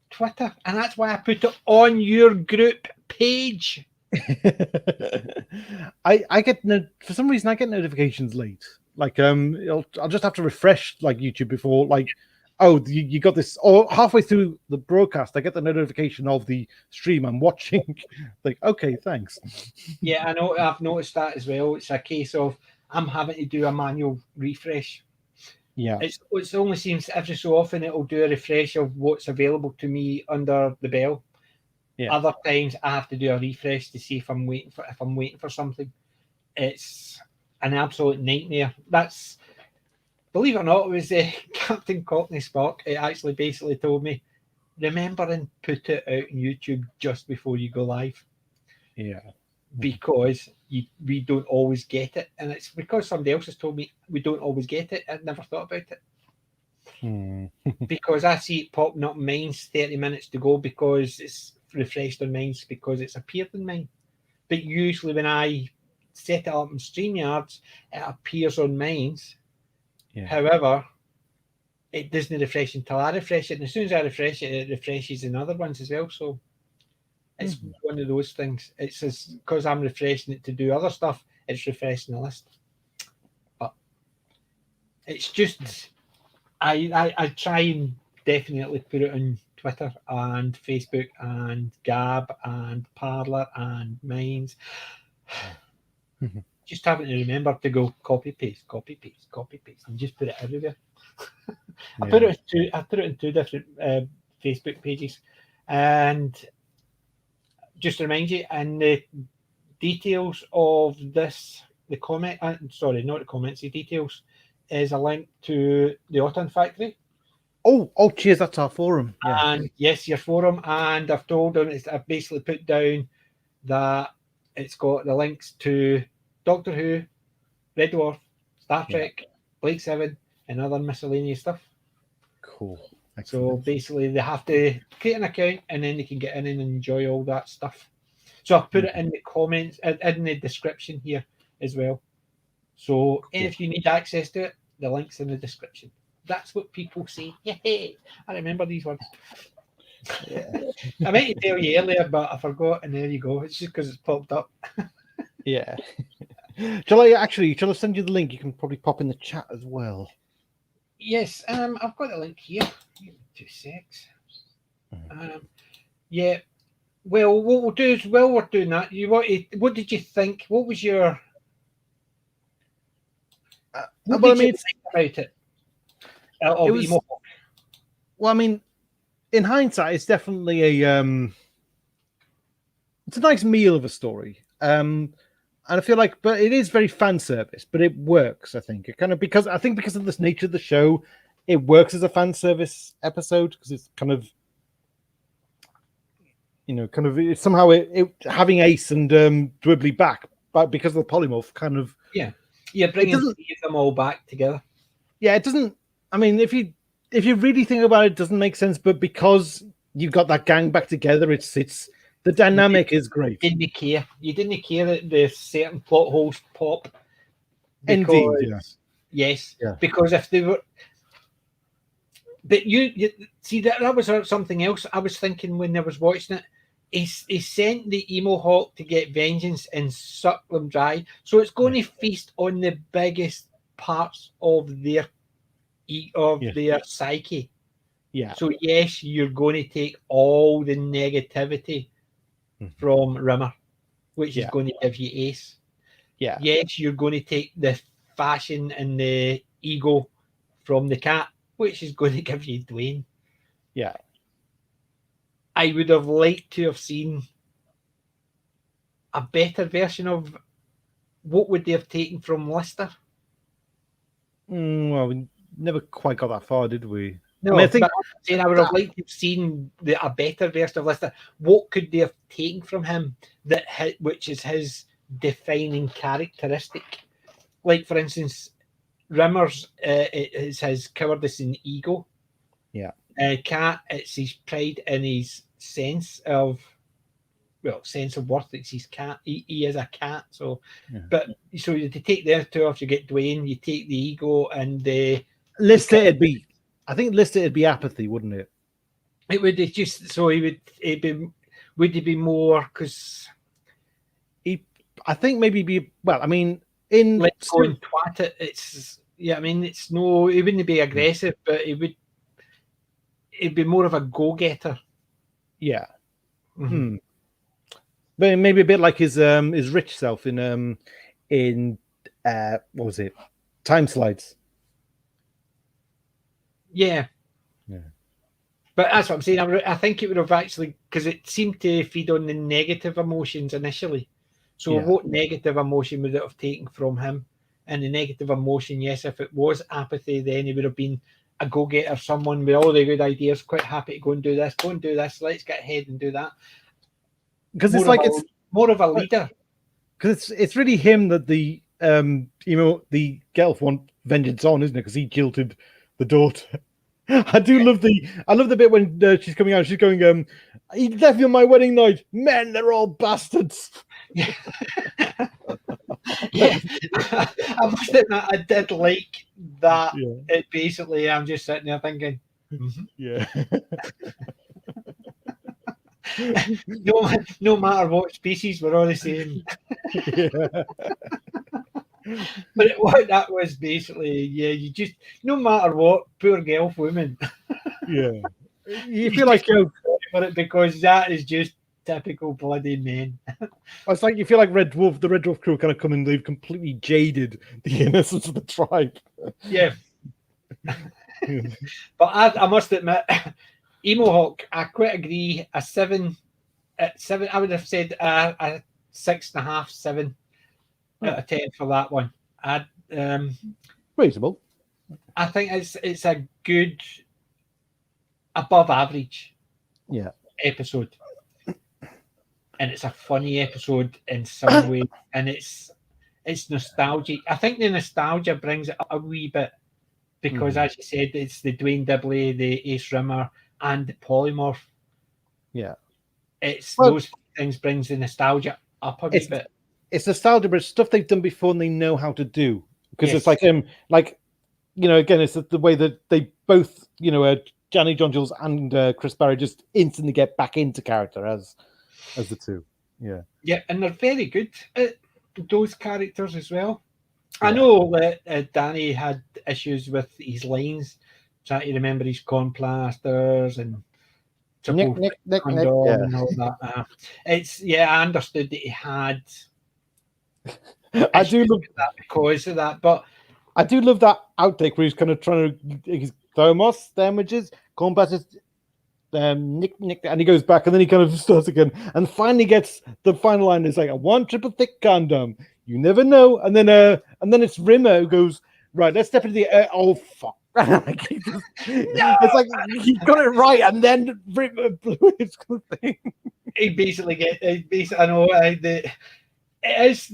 Twitter, and that's why I put it on your group page. I get for some reason I get notifications late. Like I'll just have to refresh like YouTube before you got this, or halfway through the broadcast I get the notification of the stream I'm watching. Like, okay, thanks. Yeah, I know. I've noticed that as well. It's a case of I'm having to do a manual refresh. Yeah, it only seems every so often it'll do a refresh of what's available to me under the bell. Yeah. Other times I have to do a refresh to see if I'm waiting for something. It's an absolute nightmare. That's, believe it or not, it was Captain Cockney Spock. It actually basically told me, remember and put it out on YouTube just before you go live. Yeah. Because we don't always get it. And it's because somebody else has told me we don't always get it. I'd never thought about it. Because I see it popping up in mine's 30 minutes to go because it's refreshed on mine's because it's appeared in mine. But usually when I set it up in StreamYards, it appears on mine's. Yeah. However, it doesn't refresh until I refresh it. And as soon as I refresh it, it refreshes in other ones as well. So it's one of those things. It's because I'm refreshing it to do other stuff, it's refreshing the list. But it's just, I try and definitely put it on Twitter and Facebook and Gab and Parler and Minds. Just having to remember to go copy paste, and just put it everywhere. I put it in two different Facebook pages, and just to remind you, and the details of this, the comment, sorry, not the comments, the details is a link to the Autumn Factory. Oh, cheers, that's our forum. Yeah. And yes, your forum, and I've told them, I've basically put down that it's got the links to Doctor Who, Red Dwarf, Star Trek, Blake 7, and other miscellaneous stuff. Cool. Excellent. So basically they have to create an account and then they can get in and enjoy all that stuff. So I've put it in the comments, in the description here as well. So if you need access to it, the link's in the description. That's what people say. Yay! I remember these words. Yeah. I meant to tell you earlier, but I forgot, and there you go. It's just because it's popped up. Yeah. Shall I send you the link? You can probably pop in the chat as well. Yes, I've got the link here. 2 secs. Yeah. Well, what we'll do is, while we're doing that, what did you think? What was your? What did you think about it? Well, I mean, in hindsight, it's definitely it's a nice meal of a story. And I feel like, but it is very fan service, but it works. I think it kind of because of this nature of the show, it works as a fan service episode because it's kind of, kind of somehow it having Ace and Dwibbly back, but because of the polymorph, kind of bringing three of them all back together. Yeah, it doesn't. I mean, if you really think about it, it doesn't make sense. But because you got that gang back together, it's the dynamic is great. You didn't care that the certain plot holes pop. Indeed, yes, yeah. Because if they were, but you see that was something else I was thinking when I was watching it. He sent the Emo Hawk to get vengeance and suck them dry, so it's going to feast on the biggest parts of their their psyche. Yeah. So yes, you're going to take all the negativity from Rimmer, which is going to give you Ace. Yeah. Yes, you're going to take the fashion and the ego from the cat, which is going to give you Dwayne. Yeah. I would have liked to have seen a better version of what would they have taken from Lister. Well, we never quite got that far, did we? No, I would have liked to have seen a better version of Lister. What could they have taken from him which is his defining characteristic? Like, for instance, Rimmer's is his cowardice and ego. Yeah. Cat, it's his pride and his sense of worth. It's his cat. He is a cat. So, but so to take the other two off, you get Dwayne. You take the ego and the Lister. I think Lister it'd be apathy, wouldn't it? It would just so he would. Would he be more because I think maybe be well. I mean, in let's go and twat it. It's I mean, it's no. He wouldn't be aggressive, but he would. It'd be more of a go-getter. Yeah. Mm-hmm. But maybe a bit like his rich self in what was it? Time Slides. Yeah. But that's what I'm saying. I think it would have actually, because it seemed to feed on the negative emotions initially. So what negative emotion would it have taken from him? And the negative emotion, yes, if it was apathy, then he would have been a go-getter, someone with all the good ideas, quite happy to go and do this, let's get ahead and do that. Because it's like it's more of a leader. Because it's really him that the the Gelf want vengeance on, isn't it? Because he jilted the daughter. I love the bit when she's coming out. She's going, "He left me on my wedding night. Men, they're all bastards." Yeah, I must admit, I did like that. Yeah. It basically, I'm just sitting there thinking, yeah. no matter what species, we're all the same. But what that was basically, you just no matter what, poor Gelf woman. Yeah, you feel like for it because that is just typical bloody men. It's like you feel like Red Dwarf, the Red Dwarf crew kind of come and they've completely jaded the innocence of the tribe. Yeah. But I must admit, Emo Hawk, I quite agree. A 7, I would have said a 6.5, 7 out of 10 for that one. Reasonable. I think it's a good, above average, episode. And it's a funny episode in some way, and it's nostalgic. I think the nostalgia brings it a wee bit because, as you said, it's the Dwayne Dibley, the Ace Rimmer, and the polymorph. Yeah, those things brings the nostalgia up a wee bit. It's nostalgia, but it's stuff they've done before and they know how to do. Because it's like again, it's the way that they both, Johnny John-Jules and Chris Barry just instantly get back into character as the two. Yeah. Yeah, and they're very good at those characters as well. Yeah. I know that Danny had issues with his lines, trying to remember his corn plasters and Nick, and all that. I understood that he had. I do love that because of that, but I do love that outtake where he's kind of trying to thermos damages, corn plasters. Nick, and he goes back, and then he kind of starts again, and finally gets the final line. Is like a 1 triple thick condom. You never know, and then it's Rimmer who goes right. Let's step into the oh fuck. It's like he got it right, and then Rimmer blew his thing. He basically I know it is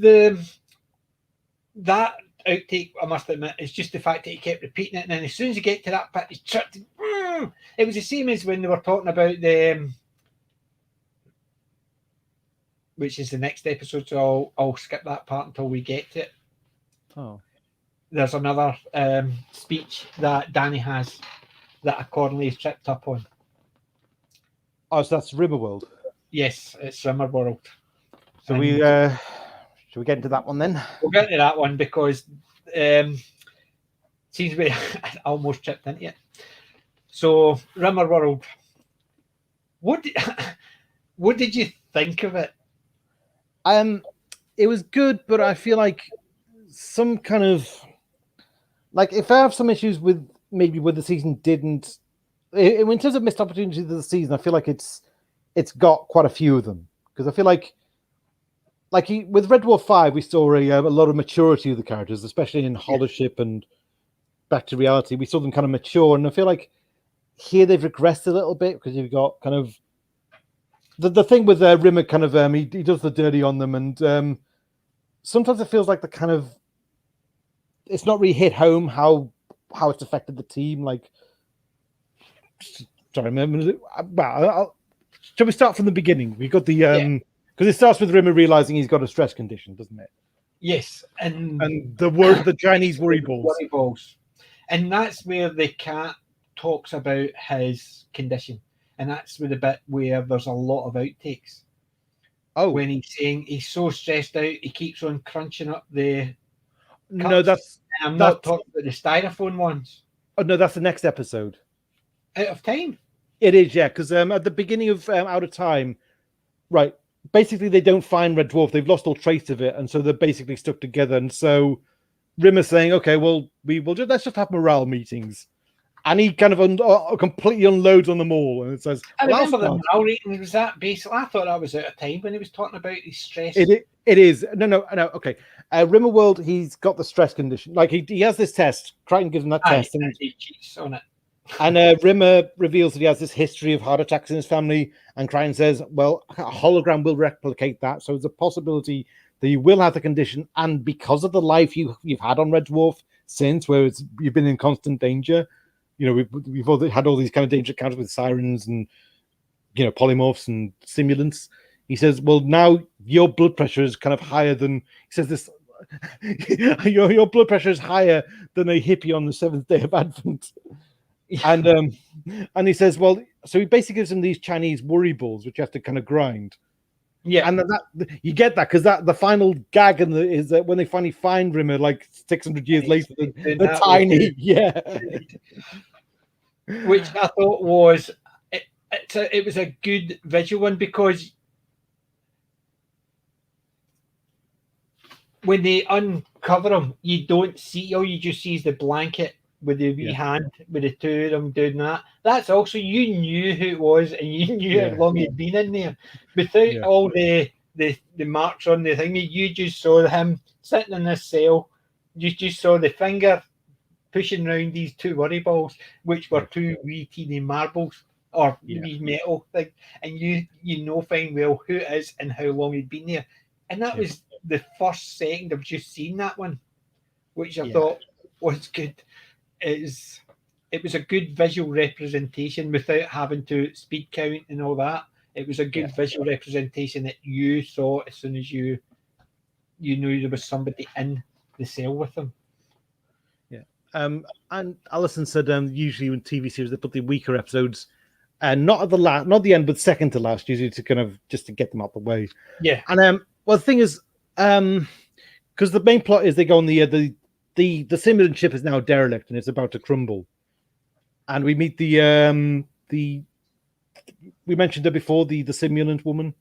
that outtake. I must admit, it's just the fact that he kept repeating it, and then as soon as you get to that bit, he tripped. It was the same as when they were talking about the. Which is the next episode, so I'll skip that part until we get to it. Oh. There's another speech that Danny has that accordingly is tripped up on. Oh, so that's Rimmerworld. Yes, it's Rimmerworld. So should we get into that one then? We'll get to that one because seems to be I almost tripped into it. So Rimmerworld, what did you think of it? It was good, but I feel like some kind of like if I have some issues with maybe where the season didn't, in terms of missed opportunities of the season, I feel like it's got quite a few of them because I feel like with Red Dwarf 5, we saw a lot of maturity of the characters, especially in Hollership and Back to Reality. We saw them kind of mature, and I feel like here they've regressed a little bit because you've got kind of the thing with Rimmer kind of he does the dirty on them, and sometimes it feels like the kind of it's not really hit home how it's affected the team. Like, sorry, shall we start from the beginning? We got the because it starts with Rimmer realizing he's got a stress condition, doesn't it? Yes, and the Chinese worry balls, and that's where the cat talks about his condition. And that's with the bit where there's a lot of outtakes. Oh, when he's saying he's so stressed out, he keeps on crunching up the. Cups. No, I'm not talking about the styrofoam ones. Oh no, that's the next episode. Out of Time. It is, yeah, because at the beginning of Out of Time, right? Basically, they don't find Red Dwarf. They've lost all trace of it, and so they're basically stuck together. And so Rimmer's saying, "Okay, well, let's just have morale meetings." And he kind of completely unloads on them all, and it says, "I remember the morale rating was that basically." I thought that was Out of Time when he was talking about his stress. It is no. Okay, Rimmerworld, he's got the stress condition. Like he has this test. Crichton gives him that test, and he cheats on it. And Rimmer reveals that he has this history of heart attacks in his family, and Crichton says, "Well, a hologram will replicate that, so there's a possibility that you will have the condition, and because of the life you've had on Red Dwarf since, where you've been in constant danger." You know, we've all had all these kind of danger encounters with sirens and, you know, polymorphs and simulants. He says, well, now your blood pressure is kind of higher than, he says this, your blood pressure is higher than a hippie on the seventh day of Advent. And he says, well, so he basically gives him these Chinese worry balls, which you have to kind of grind. Yeah, and you get that because the final gag is that when they finally find Rimmer, like 600 years later, they're tiny. Yeah, which I thought was it was a good visual one because when they uncover him, you don't see all you just see is the blanket with the wee hand with the two of them doing that. That's also you knew who it was and you knew how long he'd been in there without all the marks on the thing. You just saw him sitting in this cell. You just saw the finger pushing around these two worry balls, which were two wee teeny marbles or wee metal thing, and you know fine well who it is and how long he'd been there. And that was the first second of just seeing that one, which I thought was good. It was a good visual representation without having to speed count and all that. It was a good visual representation that you saw as soon as you knew there was somebody in the cell with them. Yeah. And Alison said usually in TV series they put the weaker episodes and not at the not the end, but second to last, usually to kind of just to get them out the way. Yeah. And well, the thing is, because the main plot is they go on the simulant ship is now derelict and it's about to crumble, and we meet we mentioned it before, the simulant woman.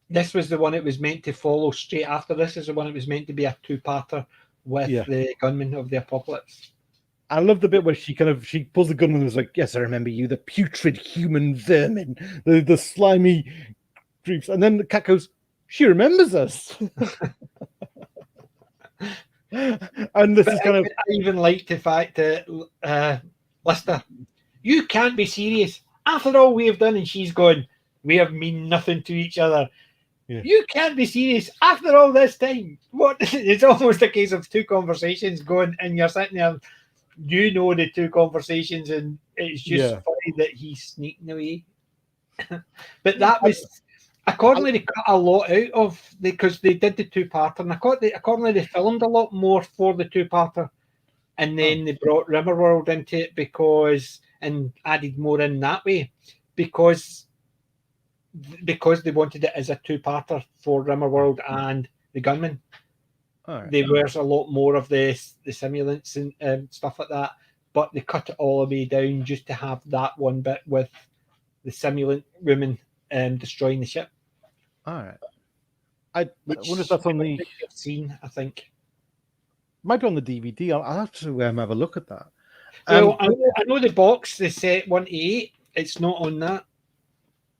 This was the one it was meant to follow straight after this. Is the one it was meant to be a two-parter with the gunman of the apocalypse. I love the bit where she pulls the gun and was like, "Yes, I remember you, the putrid human vermin, the slimy creeps." And then the cat goes, "She remembers us." And this is kind of. I even like the fact that Lister, you can't be serious. After all we have done, and she's going, we have mean nothing to each other. Yeah. You can't be serious after all this time. What? It's almost a case of two conversations going, and you're sitting there, you know the two conversations, and it's just funny that he's sneaking away. But that was, accordingly, they cut a lot out of, because they did the two-parter, and accordingly, they filmed a lot more for the two-parter, and then they brought Rimmerworld into it and added more in that way, because they wanted it as a two-parter for Rimmerworld and the Gunman. There was a lot more of the simulants and stuff like that, but they cut it all the way down just to have that one bit with the simulant women destroying the ship. All right. I wonder if that's on the scene. I think might be on the DVD. I'll have to have a look at that. Well, I know the box, the set 1-8. It's not on that.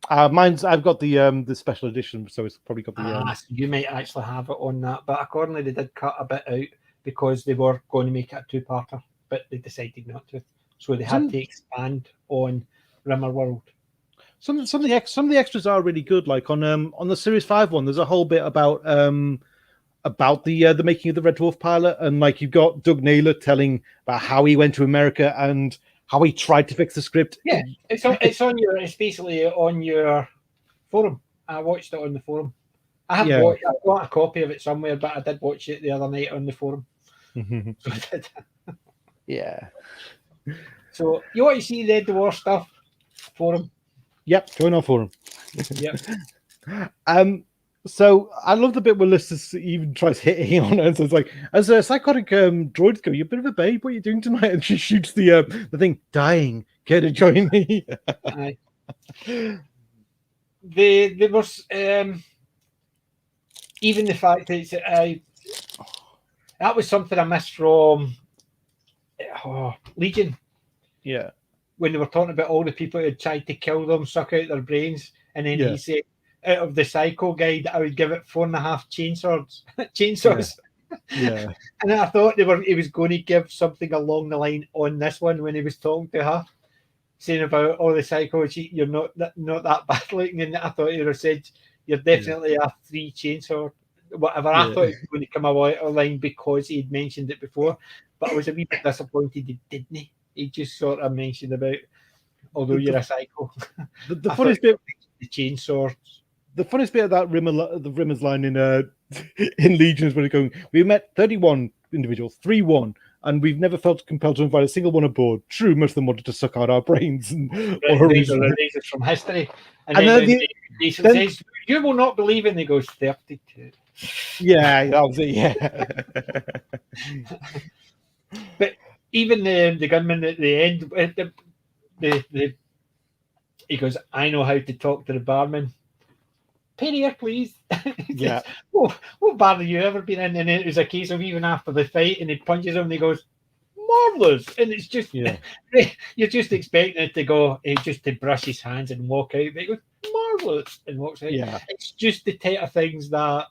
I've got the special edition, so it's probably got the. So you might actually have it on that, but accordingly, they did cut a bit out because they were going to make it a two-parter, but they decided not to, so they had to expand on Rimmerworld. Some of the extras are really good. Like on the Series 5 one, there's a whole bit about the making of the Red Dwarf pilot, and like you've got Doug Naylor telling about how he went to America and how he tried to fix the script. Yeah, it's basically on your forum. I watched it on the forum. I've got a copy of it somewhere, but I did watch it the other night on the forum. Yeah. So you want to see Red Dwarf stuff? Forum. Yep, join our forum. Yep. So I love the bit where Lister even tries hitting on her, and so it's like, as a psychotic droids go, you're a bit of a babe, what are you doing tonight? And she shoots the thing, dying, care to join me? Aye. There was even the fact that that was something I missed from Legion. Yeah. When they were talking about all the people who had tried to kill them, suck out their brains, and then he said, out of the Psycho Guide, I would give it 4.5 chainsaws. Yeah. And I thought he was going to give something along the line on this one when he was talking to her, saying about all the Psycho, you're not that bad looking, and I thought he would have said, you're definitely a 3 chainsaw, whatever. I thought he was going to come out of line because he'd mentioned it before, but I was a wee bit disappointed he didn't. He just sort of mentioned about, although you're a psycho. The funniest bit, the chainsaw. The funniest bit of that Rimmer's line in Legion is when it's going, we met 31 individuals, 3 won, and we've never felt compelled to invite a single one aboard. True, most of them wanted to suck out our brains. These are from history. And then he says, you will not believe it, and he goes, 32. Yeah, that was it, yeah. But even the gunman at the end, he goes, I know how to talk to the barman. Penny here, please. Yeah. What bar have you ever been in? And it was a case of even after the fight, and he punches him and he goes, marvelous. And it's just, you're just expecting it to go, just to brush his hands and walk out. But he goes, marvelous, and walks out. Yeah. It's just the type of things that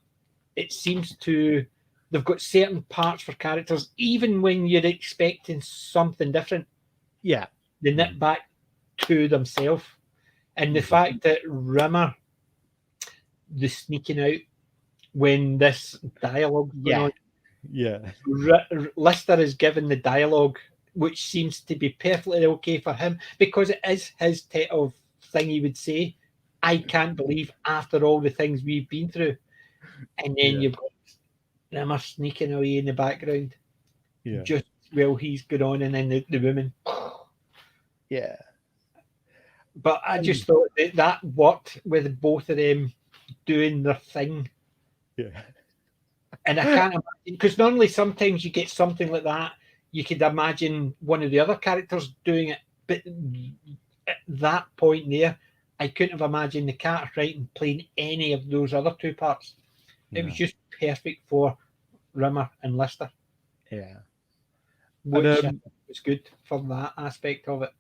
it seems to, they've got certain parts for characters, even when you're expecting something different. Yeah. They knit back to themselves. And the fact that Rimmer, the sneaking out when this dialogue on. Yeah. Lister is given the dialogue, which seems to be perfectly okay for him, because it is his type of thing he would say. I can't believe after all the things we've been through. And then you've got Rimmer sneaking away in the background. Yeah. Just while he's good on, and then the woman. Yeah. But I just thought that worked with both of them doing their thing. Yeah. And I can't imagine, because normally sometimes you get something like that, you could imagine one of the other characters doing it, but at that point there, I couldn't have imagined the Cartwright playing any of those other two parts. It was just perfect for Rimmer and Lister. Yeah. Which was good for that aspect of it.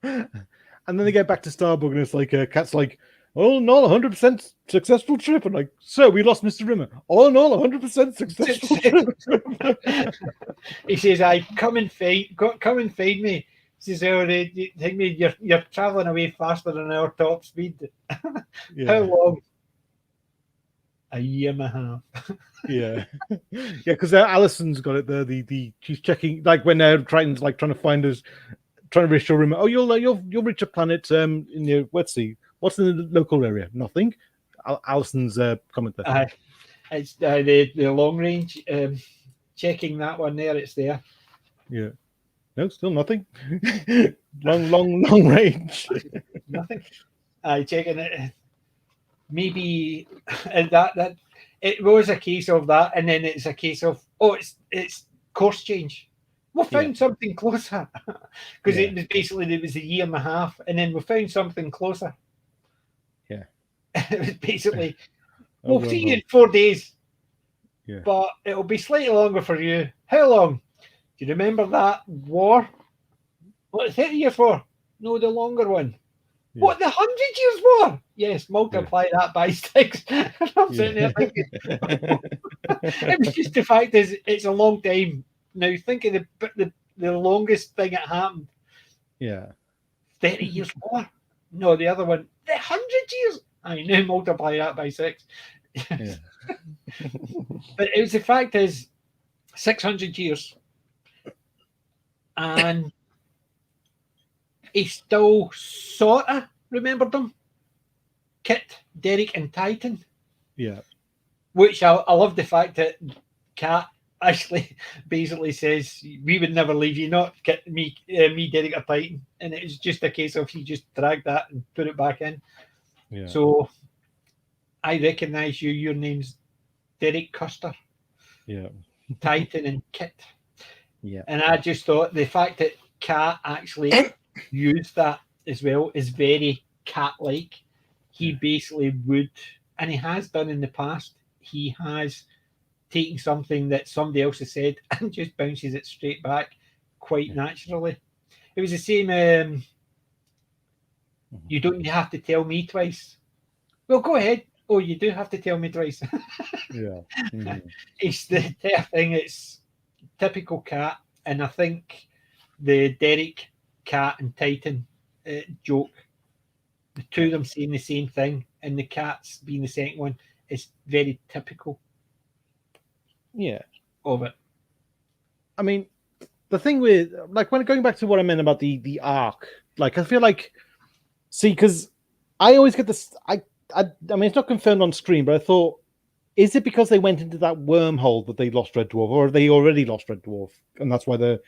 And then they get back to Starbug, and it's like Cat's like, all in all, 100% successful trip. And like, so we lost Mr. Rimmer. All in all, 100% successful trip. He says, come and find me. Says, "Oh, you think you're traveling away faster than our top speed? Yeah. How long? A year and a half." Yeah, yeah, because Alison's got it there. She's checking like when they're trying to find us, trying to reach your room. Oh, you'll reach a planet. In your let's see, what's in the local area? Nothing. Alison's comment there. It's the long range. Checking that one there. It's there. Yeah. No, still nothing. long range. Nothing. Checking it. Maybe that it was a case of that, and then it's a case of it's course change. We found something closer because it was basically it was a year and a half, and then we found something closer. Yeah, it was basically we'll see you in 4 days. Yeah, but it'll be slightly longer for you. How long? Do you remember that war? What 30 years war? No, the longer one. Yeah. What, the 100 years war? Yes, multiply that by 6. I'm sitting there thinking, it was just the fact is it's a long time. Now think of the longest thing that happened. Yeah. 30 years war. No, the other one, the 100 years. I now multiply that by 6. Yeah. But it was the fact is 600 years. And he still sort of remembered them. Kit, Derek, and Titan. Yeah. Which I love the fact that Kat actually basically says, we would never leave you, not Kit, me, Derek, or Titan. And it's just a case of he just dragged that and put it back in. Yeah. So I recognise you. Your name's Derek Custer. Yeah. Titan and Kit. Yeah. And I just thought the fact that Cat actually used that as well is very cat-like. He basically would, and he has done in the past, he has taken something that somebody else has said and just bounces it straight back quite naturally. It was the same, you don't have to tell me twice. Well, go ahead. Oh, you do have to tell me twice. Yeah. Mm-hmm. It's the thing, it's typical Cat, and I think the Derek, Cat, and Titan joke, the two of them saying the same thing, and the Cat's being the second one, is very typical. Yeah, of it. I mean, the thing with like when going back to what I meant about the arc, like I feel like, see, because I always get this. I mean, it's not confirmed on screen, but I thought, is it because they went into that wormhole that they lost Red Dwarf, or have they already lost Red Dwarf, and that's why they're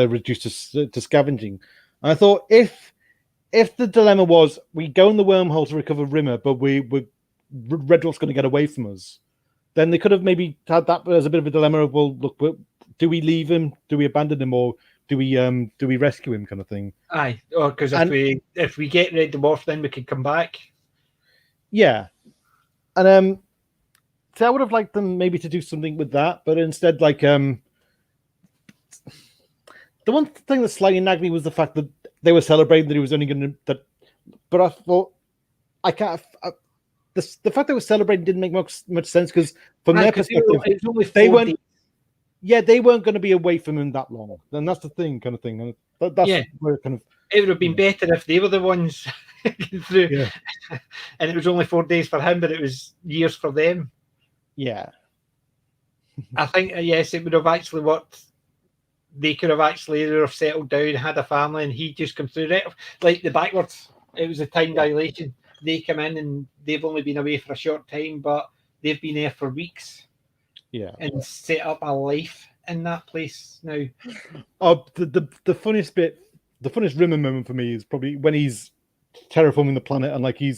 reduced to scavenging? And I thought if the dilemma was we go in the wormhole to recover Rimmer, but Red Dwarf's going to get away from us, then they could have maybe had that as a bit of a dilemma of, well, look, do we leave him, do we abandon him, or do we rescue him, kind of thing? Aye, or because if we get Red Dwarf, then we can come back. Yeah, and so I would have liked them maybe to do something with that, but instead, like, the one thing that slightly nagged me was the fact that they were celebrating that he was only going to that. But I thought I can't. The fact they were celebrating didn't make much sense because from their perspective, they weren't. Yeah, they weren't going to be away from him that long. And that's the thing, kind of thing. And that's where kind of. It would have been better if they were the ones through, and it was only 4 days for him, but it was years for them. Yeah, I think yes, it would have actually worked. They could have actually either have settled down, had a family, and he just come through. Right, like the backwards. It was a time dilation. They come in and they've only been away for a short time, but they've been there for weeks. Yeah, and set up a life in that place now. Oh, the funniest bit, the funniest Rimmer moment for me is probably when he's terraforming the planet and like he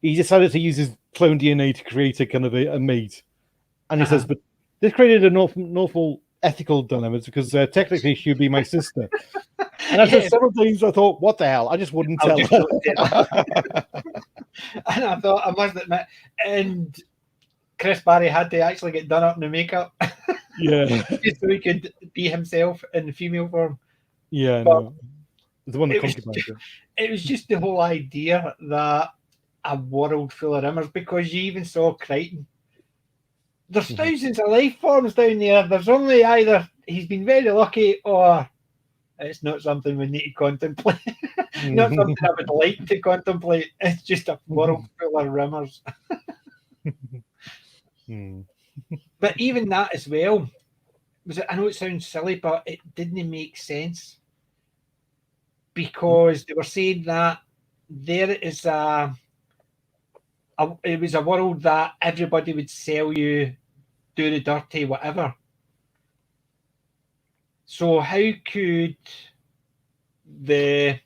decided to use his clone DNA to create a kind of a mate, and he says, "But this created an awful ethical dilemmas because technically she'd be my sister." And after several days, I thought, "What the hell? I just wouldn't tell her." And I thought, I must admit, and Chris Barry had to actually get done up in the makeup, just so he could be himself in the female form. Yeah, no, the one that it was just the whole idea that a world full of Rimmers, because you even saw Crichton. There's thousands of life forms down there. There's only either he's been very lucky or It's not something we need to contemplate. Not something I would like to contemplate. It's just a world full of rumours. But even that as well, I know it sounds silly, but it didn't make sense. Because they were saying that there is it was a world that everybody would sell you, do the dirty, whatever. So how could the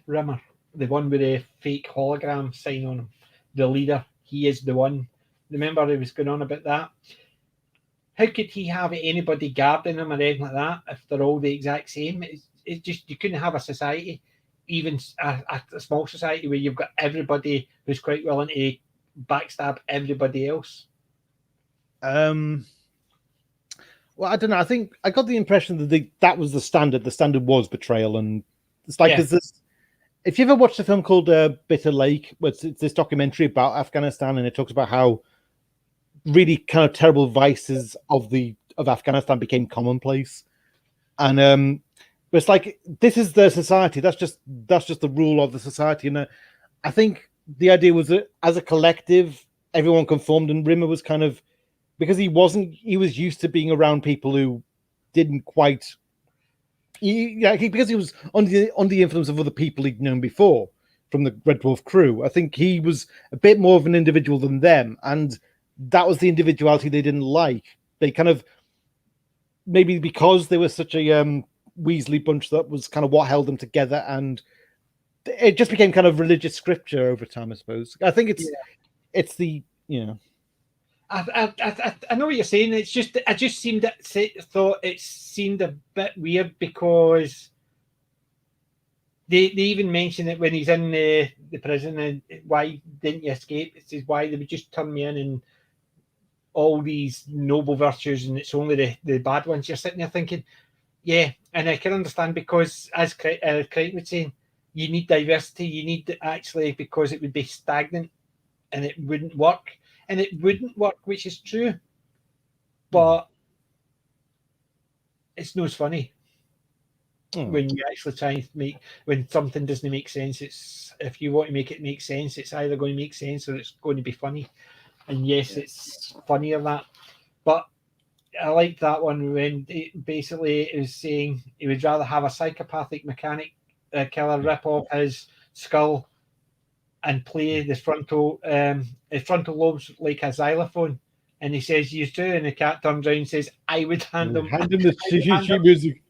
Rimmer, the one with the fake hologram sign on him, the leader, he is the one. Remember he was going on about that? How could he have anybody guarding him or anything like that if they're all the exact same? It's just, you couldn't have a society, even a small society, where you've got everybody who's quite willing to backstab everybody else. Well, I don't know. I think I got the impression that that was the standard. The standard was betrayal, and it's like there's this. If you ever watched a film called Bitter Lake, it's this documentary about Afghanistan, and it talks about how really kind of terrible vices of Afghanistan became commonplace, and it's like this is their society. That's just the rule of the society, and I think the idea was that as a collective, everyone conformed, and Rimmer was kind of. Because he was used to being around people who didn't quite. Because he was under the influence of other people he'd known before from the Red Dwarf crew. I think he was a bit more of an individual than them, and that was the individuality they didn't like. They kind of maybe because they were such a Weasley bunch, that was kind of what held them together, and it just became kind of religious scripture over time. I suppose. I think it's the. I know what you're saying. It's just I just thought it seemed a bit weird because they even mention it when he's in the prison and why didn't you escape? It says why they would just turn me in and all these noble virtues and it's only the bad ones. You're sitting there thinking, yeah, and I can understand because as Crichton was saying, you need diversity. You need actually because it would be stagnant and it wouldn't work. And it wouldn't work, which is true. But it's no funny when you actually try and when something doesn't make sense. It's if you want to make it make sense, it's either going to make sense or it's going to be funny. And yes, it's funnier that. But I like that one when basically it was saying he would rather have a psychopathic mechanic killer rip off his skull and play the frontal lobes like a xylophone. And he says, "You do," and the cat turns around and says, "I would hand him the sheet music.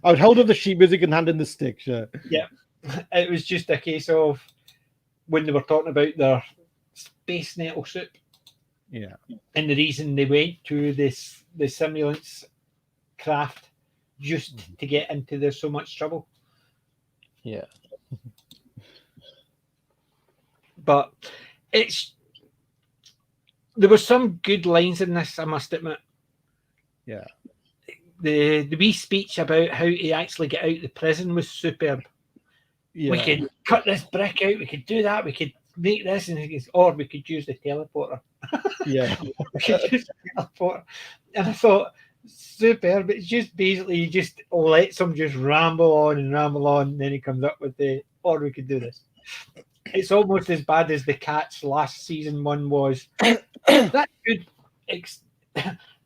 I would hold up the sheet music and hand him the stick." Sure. Yeah, it was just a case of when they were talking about their space nettle soup. Yeah, and the reason they went to the simulants craft just to get into there's so much trouble. Yeah. But there were some good lines in this, I must admit. Yeah. The wee speech about how to actually get out of the prison was superb. Yeah. We could cut this brick out, we could do that, we could make this, or we could use the teleporter. Yeah. We could use the teleporter. And I thought, superb. It's just basically you just let some just ramble on, and then he comes up with or we could do this. It's almost as bad as the Cats last season one was. That's good.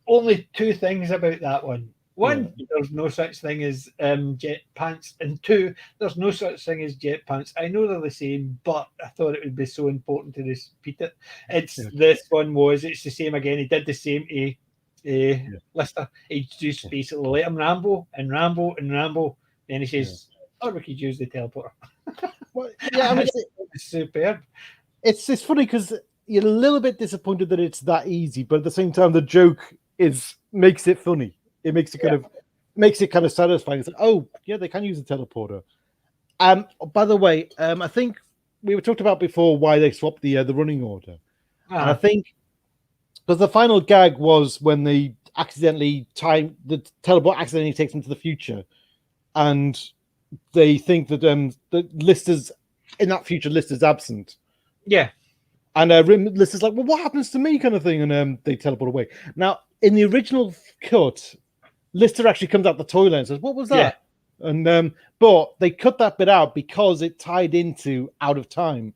Only two things about that one. One, there's no such thing as jet pants. And two, there's no such thing as jet pants. I know they're the same, but I thought it would be so important to repeat it. This one it's the same again. He did the same to Lister. He just basically let him ramble. Then he says, or we could use the teleporter. Well, yeah, I mean, it's superb. It's funny because you're a little bit disappointed that it's that easy, but at the same time, the joke makes it funny. It makes it kind of satisfying. It's like, oh yeah, they can use the teleporter. By the way, I think we were talked about before why they swapped the running order, and I think because the final gag was when they the teleport accidentally takes them to the future, and they think that the Lister's in that future Lister's absent. Yeah. And Lister's like, well, what happens to me kind of thing? And they teleport away. Now, in the original cut, Lister actually comes out the toilet and says, "What was that?" Yeah. And but they cut that bit out because it tied into Out of Time.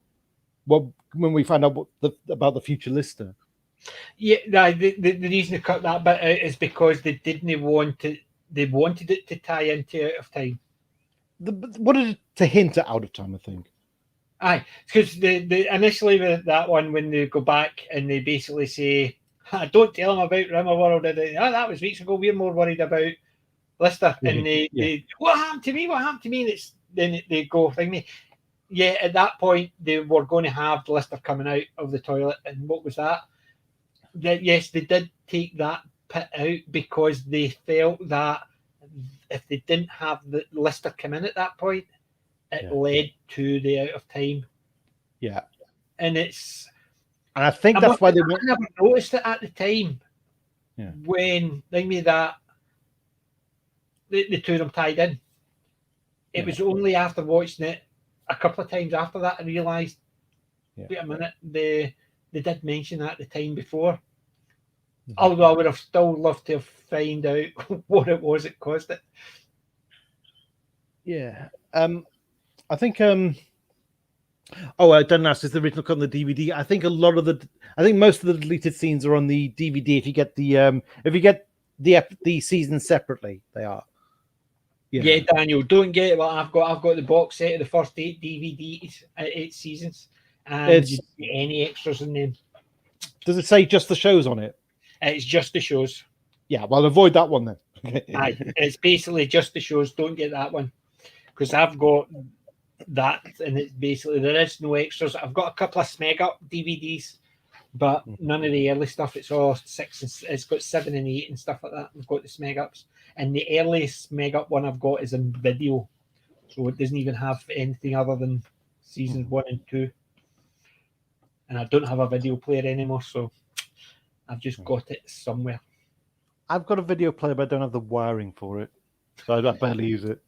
Well, when we find out about the future Lister. Yeah, the reason they cut that bit out is because they didn't want it. They wanted it to tie into Out of Time. Wanted it to hint at Out of Time, I think. Aye, because the initially with that one, when they go back and they basically say, "Don't tell them about Rimmerworld." That was weeks ago. We're more worried about Lister, and they what happened to me? What happened to me? And then they go thing me. Yeah, at that point they were going to have Lister coming out of the toilet, and what was that? Yes, they did take that pit out because they felt that if they didn't have the Lister come in at that point, it led to the Out of Time. Yeah, and I think that's why they never noticed it at the time. Yeah, when they made that the two of them tied in. It was only after watching it a couple of times after that I realised. Wait a minute, they did mention that at the time before. Although I would have still loved to find out what it was that caused it. Yeah. I think I didn't ask, is the original cut on the DVD? I think most of the deleted scenes are on the DVD. If you get the seasons separately, they are. Yeah, Daniel, don't get what I've got. I've got the box set of the first 8 DVDs, 8 seasons, and you don't get any extras in them. Does it say just the shows on it? It's just the shows. Yeah, well, avoid that one then. Aye, it's basically just the shows. Don't get that one because I've got that, and it's basically there is no extras. I've got a couple of Smeg Up DVDs, but none of the early stuff. It's all 6 and it's got 7 and 8 and stuff like that. I've got the Smeg Ups, and the earliest Smeg Up one I've got is in video, so it doesn't even have anything other than seasons 1 and 2. And I don't have a video player anymore, so I've just got it somewhere. I've got a video player, but I don't have the wiring for it, so I barely use it.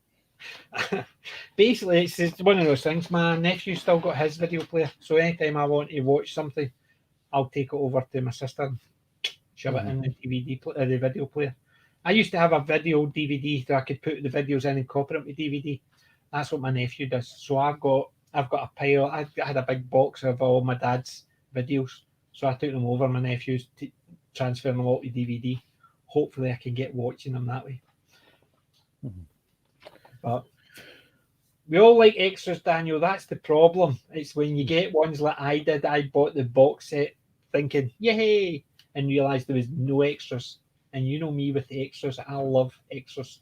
Basically, it's one of those things. My nephew's still got his video player, so anytime I want to watch something, I'll take it over to my sister and shove it in the the video player. I used to have a video DVD that I could put the videos in and copy them to DVD. That's what my nephew does. So I've got a pile. I had a big box of all my dad's videos, so I took them over my nephew's to transfer them all to DVD. Hopefully, I can get watching them that way. But we all like extras, Daniel. That's the problem. It's when you get ones like I did. I bought the box set thinking, yay, and realised there was no extras. And you know me with the extras. I love extras.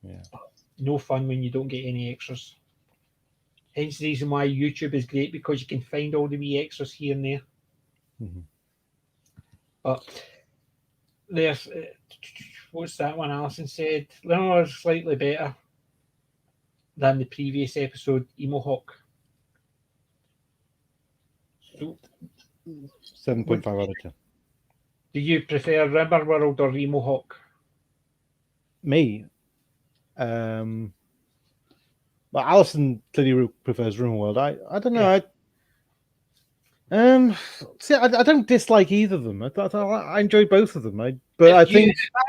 Yeah. But no fun when you don't get any extras. Hence the reason why YouTube is great, because you can find all the wee extras here and there. But there's... what's that one Alison said? Leonard's slightly better than the previous episode, Emo Hawk. 7.5 out of 10. Do you prefer Rimmerworld or Emo Hawk? Me? Well, Alison clearly prefers Rimmerworld. I don't know. Yeah. See, I don't dislike either of them. I enjoy both of them. If I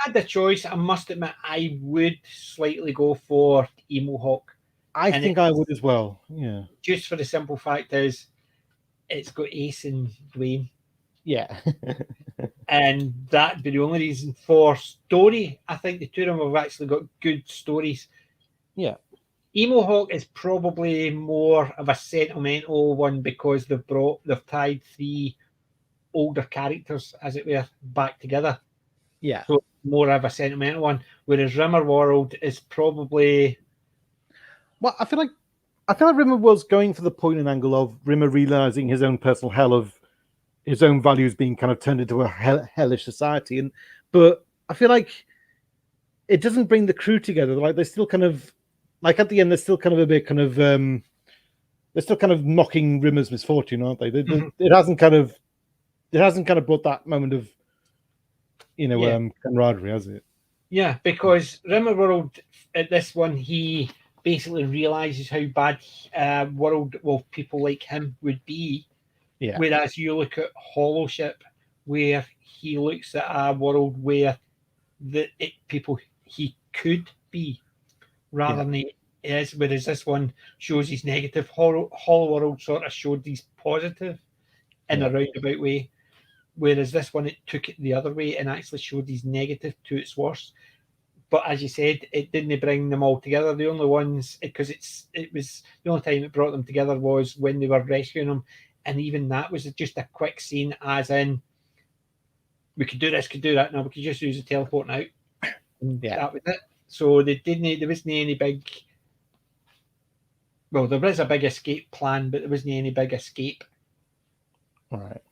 had the choice, I must admit I would slightly go for Emo Hawk. I think I would as well. Yeah. Just for the simple fact is, it's got Ace and Dwayne. Yeah. And that'd be the only reason. For story, I think the two of them have actually got good stories. Yeah. Emo Hawk is probably more of a sentimental one because they've tied 3 older characters, as it were, back together. Yeah. So more of a sentimental one. Whereas Rimmerworld is probably... Well, I feel like Rimmer was going for the point and angle of Rimmer realizing his own personal hell of his own values being kind of turned into a hellish society. But I feel like it doesn't bring the crew together. Like they're still kind of... Like at the end, they're still kind of a bit kind of they're still kind of mocking Rimmer's misfortune, aren't they? It hasn't kind of brought that moment of camaraderie, has it? Yeah, because Rimmerworld at this one, he basically realizes how bad world people like him would be. Yeah. Whereas you look at Hollowship, where he looks at a world where people he could be rather than he is. Whereas this one shows he's negative. Hollow World sort of showed he's positive in a roundabout way. Whereas this one, it took it the other way and actually showed he's negative to its worst. But as you said, it didn't bring them all together. The only ones, because it was the only time it brought them together was when they were rescuing him, and even that was just a quick scene, as in, we could do this, could do that. Now we could just use the teleport now. That was it. So they didn't. There wasn't any big. Well, there was a big escape plan, but there wasn't any big escape. Right.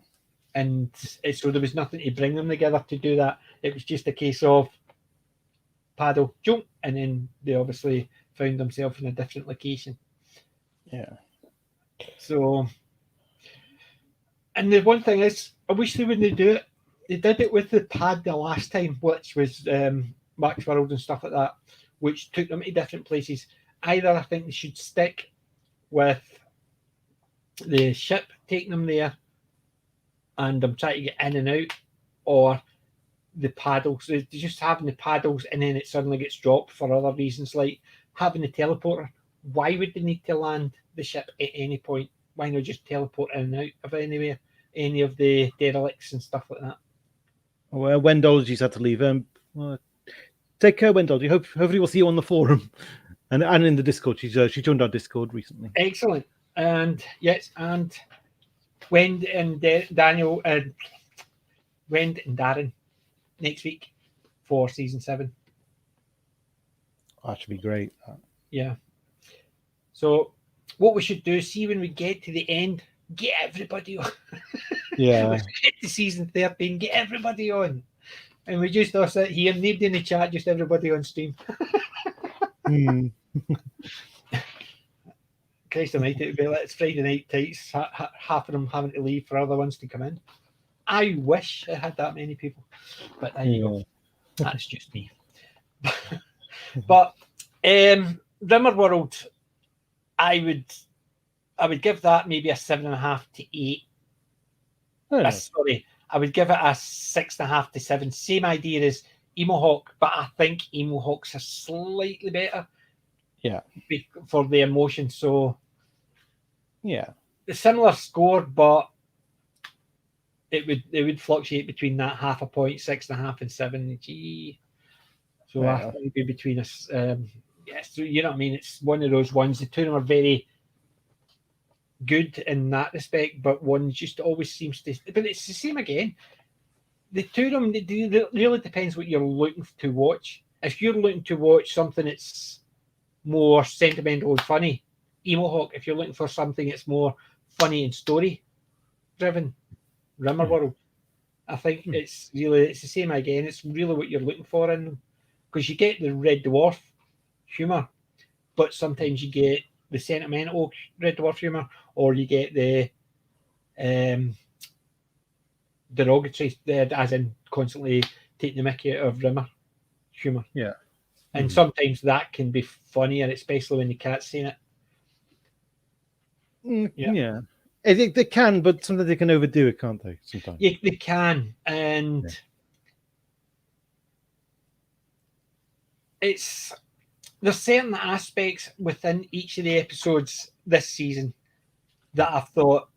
And so there was nothing to bring them together to do that. It was just a case of paddle, jump, and then they obviously found themselves in a different location. Yeah. So, and the one thing is, I wish they wouldn't do it. They did it with the pad the last time, which was Max World and stuff like that, which took them to different places. Either I think they should stick with the ship taking them there, and I'm trying to get in and out, or the paddles. So just having the paddles and then it suddenly gets dropped for other reasons, like having the teleporter. Why would they need to land the ship at any point? Why not just teleport in and out of anywhere, any of the derelicts and stuff like that? Well, Wendology's had to leave. Take care, Wendology. Hopefully we'll see you on the forum and in the Discord. She joined our Discord recently. Excellent. And yes, and Wend and Daniel and Wend and Darren next week for season 7. That should be great. Yeah. So what we should do, see when we get to the end, get everybody on. Yeah. When we get to season 13, get everybody on. And we just all sit here, nobody in the chat, just everybody on stream. Christ almighty, it would be like it's Friday night tights, half of them having to leave for other ones to come in. I wish I had that many people, but there you go. That's just me. But Rimmer World, I would give that maybe a 7.5 to 8. Sorry, I would give it a 6.5 to 7. Same idea as Emo Hawk, but I think Emo Hawks are slightly better. Yeah, for the emotion. So yeah, a similar score, but it would fluctuate between that 0.5 point, 6.5 and 7. Gee. So I think it'd be between us. Yes, so you know what I mean. It's one of those ones. The two of them are very good in that respect, but one just always seems to. But it's the same again. The two of them, it really depends what you're looking to watch. If you're looking to watch something that's more sentimental and funny, Emo Hawk. If you're looking for something that's more funny and story driven, Rimmer World. I think it's the same again. It's really what you're looking for in them, because you get the Red Dwarf humor, but sometimes you get the sentimental Red Dwarf humor, or you get the derogatory, as in constantly taking the mickey out of Rimmer humor. Yeah. And sometimes that can be funnier, especially when the cat's saying it. Yeah. They can, but sometimes they can overdo it, can't they? Sometimes. Yeah, they can. And there's certain aspects within each of the episodes this season that I've thought,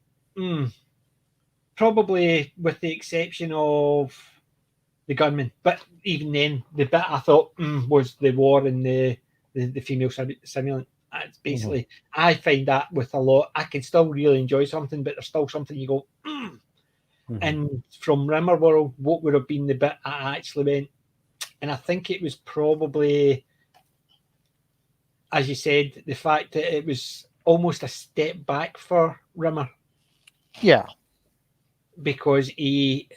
probably with the exception of the gunman, but even then, the bit I thought was the war and the female simulant. It's basically, I find that with a lot, I can still really enjoy something, but there's still something you go, And from Rimmer World, what would have been the bit I actually went, and I think it was probably, as you said, the fact that it was almost a step back for Rimmer. Yeah. Because he,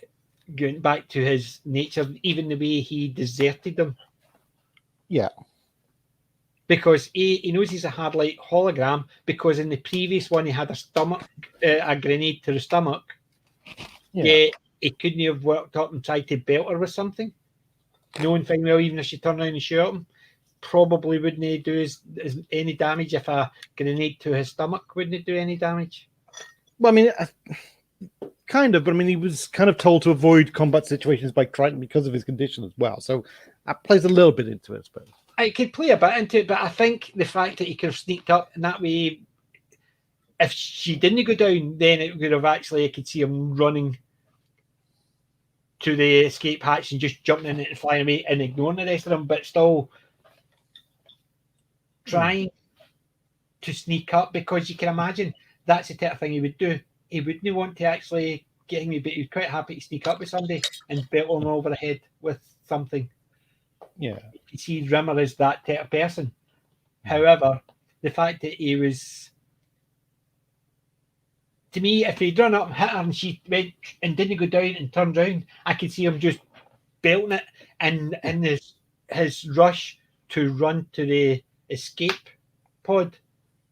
going back to his nature, even the way he deserted them. Yeah. Because he knows he's a hard-light hologram, because in the previous one he had a grenade to the stomach. Yeah, he couldn't have worked up and tried to belt her with something. Knowing fine well, even if she turned around and shot him, probably wouldn't do any damage. If a grenade to his stomach wouldn't do any damage. Well, I mean, kind of, but I mean, he was kind of told to avoid combat situations by Crichton because of his condition as well. So that plays a little bit into it, I suppose. It could play a bit into it, but I think the fact that he could have sneaked up in that way, if she didn't go down, then it would have actually, I could see him running to the escape hatch and just jumping in it and flying away and ignoring the rest of them, but still trying to sneak up, because you can imagine that's the type of thing he would do. He wouldn't want to actually get me, but he's quite happy to sneak up with somebody and belt him over the head with something. Yeah. You see Rimmer as that type of person. However, the fact that he was, to me, if he'd run up and hit her and she went and didn't go down and turned around, I could see him just belting it, and in his rush to run to the escape pod,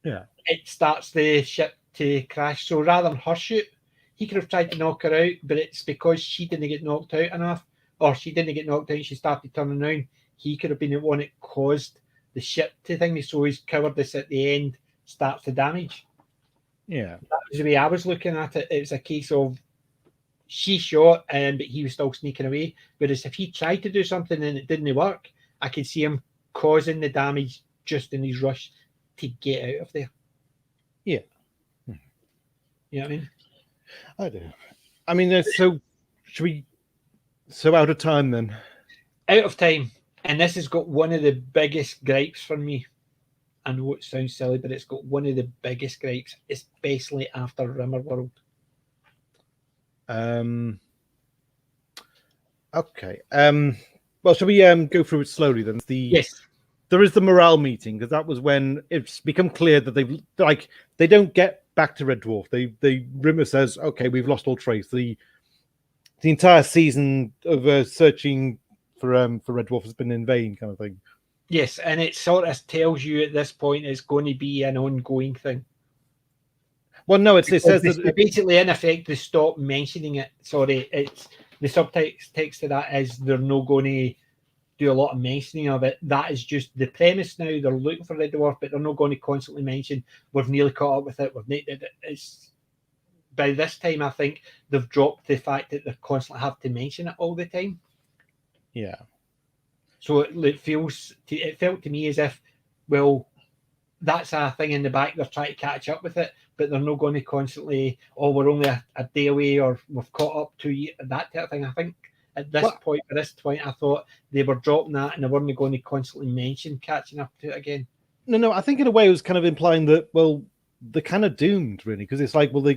it starts the ship to crash. So rather than her shoot, he could have tried to knock her out, but it's because she didn't get knocked out enough, or she didn't get knocked out and she started turning around. He could have been the one that caused the ship to thing. So his cowardice at the end starts the damage. Yeah. That was the way I was looking at it. It was a case of she shot, but he was still sneaking away. Whereas if he tried to do something and it didn't work, I could see him causing the damage just in his rush to get out of there. Yeah. You know what I mean? I do. I mean, so should we? So out of time then? Out of time. And this has got one of the biggest gripes for me. I know it sounds silly, but it's got one of the biggest gripes, especially after Rimmer World. Okay. Well, shall we go through it slowly then? Yes. There is the morale meeting, because that was when it's become clear that they don't get back to Red Dwarf. Rimmer says, okay, we've lost all trace. The entire season of searching for Red Dwarf has been in vain, kind of thing. Yes, and it sort of tells you at this point it's going to be an ongoing thing. Well, no, it says that basically, in effect, they stop mentioning it. Sorry, it's the subtext to that is they're not going to do a lot of mentioning of it. That is just the premise now. They're looking for Red Dwarf, but they're not going to constantly mention we've nearly caught up with it. It's by this time, I think they've dropped the fact that they constantly have to mention it all the time. Yeah. So it felt to me as if, well, that's a thing in the back. They're trying to catch up with it, but they're not going to constantly, we're only a day away, or we've caught up 2 years, that type of thing. I think at this point, I thought they were dropping that and they weren't going to constantly mention catching up to it again. No, I think in a way it was kind of implying that, well, they're kind of doomed, really, because it's like, well,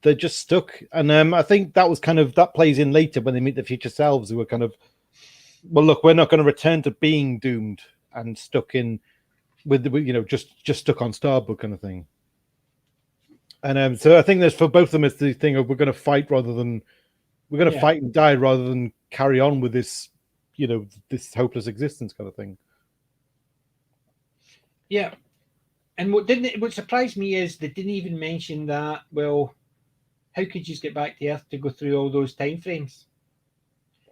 they're just stuck. And I think that plays in later when they meet the future selves, who are kind of, well, look, we're not going to return to being doomed and stuck in with just stuck on starboard kind of thing. And so I think there's, for both of them, it's the thing of we're going to fight fight and die rather than carry on with this, this hopeless existence kind of thing. Yeah. And what surprised me is they didn't even mention that, well, how could you get back to Earth to go through all those time frames?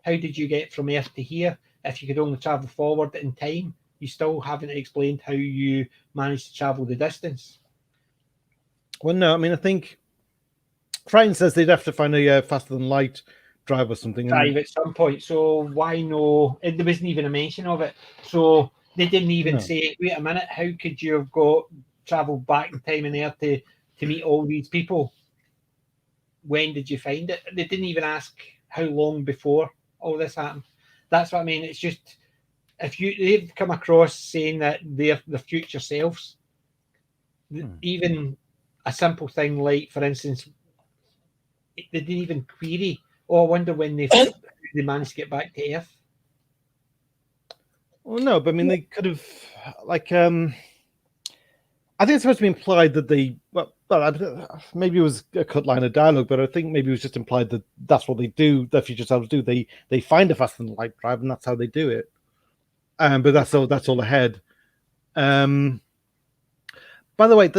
How did you get from Earth to here if you could only travel forward in time? You still haven't explained how you managed to travel the distance. Well, no, I mean, I think Crichton says they'd have to find a faster than light drive or something. At some point. So why no? There wasn't even a mention of it. So they didn't even say, wait a minute, how could you have traveled back in time and there to meet all these people? When did you find it? They didn't even ask how long before all this happened. That's what I mean. It's just, if they've come across saying that they're the future selves, even a simple thing like, for instance, they didn't even query, I wonder when they managed to get back to Earth. Well, no, but I mean, they could have, I think it's supposed to be implied that maybe it was a cut line of dialogue, but I think maybe it was just implied that that's what they do, the future selves do. They find a faster than light drive, and that's how they do it. But that's all ahead. By the way,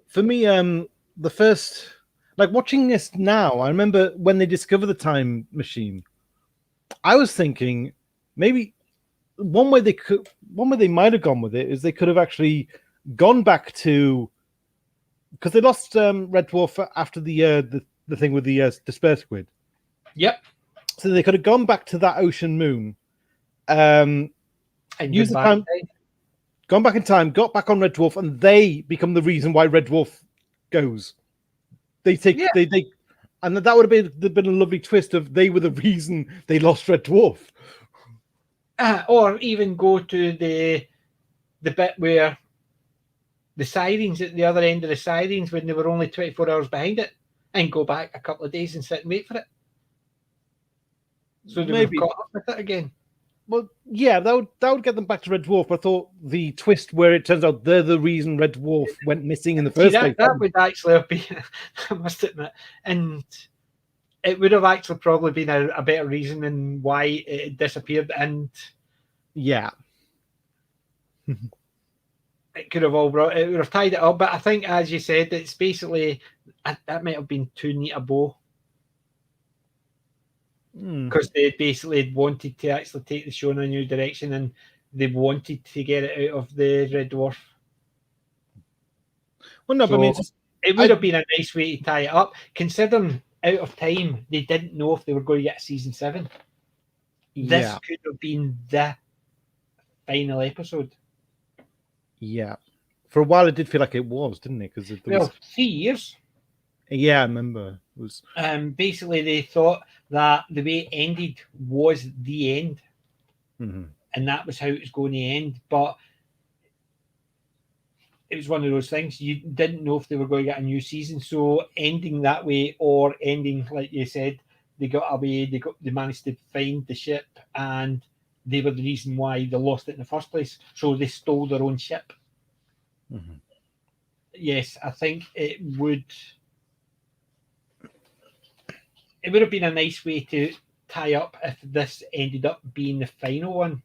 for me, the first, like, watching this now, I remember when they discover the time machine, I was thinking maybe one way they might have gone with it is they could have actually gone back to, because they lost Red Dwarf after the the thing with the dispersed squid. Yep. So they could have gone back to that ocean moon, And used the time, gone back in time, got back on Red Dwarf, and they become the reason why Red Dwarf goes. They take they and that would have been a lovely twist of they were the reason they lost Red Dwarf. Or even go to the bit where the sirens at the other end of the sirens when they were only 24 hours behind it, and go back a couple of days and sit and wait for it. So they would have caught up with it again. Well, yeah, that would get them back to Red Dwarf. But I thought the twist where it turns out they're the reason Red Dwarf went missing in the first place. That would actually have been, I must admit, and it would have actually probably been a better reason than why it disappeared. And yeah, it could have it would have tied it up. But I think, as you said, it's basically that might have been too neat a bow. Because they basically wanted to actually take the show in a new direction, and they wanted to get it out of the Red Dwarf. Well, no, so but I mean, it would have been a nice way to tie it up, considering out of time they didn't know if they were going to get a season 7. This could have been the final episode. Yeah, for a while it did feel like it was, didn't it? Because 3 years. Yeah, I remember. It was basically they thought that the way it ended was the end, and that was how it was going to end. But it was one of those things you didn't know if they were going to get a new season. So ending that way, or ending like you said, they got away. They managed to find the ship, and they were the reason why they lost it in the first place. So they stole their own ship. Yes, I think it would. It would have been a nice way to tie up if this ended up being the final one.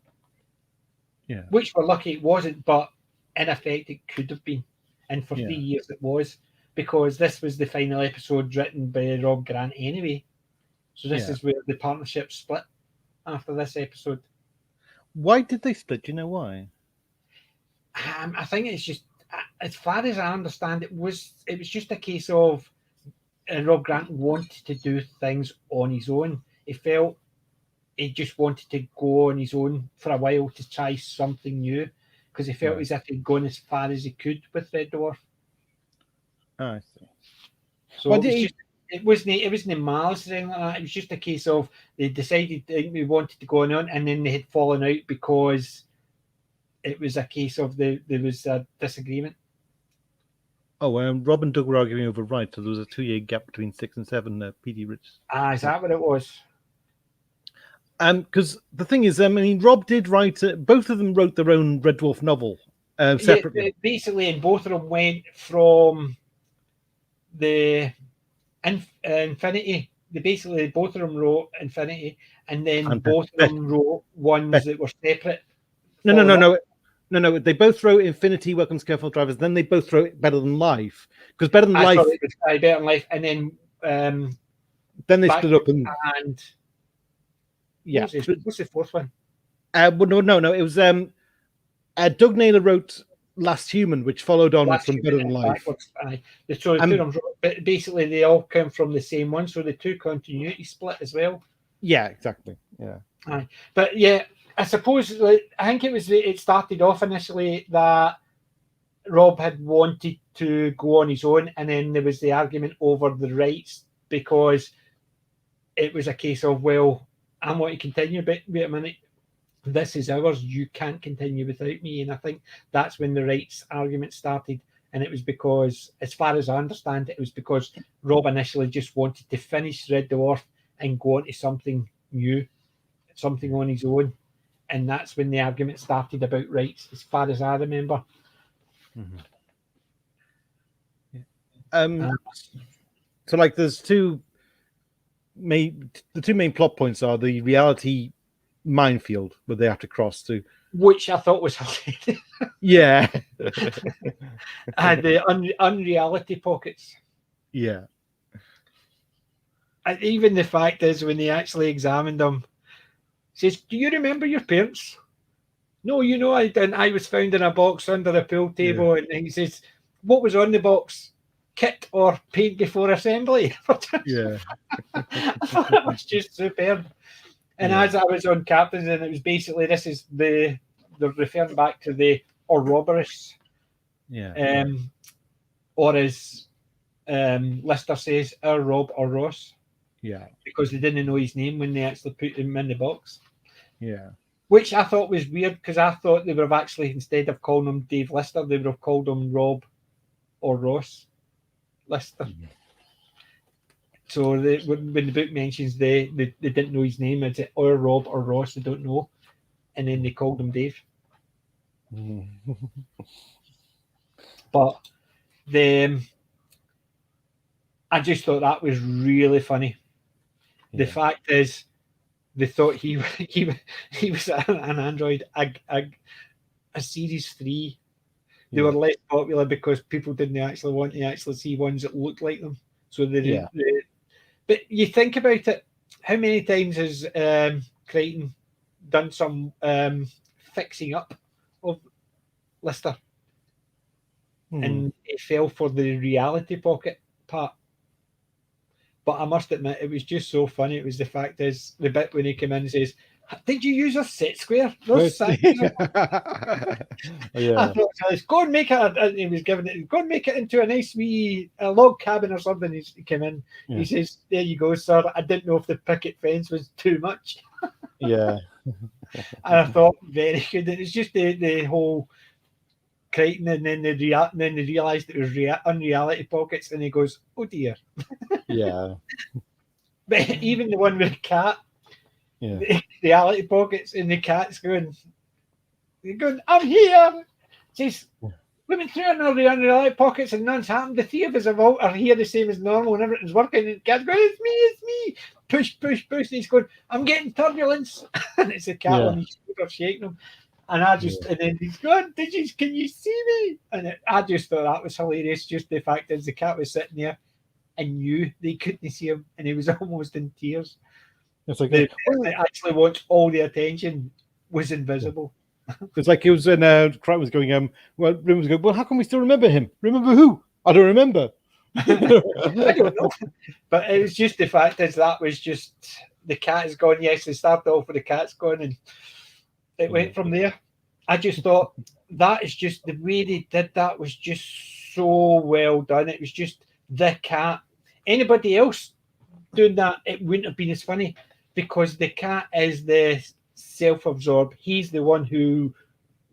Yeah. Which we're lucky it wasn't, but in effect it could have been. And for 3 years it was, because this was the final episode written by Rob Grant anyway. So this is where the partnership split after this episode. Why did they split? Do you know why? I think it's just, as far as I understand, it was just a case of Rob Grant wanted to do things on his own. He felt he just wanted to go on his own for a while to try something new, because he felt as if he'd gone as far as he could with Red Dwarf. Oh, I see. So it wasn't malice or anything like that. It was just a case of they decided they wanted to go on, and then they had fallen out because it was a case of there was a disagreement. Oh, Rob and Doug were arguing over rights, so there was a 2-year gap between 6 and 7. P.D. Rich. Is that what it was? Because the thing is, I mean, Rob did write. Both of them wrote their own Red Dwarf novel separately. Yeah, basically, and both of them went from the Infinity. They both of them wrote Infinity, and then both of them wrote ones that were separate. No. They both wrote Infinity, Welcome to Careful Drivers. Then they both wrote Better Than Life, because Better Than Life. Better Than Life, and then they split up and What's the fourth one? No. It was Doug Naylor wrote Last Human, which followed on from Better Than Life. But basically, they all came from the same one, so the two continuity split as well. Yeah, exactly. Yeah. But yeah, I suppose I think it started off initially that Rob had wanted to go on his own, and then there was the argument over the rights, because it was a case of, well, I want to continue, but wait a minute, this is ours, you can't continue without me. And I think that's when the rights argument started. And it was because, as far as I understand it, was because Rob initially just wanted to finish Red Dwarf and go on to something new, something on his own. And that's when the argument started about rights, as far as I remember. So, like, there's the two main plot points are the reality minefield where they have to cross to, which I thought was hilarious. Yeah. And the unreality pockets. Yeah. And even the fact is, when they actually examined them, says, "Do you remember your parents?" "No, I didn't. I was found in a box under a pool table." And he says, "What was on the box?" kit or paint before assembly. Yeah. I thought it was just superb. And as I was on captains, and it was basically they're referring back to the Ouroboros. Yeah. Or as Lister says, Rob or Ross. Yeah. Because they didn't know his name when they actually put him in the box. Yeah. Which I thought was weird, because I thought they would have actually, instead of calling him Dave Lister, they would have called him Rob or Ross Lister. Mm-hmm. So when the book mentions they didn't know his name, it's or Rob or Ross, they don't know. And then they called him Dave. Mm-hmm. But I just thought that was really funny. Yeah. The fact is, they thought he was an android, a series 3. They were less popular because people didn't actually want to actually see ones that looked like them. So but you think about it, how many times has Crichton done some fixing up of Lister? And it fell for the reality pocket part. But I must admit, it was just so funny. It was the fact is, the bit when he came in and says, "Did you use a set square?" Those I thought, go and make it. He was giving it. Go and make it into a nice wee log cabin or something. He came in. Yeah. He says, "There you go, sir. I didn't know if the picket fence was too much." Yeah. And I thought, very good. And it's just the whole Crichton, and then they realised it was unreality pockets, and he goes, "Oh dear." Yeah. But even the one with the cat, the reality pockets, and the cat's going, "I'm here." Says, "We went through another reality pockets and none's happened. The 3 of us are here the same as normal and everything's working." And the cat's going, it's me. Push. And he's going, "I'm getting turbulence." And it's the cat on his shoulder shaking him. And I just, and then he's going, "Can you see me?" And I just thought that was hilarious. Just the fact that the cat was sitting there and knew they couldn't see him, and he was almost in tears. It's like the that actually wants all the attention was invisible. It's like he was in Crichton was going, well, Rim was going, "Well, how can we still remember him? Remember who? I don't remember." I don't know. But it was just the fact that was just the cat is gone. Yes, they started off with the cat's gone, and it went from there. I just thought that is just the way they did that was just so well done. It was just the cat. Anybody else doing that, it wouldn't have been as funny, because the cat is the self-absorbed. He's the one who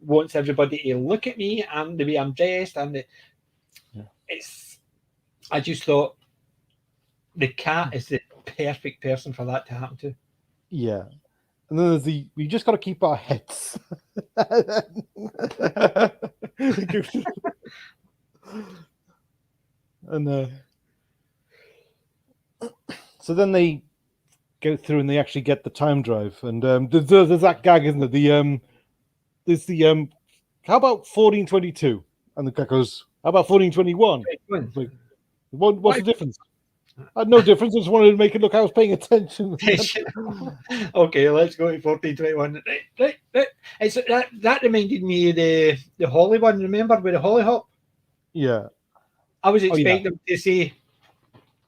wants everybody to look at me and the way I'm dressed, and I just thought the cat is the perfect person for that to happen to. Yeah. And then there's we just got to keep our heads. And so then they go through and they actually get the time drive, and there's that gag, isn't it? There's the how about 1422? And the guy goes, "How about 1421?" Like, what's the difference? I had no difference. I just wanted to make it look I was paying attention. Okay, let's go to 1421. Right. It's that reminded me of the Holly one. Remember with the Holly Hop? Yeah. I was expecting them to say,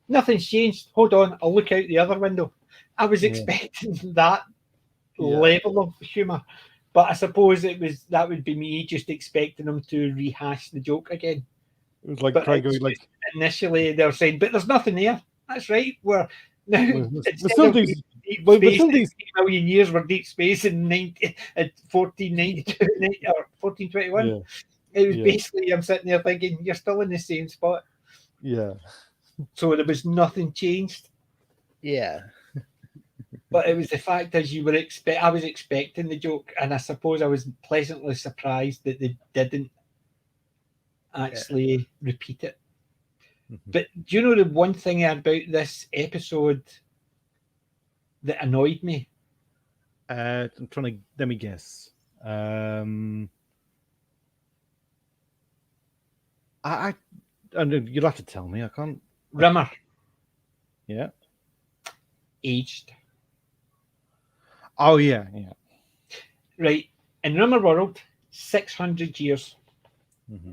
"Nothing's changed. Hold on, I'll look out the other window." I was expecting that level of humour, but I suppose that would be me just expecting them to rehash the joke again. It was like trying to like initially they were saying, "But there's nothing there." That's right. We're now facilities. 8 million years were deep space in 1492 or 1421. Yeah. It was basically, I'm sitting there thinking, you're still in the same spot. Yeah. So there was nothing changed. Yeah. But it was the fact that I was expecting the joke, and I suppose I was pleasantly surprised that they didn't actually repeat it. Mm-hmm. But do you know the one thing about this episode that annoyed me? I'm trying to let me guess. I you'll have to tell me. I can't. Rimmer. Yeah. Aged. Oh yeah. Right. In Rimmer World, 600 years. Mm-hmm.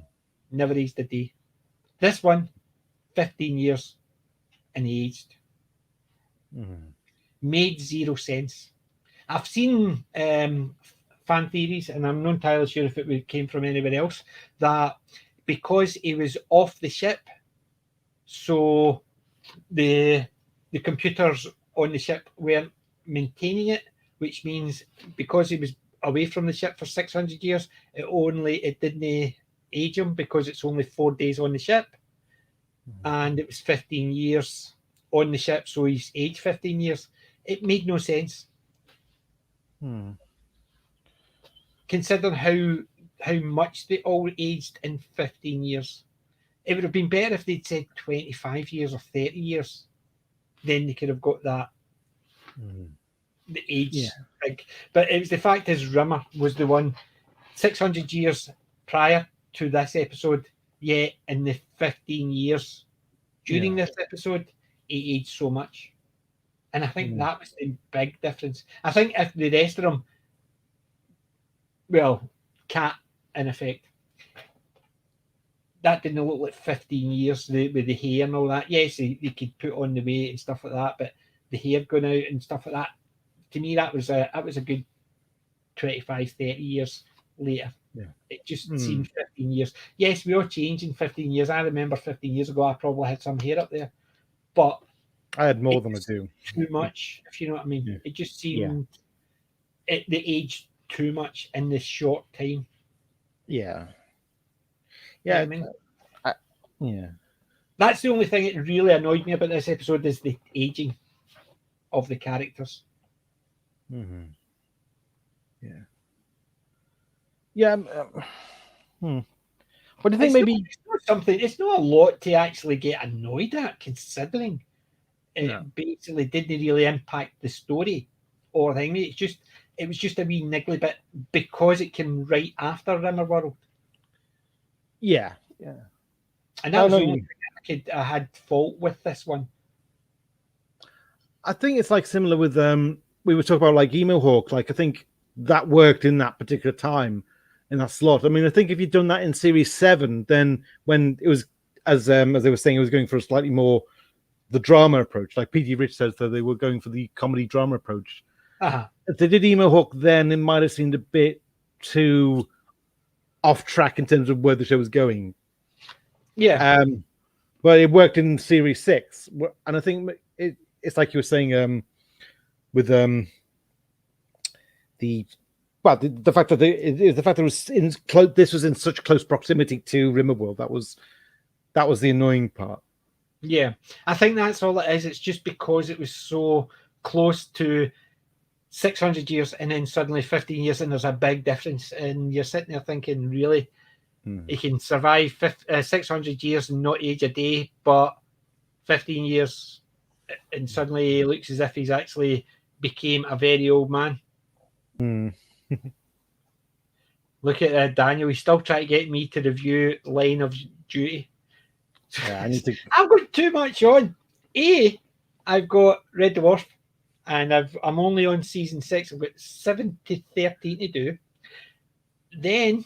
Never aged a day. This one, 15 years and he aged. Mm. Made zero sense. I've seen fan theories, and I'm not entirely sure if it came from anywhere else, that because he was off the ship, so the computers on the ship weren't maintaining it, which means because he was away from the ship for 600 years, it didn't age him because it's only 4 days on the ship, and it was 15 years on the ship, so he's aged 15 years. It made no sense. Considering how much they all aged in 15 years. It would have been better if they'd said 25 years or 30 years. Then they could have got that the age big. But it was the fact is Rimmer was the one 600 years prior to this episode, yet in the 15 years during this episode, he aged so much. And I think that was the big difference. I think if the rest of them, well, Cat, in effect, that didn't look like 15 years with the hair and all that. Yes, they could put on the weight and stuff like that, but the hair going out and stuff like that, to me, that was a good 25, 30 years later. Yeah. It just seemed 15 years. Yes, we all changed in 15 years. I remember 15 years ago, I probably had some hair up there, but I had more than I do. Too much, if you know what I mean. Yeah. It just seemed the age too much in this short time. Yeah. Yeah, you know I mean? That's the only thing that really annoyed me about this episode is the aging of the characters. Mm-hmm. Yeah. What do you think? Maybe it's not a lot to actually get annoyed at, considering it basically didn't really impact the story or thing. It was just a wee niggly bit because it came right after Rimmerworld. Yeah. And that was the only thing I had fault with this one. I think it's like similar with we were talking about like Emo Hawk. Like I think that worked in that particular time in that slot. I mean, I think if you'd done that in series 7, then when it was as they were saying, it was going for a slightly more the drama approach. Like P.T. Rich says that they were going for the comedy drama approach. If they did Emo Hawk, then it might have seemed a bit too off track in terms of where the show was going. Yeah. But it worked in series 6, and I think it's like you were saying with the fact that it was this was in such close proximity to Rimmerworld. That was the annoying part. Yeah, I think that's all it is. It's just because it was so close to 600 years and then suddenly 15 years, and there's a big difference. And you're sitting there thinking, really, he can survive 600 years and not age a day, but 15 years, and suddenly he looks as if he's actually became a very old man. Look at Daniel. He's still trying to get me to review Line of Duty. Yeah, I need to. I've got too much on. I've got Red Dwarf, and I'm only on season 6. I've got 7 to 13 to do. Then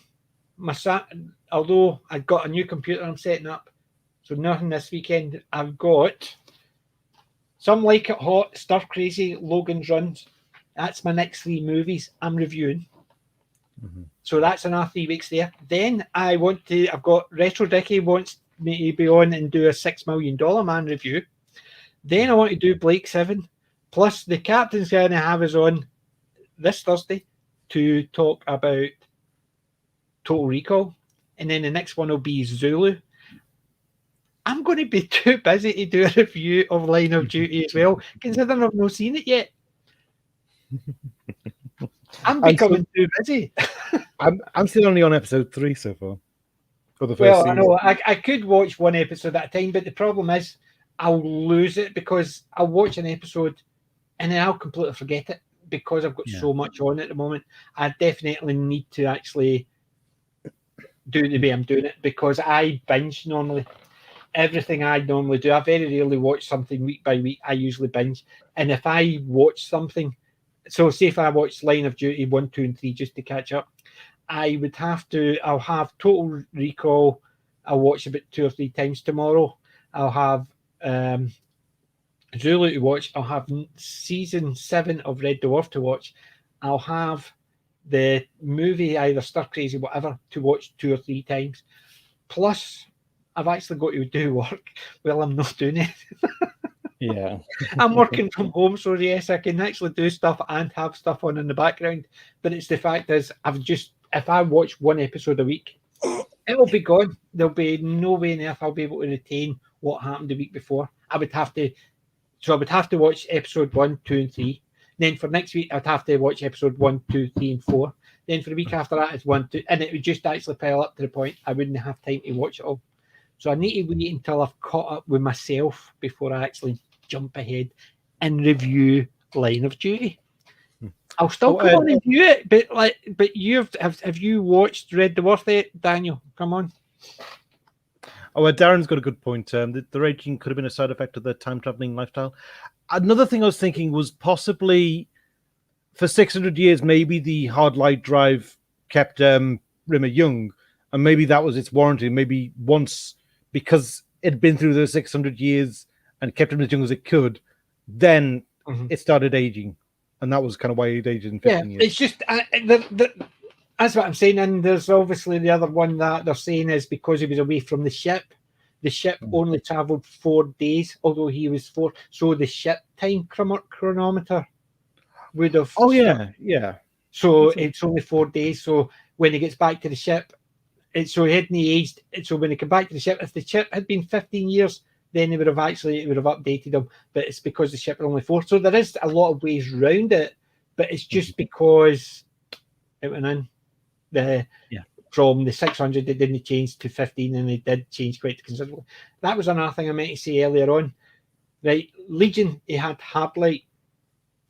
although I've got a new computer I'm setting up, so nothing this weekend. I've got Some Like It Hot, Stir Crazy, Logan's Runs. That's my next 3 movies I'm reviewing. So that's another 3 weeks there. Then I've got Retro Dicky wants me to be on and do a $6 Million Man review. Then I want to do Blake 7. Plus the captain's going to have us on this Thursday to talk about Total Recall. And then the next one will be Zulu. I'm going to be too busy to do a review of Line of Duty as well, considering I've not seen it yet. I'm becoming too busy. I'm still only on episode 3 so far. For the first well, season. I know I could watch one episode at a time, but the problem is I'll lose it because I'll watch an episode and then I'll completely forget it because I've got so much on at the moment. I definitely need to actually do the way I'm doing it because I binge normally. Everything I normally do, I very rarely watch something week by week. I usually binge. And if I watch something, so say if I watch Line of Duty 1, 2, and 3 just to catch up, I'll have Total Recall. I'll watch about 2 or 3 times tomorrow. I'll have Zulu to watch. I'll have season 7 of Red Dwarf to watch. I'll have the movie, either Stir Crazy, whatever, to watch 2 or 3 times. Plus, I've actually got to do work while I'm not doing it. Yeah. I'm working from home, so yes, I can actually do stuff and have stuff on in the background. But it's the fact is, if I watch 1 episode a week, it'll be gone. There'll be no way on earth I'll be able to retain what happened the week before. I would have to watch episode 1, 2, and 3. Then for next week, I'd have to watch episode 1, 2, 3, and 4. Then for the week after that, it's 1, 2, and it would just actually pile up to the point I wouldn't have time to watch it all. So I need to wait until I've caught up with myself before I actually jump ahead and review Line of Duty. I'll still come on and review it, but have you watched Red Dwarf yet, Daniel? Come on. Oh, Darren's got a good point. The raging could have been a side effect of the time traveling lifestyle. Another thing I was thinking was possibly for 600 years, maybe the hard light drive kept Rimmer young, and maybe that was its warranty. Maybe once, because it'd been through those 600 years and kept him as young as it could, then it started aging, and that was kind of why it aged in 15 years. It's just that's what I'm saying. And there's obviously the other one that they're saying is because he was away from the ship. The ship only travelled 4 days, although he was 4. So the ship time chronometer would have. Oh yeah. So it's only 4 days. So when he gets back to the ship, so he hadn't aged. So when he came back to the ship, if the ship had been 15 years, then it would have updated him. But it's because the ship was only 4. So there is a lot of ways around it. But it's just because it went in from the 600, it didn't change to 15, and it did change quite considerably. That was another thing I meant to say earlier on. Right, Legion, he had hard light.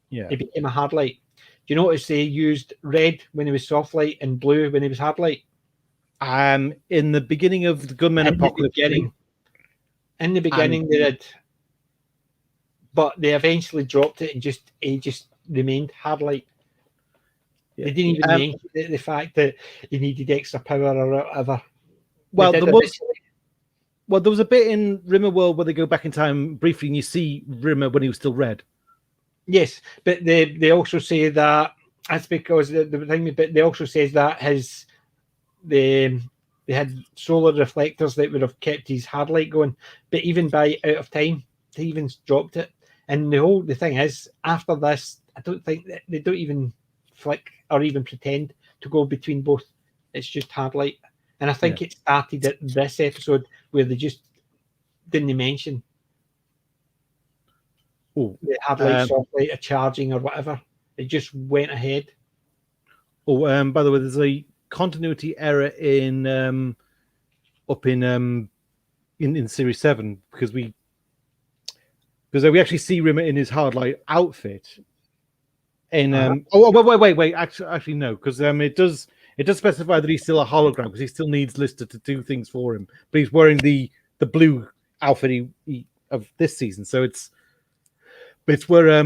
Yeah, he became a hard light. Do you notice they used red when he was soft light and blue when he was hard light? In the beginning of the Gunmen Apocalypse. In the beginning, they did, but they eventually dropped it and he just remained hard light. Yeah. They didn't even mention the fact that he needed extra power or whatever. Well, there was a bit in Rimmer World where they go back in time briefly and you see Rimmer when he was still red. Yes, but they also say that that's because the thing. But they also says that they had solar reflectors that would have kept his hard light going. But even by out of time, they even dropped it. And the thing is, after this, I don't think that they don't even flick or even pretend to go between both. It's just hard light. And I think it started at this episode where they just didn't mention the hard light, soft light, or charging or whatever. It just went ahead. By the way, there's a continuity error in Series 7 because we actually see Rimmer in his hard light outfit. Wait. Actually, no, because it does specify that he's still a hologram because he still needs Lister to do things for him, but he's wearing the blue outfit of this season. So it's where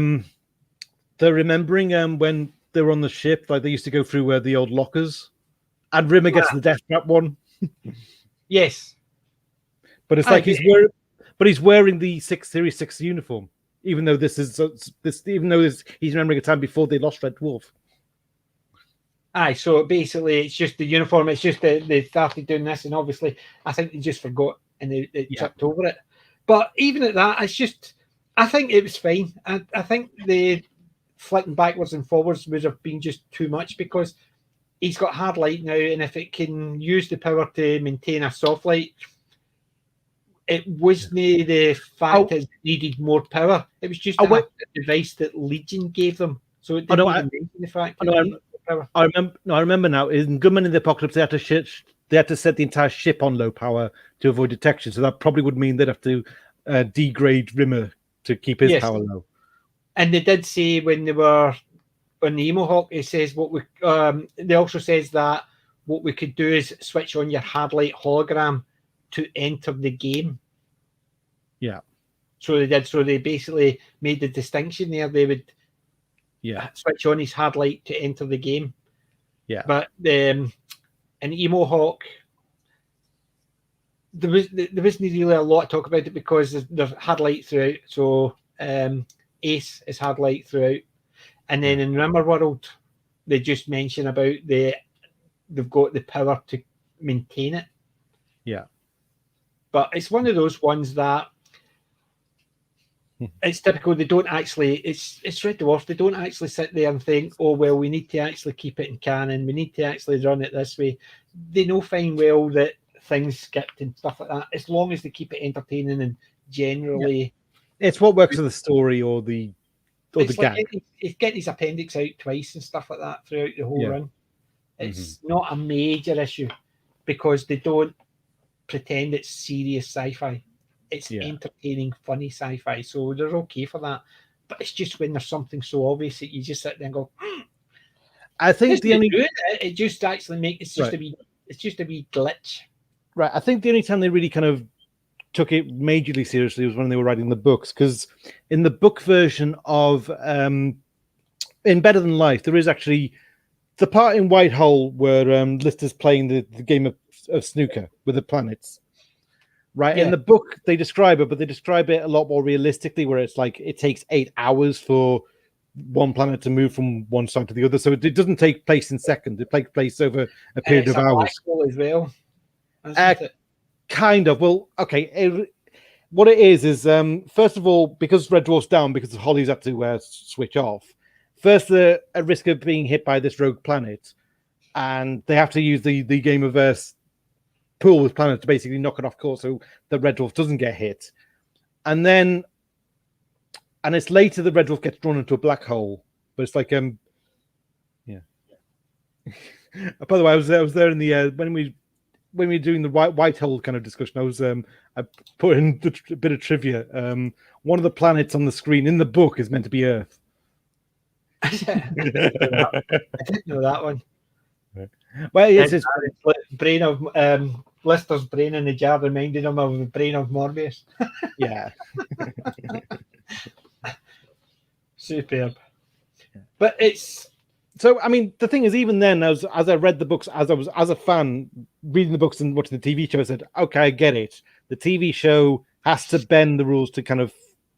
they're remembering when they were on the ship, like they used to go through the old lockers, and Rimmer gets the death trap one. Yes, but it's like he's wearing the Series 6 uniform. Even though he's remembering a time before they lost Red Dwarf. So basically it's just the uniform. It's just that they started doing this, and obviously I think they just forgot and they tripped over it. But even at that, it's just I think it was fine. I think the flicking backwards and forwards would have been just too much because he's got hard light now, and if it can use the power to maintain a soft light. It wasn't the fact that it needed more power. It was just a device that Legion gave them. So it didn't even mention the fact that it needed power. I remember now. In Gunmen in the Apocalypse, they had to set the entire ship on low power to avoid detection. So that probably would mean they'd have to degrade Rimmer to keep his power low. And they did say when they were on the Emohawk, it says they also says that what we could do is switch on your hard light hologram to enter the game. Yeah. So they did. So they basically made the distinction there. They would switch on his hard light to enter the game. Yeah. But in Emohawk, there wasn't really a lot to talk about it because they've had light throughout. So Ace has had light throughout, and then in Rimmerworld, they just mention about they've got the power to maintain it. Yeah, but it's one of those ones that it's typical. They don't actually. It's Red Dwarf. They don't actually sit there and think, "Oh well, we need to actually keep it in canon. We need to actually run it this way." They know fine well that things skipped and stuff like that. As long as they keep it entertaining and generally, it's what works for the story or the gag. It's getting his appendix out twice and stuff like that throughout the whole run. It's not a major issue because they don't pretend it's serious sci-fi. It's entertaining, funny sci-fi, so they're okay for that. But it's just when there's something so obvious that you just sit there and go, I think the only it just actually makes it's just a wee glitch. Right. I think the only time they really kind of took it majorly seriously was when they were writing the books, because in the book version of in Better Than Life, there is actually the part in Whitehole where Lister's playing the game of snooker with the planets. Right. In the book, they describe it, but they describe it a lot more realistically, where it's like it takes 8 hours for one planet to move from one side to the other. So it doesn't take place in seconds. It takes place over a period of hours. Black hole as well. Kind of. Well, okay. What it is first of all, because Red Dwarf's down, because Holly's had to switch off. First, they're at risk of being hit by this rogue planet, and they have to use the game of pool with planets to basically knock it off course so the Red Dwarf doesn't get hit. And it's later the Red Dwarf gets drawn into a black hole. But it's like yeah. By the way, I was there in the when we were doing the Whitehole kind of discussion. I put in a bit of trivia. One of the planets on the screen in the book is meant to be Earth. I didn't know that one. Well, it's brain of Lister's brain in the jar reminded him of the brain of Morbius. Yeah. Superb. But it's so. I mean, the thing is, even then, as I read the books, as a fan reading the books and watching the TV show, I said, "Okay, I get it. The TV show has to bend the rules to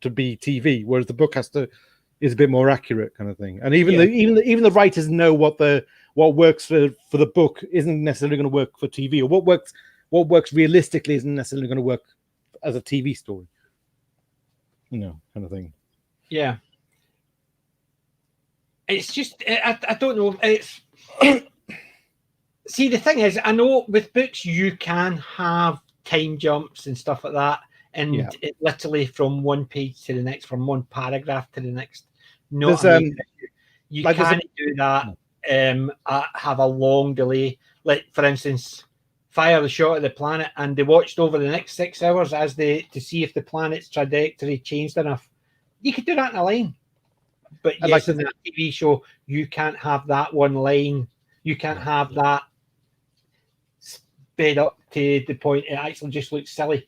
be TV, whereas the book is a bit more accurate, kind of thing." And even the writers know what works for the book isn't necessarily going to work for TV, or what works realistically isn't necessarily going to work as a TV story. Kind of thing. Yeah. It's just I don't know. It's see, the thing is, I know with books you can have time jumps and stuff like that, and it literally from one page to the next, from one paragraph to the next. No, you can't do that. Have a long delay. Like for instance, fire the shot at the planet, and they watched over the next 6 hours to see if the planet's trajectory changed enough. You could do that in a line. But yes, in a TV show, you can't have that one line. You can't have that sped up to the point it actually just looks silly.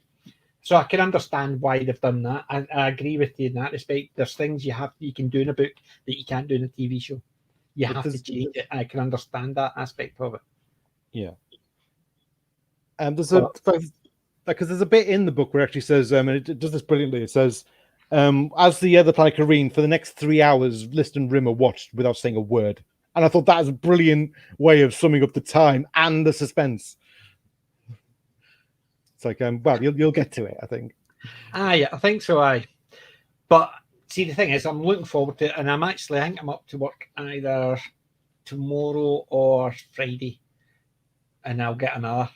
So I can understand why they've done that. I agree with you in that respect. There's things you can do in a book that you can't do in a TV show. You have to change it. I can understand that aspect of it. Yeah. There's a bit in the book where it actually says, and it does this brilliantly. It says, as the other planet careen, for the next 3 hours, Lister and Rimmer watched without saying a word. And I thought that was a brilliant way of summing up the time and the suspense. It's like, well, you'll get to it, I think. Yeah, I think so. But see, the thing is, I'm looking forward to it, and I think I'm up to work either tomorrow or Friday, and I'll get another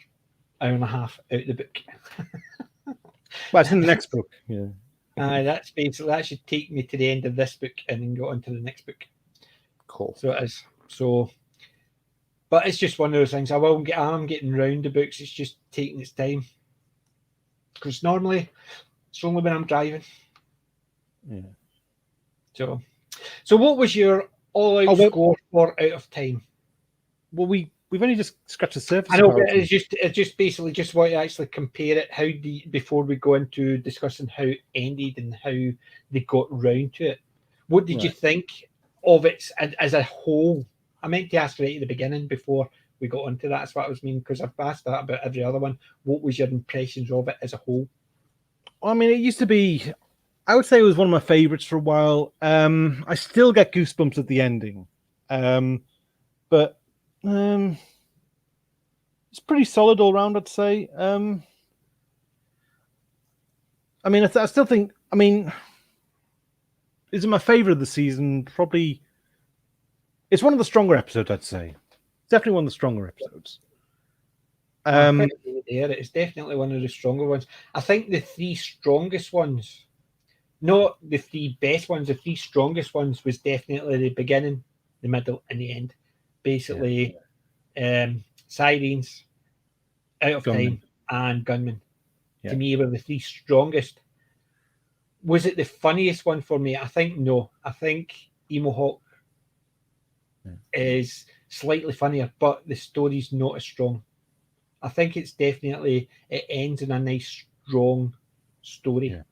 hour and a half out of the book. Well, it's in the next book. Yeah. That's basically that should take me to the end of this book and then go on to the next book. Cool. So it is. So, but it's just one of those things. I'm getting round the books. It's just taking its time. Because normally it's only when I'm driving. Yeah. So what was your all-out score for Out of Time? Well, we've only just scratched the surface. I know, but it's just basically just want to actually compare it. Before we go into discussing how it ended and how they got round to it. What did you think of it as a whole? I meant to ask right at the beginning before we got onto that. That's what I was meaning, because I've asked that about every other one. What was your impressions of it as a whole? I mean, it used to be, I would say it was one of my favorites for a while. I still get goosebumps at the ending. But it's pretty solid all round, I'd say. I mean, I still think, I mean, is it my favorite of the season? Probably, it's one of the stronger episodes, I'd say. Definitely one of the stronger episodes. It's definitely one of the stronger ones. I think the three strongest ones, not the three best ones, the three strongest ones was definitely the beginning, the middle, and the end. Basically, Sirens, Out of Time, and Gunman. To me, were the three strongest. Was it the funniest one for me? I think no. I think Emo Hawk is slightly funnier, but the story's not as strong. I think it's definitely, it ends in a nice, strong story. Yeah.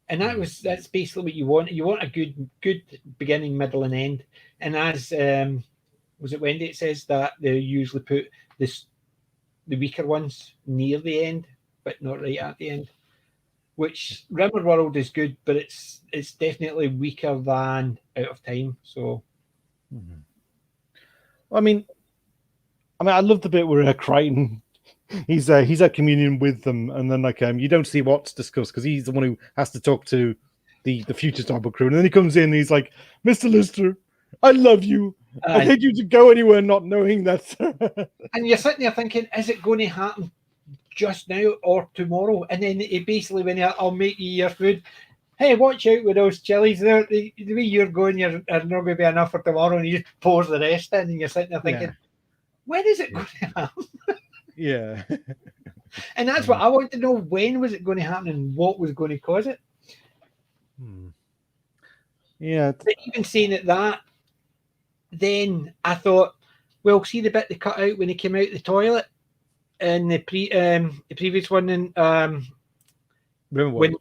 And that's basically what you want. You want a good beginning, middle, and end. And as was it Wendy? It says that they usually put the weaker ones near the end, but not right at the end. Which Rimmerworld is good, but it's definitely weaker than Out of Time. So, I mean, I love the bit where Crichton, he's at communion with them, and then you don't see what's discussed because he's the one who has to talk to the future Starbuck crew, and then he comes in and he's like, "Mr. Lister, I love you. I hate you to go anywhere not knowing that." And you're sitting there thinking, is it going to happen just now or tomorrow? And then he basically, when I'll make you your food, hey, watch out with those chilies. The way you're going, you're not going to be enough for tomorrow, and he just pours the rest in, and you're sitting there thinking, when is it going to happen? Yeah. And that's what I want to know. When was it going to happen, and what was going to cause it? Yeah. But even saying it that, then I thought, well, see the bit they cut out when he came out the toilet in the previous one, and when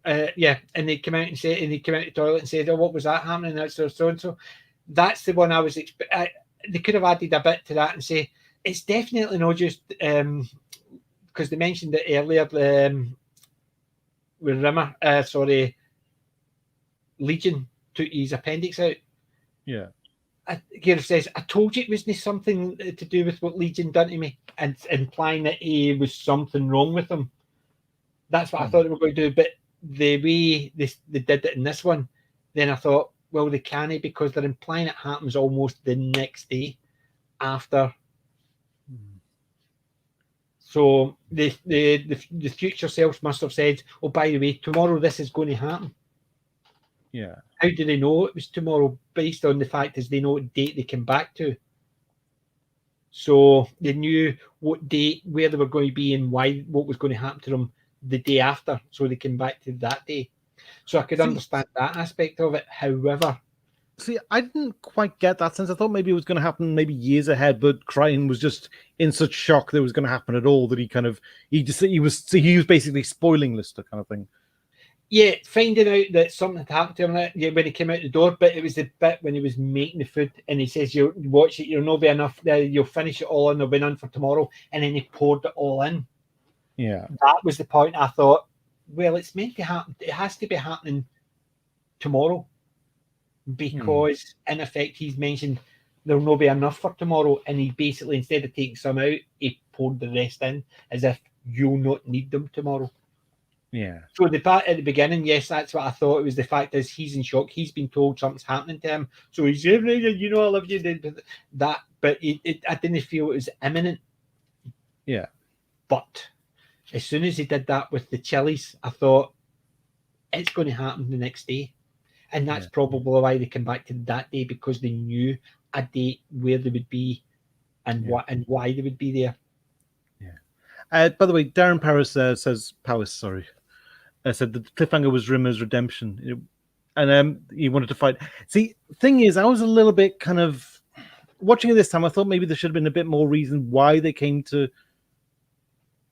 and they came out and said, and he came out the toilet and said, "Oh, what was that happening?" That's so and so. That's the one I was expecting. They could have added a bit to that and say it's definitely not just because they mentioned it earlier with Rimmer. Legion took his appendix out. Yeah. Gareth says, I told you it wasn't something to do with what Legion done to me, and implying that he was something wrong with him. That's what I thought they were going to do. But the way they did it in this one, then I thought, well, they can't, because they're implying it happens almost the next day after. So the future selves must have said, oh, by the way, tomorrow this is going to happen. Yeah. How do they know it was tomorrow? Based on the fact is they know what date they came back to. So they knew what date, where they were going to be, and what was going to happen to them the day after. So they came back to that day. So I could understand that aspect of it. However, I didn't quite get that sense. I thought maybe it was going to happen maybe years ahead, but Crichton was just in such shock that it was going to happen at all that he was basically spoiling Lister kind of thing. Yeah, finding out that something had happened to him when he came out the door, but it was the bit when he was making the food, and he says, "You watch it, you'll not be enough. You'll finish it all, and there'll be none for tomorrow." And then he poured it all in. Yeah, that was the point. I thought, well, it's meant to happen. It has to be happening tomorrow, because in effect, he's mentioned there'll not be enough for tomorrow, and he basically, instead of taking some out, he poured the rest in, as if you'll not need them tomorrow. Yeah. So the part at the beginning, yes, that's what I thought. It was the fact is he's in shock. He's been told something's happening to him, so he's saying, "You know, I love you." That, but I didn't feel it was imminent. Yeah. But as soon as he did that with the chilies, I thought it's going to happen the next day, and that's probably why they came back to that day, because they knew a date where they would be, and why they would be there. Yeah. By the way, Darren Paris said the cliffhanger was Rimmer's redemption, and he wanted to fight. See, thing is, I was a little bit kind of watching it this time. I thought maybe there should have been a bit more reason why they came to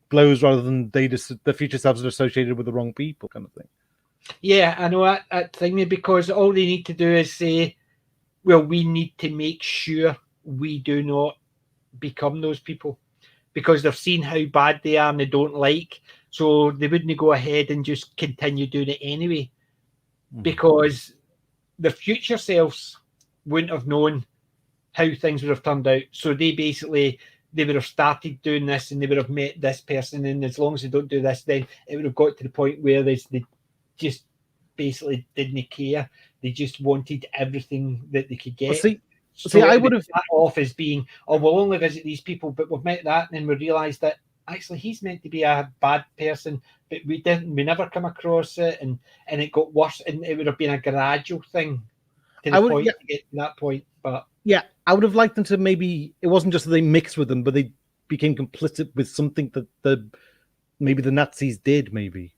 blows, rather than the future selves are associated with the wrong people, kind of thing. Yeah, I know that thing, because all they need to do is say, well, we need to make sure we do not become those people because they've seen how bad they are and they don't like. So they wouldn't go ahead and just continue doing it anyway, because the future selves wouldn't have known how things would have turned out. So they would have started doing this and they would have met this person. And as long as they don't do this, then it would have got to the point where they just basically didn't care. They just wanted everything that they could get. Well, see, I would have that off as being, oh, we'll only visit these people, but we've met that, and then we realised that actually he's meant to be a bad person, but we never come across it, and it got worse, and it would have been a gradual thing to get to that point. But yeah, I would have liked them to maybe, it wasn't just that they mixed with them, but they became complicit with something that maybe the Nazis did, maybe.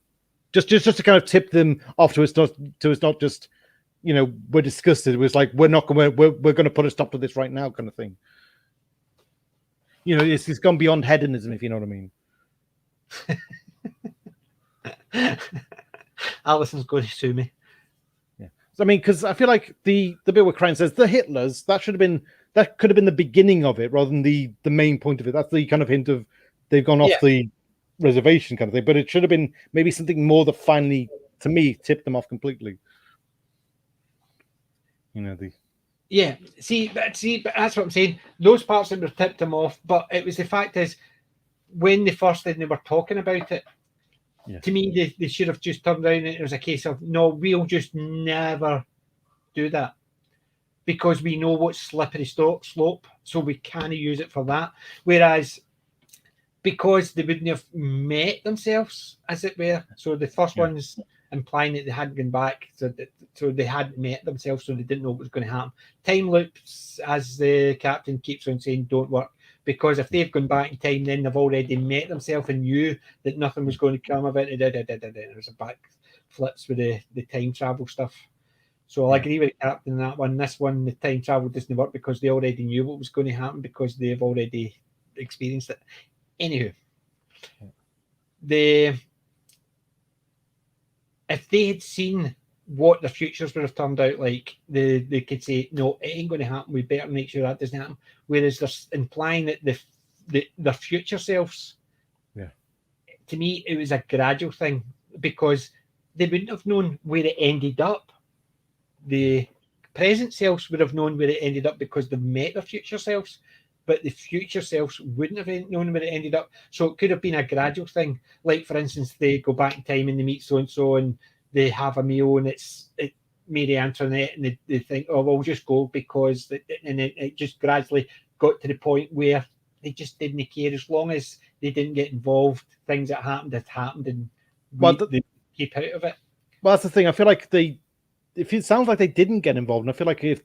Just to kind of tip them off to it's not just, we're disgusted. It was like, we're going to put a stop to this right now, kind of thing. It's gone beyond hedonism, if you know what I mean. Alison's going to sue me. Yeah, so, I mean, because I feel like the bit where Crane says the Hitlers, that could have been the beginning of it rather than the main point of it. That's the kind of hint of they've gone off the reservation kind of thing. But it should have been maybe something more that finally, to me, tipped them off completely. Yeah, but that's what I'm saying. Those parts that were tipped them off, but it was the fact is when they were talking about it, to me, they should have just turned around and it was a case of, no, we'll just never do that because we know what's slippery slope, so we can't use it for that. Whereas because they wouldn't have met themselves, as it were, so the first one's implying that they hadn't gone back, so they hadn't met themselves, so they didn't know what was going to happen. Time loops, as the captain keeps on saying, don't work, because if they've gone back in time, then they've already met themselves and knew that nothing was going to come of it. There was a back flips with the time travel stuff. So I'll agree with the captain on that one. This one, the time travel doesn't work because they already knew what was going to happen because they've already experienced it. Anywho, if they had seen what the futures would have turned out like, they could say, no, it ain't going to happen. We better make sure that doesn't happen. Whereas they're implying that the future selves, to me, it was a gradual thing because they wouldn't have known where it ended up. The present selves would have known where it ended up because they've met their future selves, but the future selves wouldn't have known where it ended up. So it could have been a gradual thing. Like, for instance, they go back in time and they meet so-and-so and they have a meal and it's Mary Antoinette and they think, oh, we'll just go because... And it just gradually got to the point where they just didn't care. As long as they didn't get involved, things that happened and they keep out of it. Well, that's the thing. I feel like it sounds like they didn't get involved. And I feel like if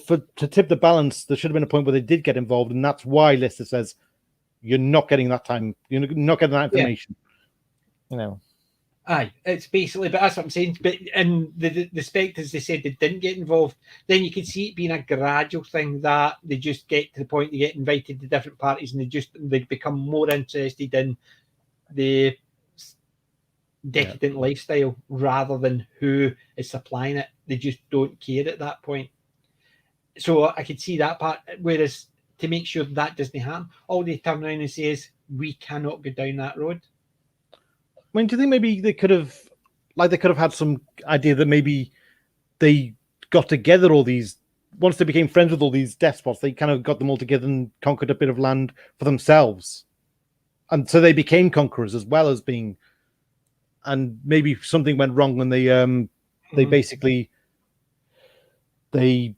to tip the balance, there should have been a point where they did get involved, and that's why Lister says you're not getting that time, you're not getting that information. Aye, it's basically, but that's what I'm saying. But and the Spectres, they said they didn't get involved. Then you can see it being a gradual thing that they just get to the point they get invited to different parties, and they become more interested in the decadent lifestyle rather than who is supplying it. They just don't care at that point. So I could see that part. Whereas to make sure that doesn't happen, all they turn around and say is, we cannot go down that road. I mean, do you think maybe they could have had some idea that maybe they got together all these, once they became friends with all these despots, they kind of got them all together and conquered a bit of land for themselves. And so they became conquerors as well as being, and maybe something went wrong when they basically, they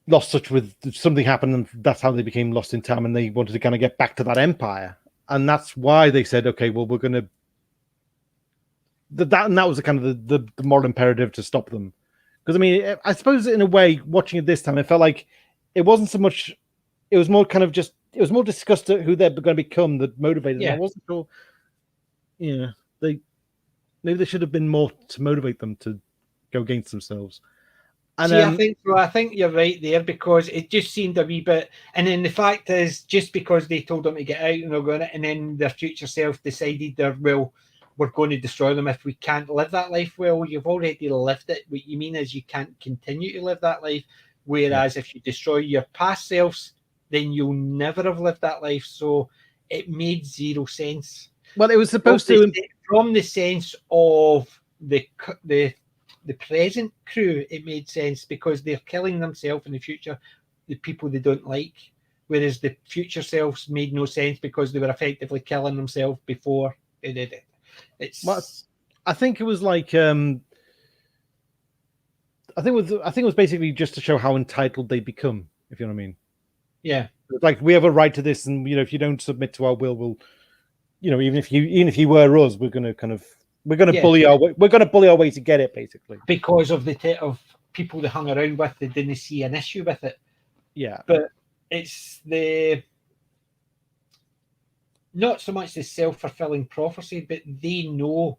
lost touch with something happened, and that's how they became lost in time, and they wanted to kind of get back to that empire. And that's why they said, okay, well, we're going to, that was the kind of the moral imperative to stop them. Because I mean, I suppose in a way, watching it this time, it felt like it wasn't so much. It was more kind of just. It was more disgust at who they're going to become that motivated them. I wasn't sure. Yeah, maybe they should have been more to motivate them to go against themselves. And I think you're right there because it just seemed a wee bit. And then the fact is, just because they told them to get out and they're going, and then their future self decided we're going to destroy them if we can't live that life. Well, you've already lived it. What you mean is you can't continue to live that life. Whereas if you destroy your past selves, then you'll never have lived that life. So it made zero sense. Well, it was supposed from the sense of the present crew, it made sense because they're killing themselves in the future, the people they don't like, whereas the future selves made no sense because they were effectively killing themselves before they did it. I think it was like I think it was basically just to show how entitled they become, if you know what I mean. Yeah, like we have a right to this, and if you don't submit to our will, we'll, even if you were us, we're gonna bully our way to get it, basically. Because of the of people they hung around with, they didn't see an issue with it. Yeah, but it's not so much the self-fulfilling prophecy, but they know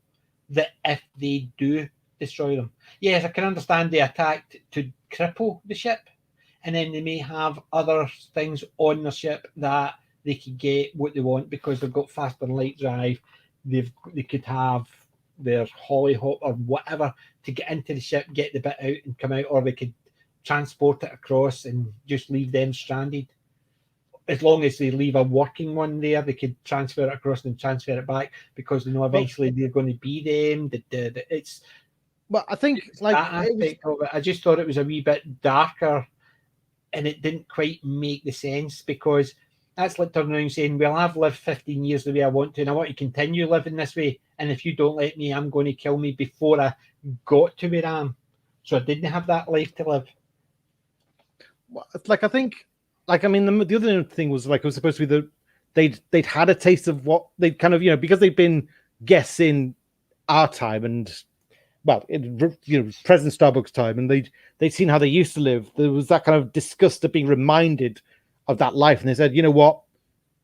that if they do destroy them, yes, I can understand they attacked to cripple the ship, and then they may have other things on the ship that they could get what they want because they've got faster than light drive. They could have their hollyhock or whatever to get into the ship, get the bit out and come out, or they could transport it across and just leave them stranded. As long as they leave a working one there, they could transfer it across and transfer it back because they know eventually they're going to be them. It's. Well, I think like that aspect of it, I just thought it was a wee bit darker, and it didn't quite make the sense because that's like turning around saying, "Well, I've lived 15 years the way I want to, and I want to continue living this way. And if you don't let me, I'm going to kill me before I got to where I am." So I didn't have that life to live. Like I think, like I mean, the other thing was like it was supposed to be that they'd had a taste of what they'd kind of because they've been guests in our time and President Starbuck's time, and they'd seen how they used to live. There was that kind of disgust of being reminded of that life, and they said, "You know what,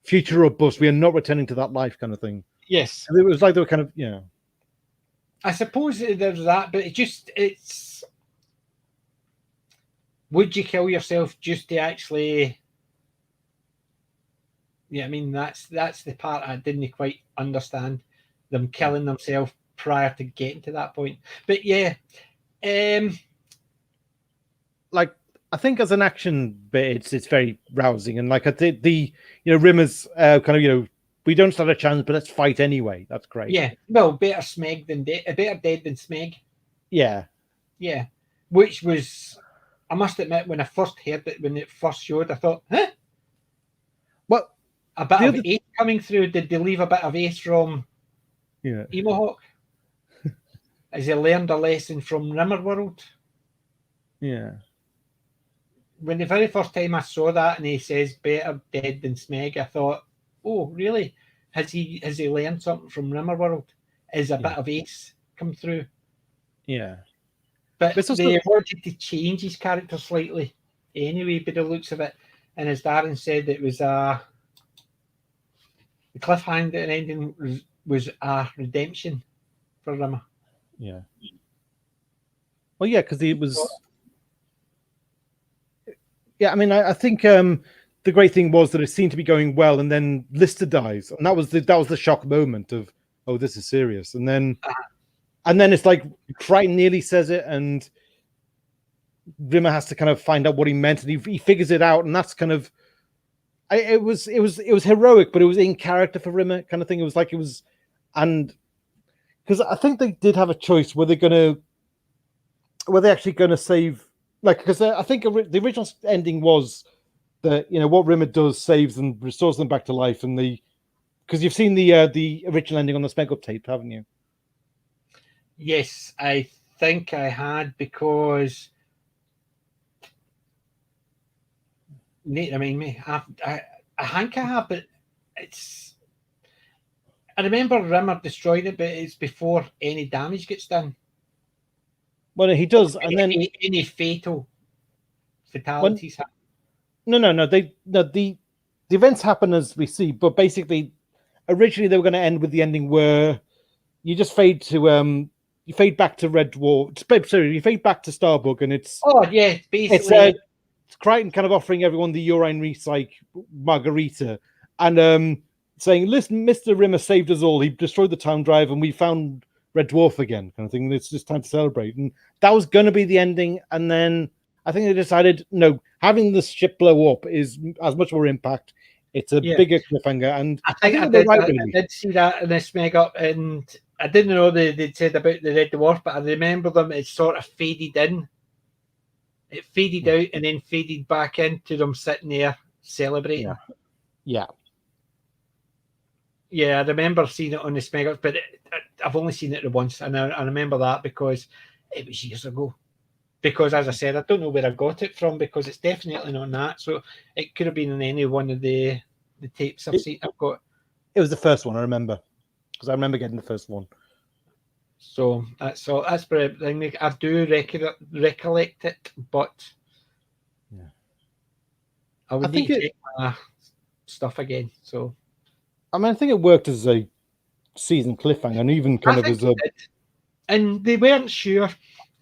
future or bust, we are not returning to that life," kind of thing. Yes, and it was like they were kind of I suppose there's that, but it's. Would you kill yourself just to actually? Yeah, I mean that's the part I didn't quite understand. Them killing themselves prior to getting to that point. But yeah, like I think as an action bit, it's very rousing, and like I think the Rimmer's kind of we don't stand a chance, but let's fight anyway. That's great. Yeah, well, better Smeg than better dead than Smeg. Yeah, yeah, which was. I must admit, when I first heard it, when it first showed, I thought, huh? What? A bit of Ace coming through. Did they leave a bit of Ace from Emohawk? Has he learned a lesson from Rimmerworld? Yeah. When the very first time I saw that and he says better dead than Smeg, I thought, oh, really? Has he learned something from Rimmerworld? Is a bit of Ace come through? Yeah. But they wanted to change his character slightly anyway, by the looks of it. And as Darren said, it was the cliffhanger ending was a redemption for Rimmer. Yeah. Well, yeah, because it was. Yeah, I mean, I think the great thing was that it seemed to be going well, and then Lister dies, and that was the shock moment of, oh, this is serious, and then. And then it's like Crichton nearly says it, and Rimmer has to kind of find out what he meant, and he figures it out, and that's kind of it was heroic, but it was in character for Rimmer kind of thing. It was like and because I think they did have a choice: were they actually going to save? Like, because I think the original ending was that what Rimmer does saves and restores them back to life, and because you've seen the original ending on the Smeg Up tape, haven't you? Yes, I think I had because Nate remind me. I think I have, but it's. I remember Rimmer destroyed it, but it's before any damage gets done. Well, he does, and then any fatalities happen. No. The events happen as we see, but basically, originally they were going to end with the ending where you just fade to you fade back to Red Dwarf. Sorry, you fade back to Starbuck, and it's basically it's Crichton kind of offering everyone the urine recycle margarita, and saying, "Listen, Mr. Rimmer saved us all. He destroyed the time drive, and we found Red Dwarf again," kind of thing. It's just time to celebrate, and that was going to be the ending. And then I think they decided, no, having the ship blow up has much more impact. It's a bigger cliffhanger, and I think I did see that in this mega, and I didn't know they'd said about the Red Dwarf, but I remember them. It sort of faded in. It faded out and then faded back into them sitting there celebrating. Yeah. Yeah, I remember seeing it on this mega, but I've only seen it once, and I remember that because it was years ago. Because, as I said, I don't know where I got it from because it's definitely not that. So it could have been in any one of the tapes I've seen. I've got. It was the first one, I remember, because I remember getting the first one. So that's brilliant. I do recollect it, but I would need to check my stuff again. So, I mean, I think it worked as a season cliffhanger, and even kind of as a. And they weren't sure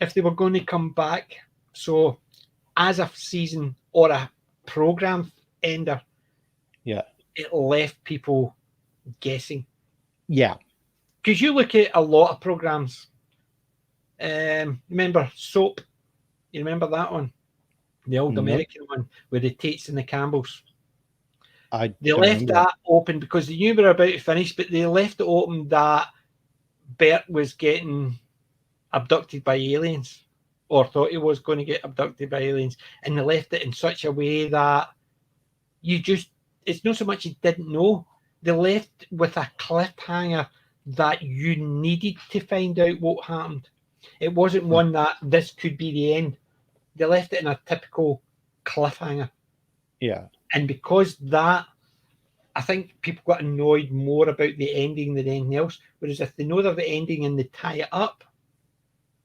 if they were going to come back. So, as a season or a program ender, it left people guessing. Yeah. Because you look at a lot of programs. Remember Soap? You remember that one? The old American one with the Tates and the Campbells. They left that open because they knew we were about to finish, but they left it open that Bert was getting abducted by aliens, or thought he was going to get abducted by aliens, and they left it in such a way that it's not so much you didn't know, they left with a cliffhanger that you needed to find out what happened. It wasn't one that this could be the end. They left it in a typical cliffhanger. Yeah. And because that, I think people got annoyed more about the ending than anything else. Whereas if they know they're the ending and they tie it up,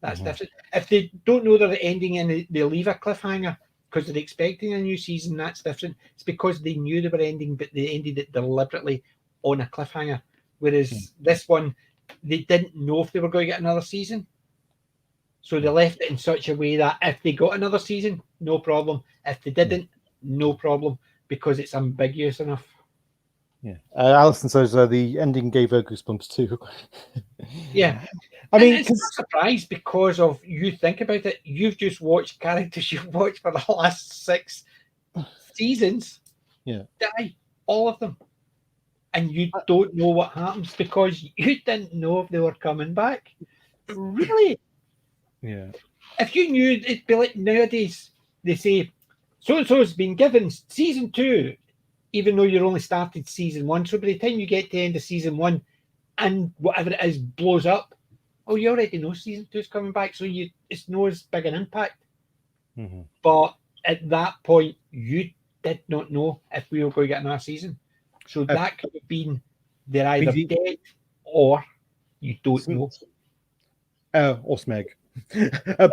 that's different. If they don't know they're the ending and they leave a cliffhanger because they're expecting a new season, that's different. It's because they knew they were ending, but they ended it deliberately on a cliffhanger. Whereas this one, they didn't know if they were going to get another season. So they left it in such a way that if they got another season, no problem. If they didn't, no problem, because it's ambiguous enough. Yeah. Alison says the ending gave her goosebumps too. Yeah. I mean, it's not a surprise because of, you think about it, you've just watched characters you've watched for the last 6 seasons die, all of them. And you don't know what happens because you didn't know if they were coming back. Really? Yeah. If you knew, it'd be like nowadays, they say, so-and-so has been given season 2, even though you're only started season 1. So by the time you get to the end of season 1 and whatever it is blows up, oh, you already know season 2 is coming back. So it's not as big an impact. Mm-hmm. But at that point, you did not know if we were going to get another season. So that could have been they're either dead or you don't know. Or Smeg. But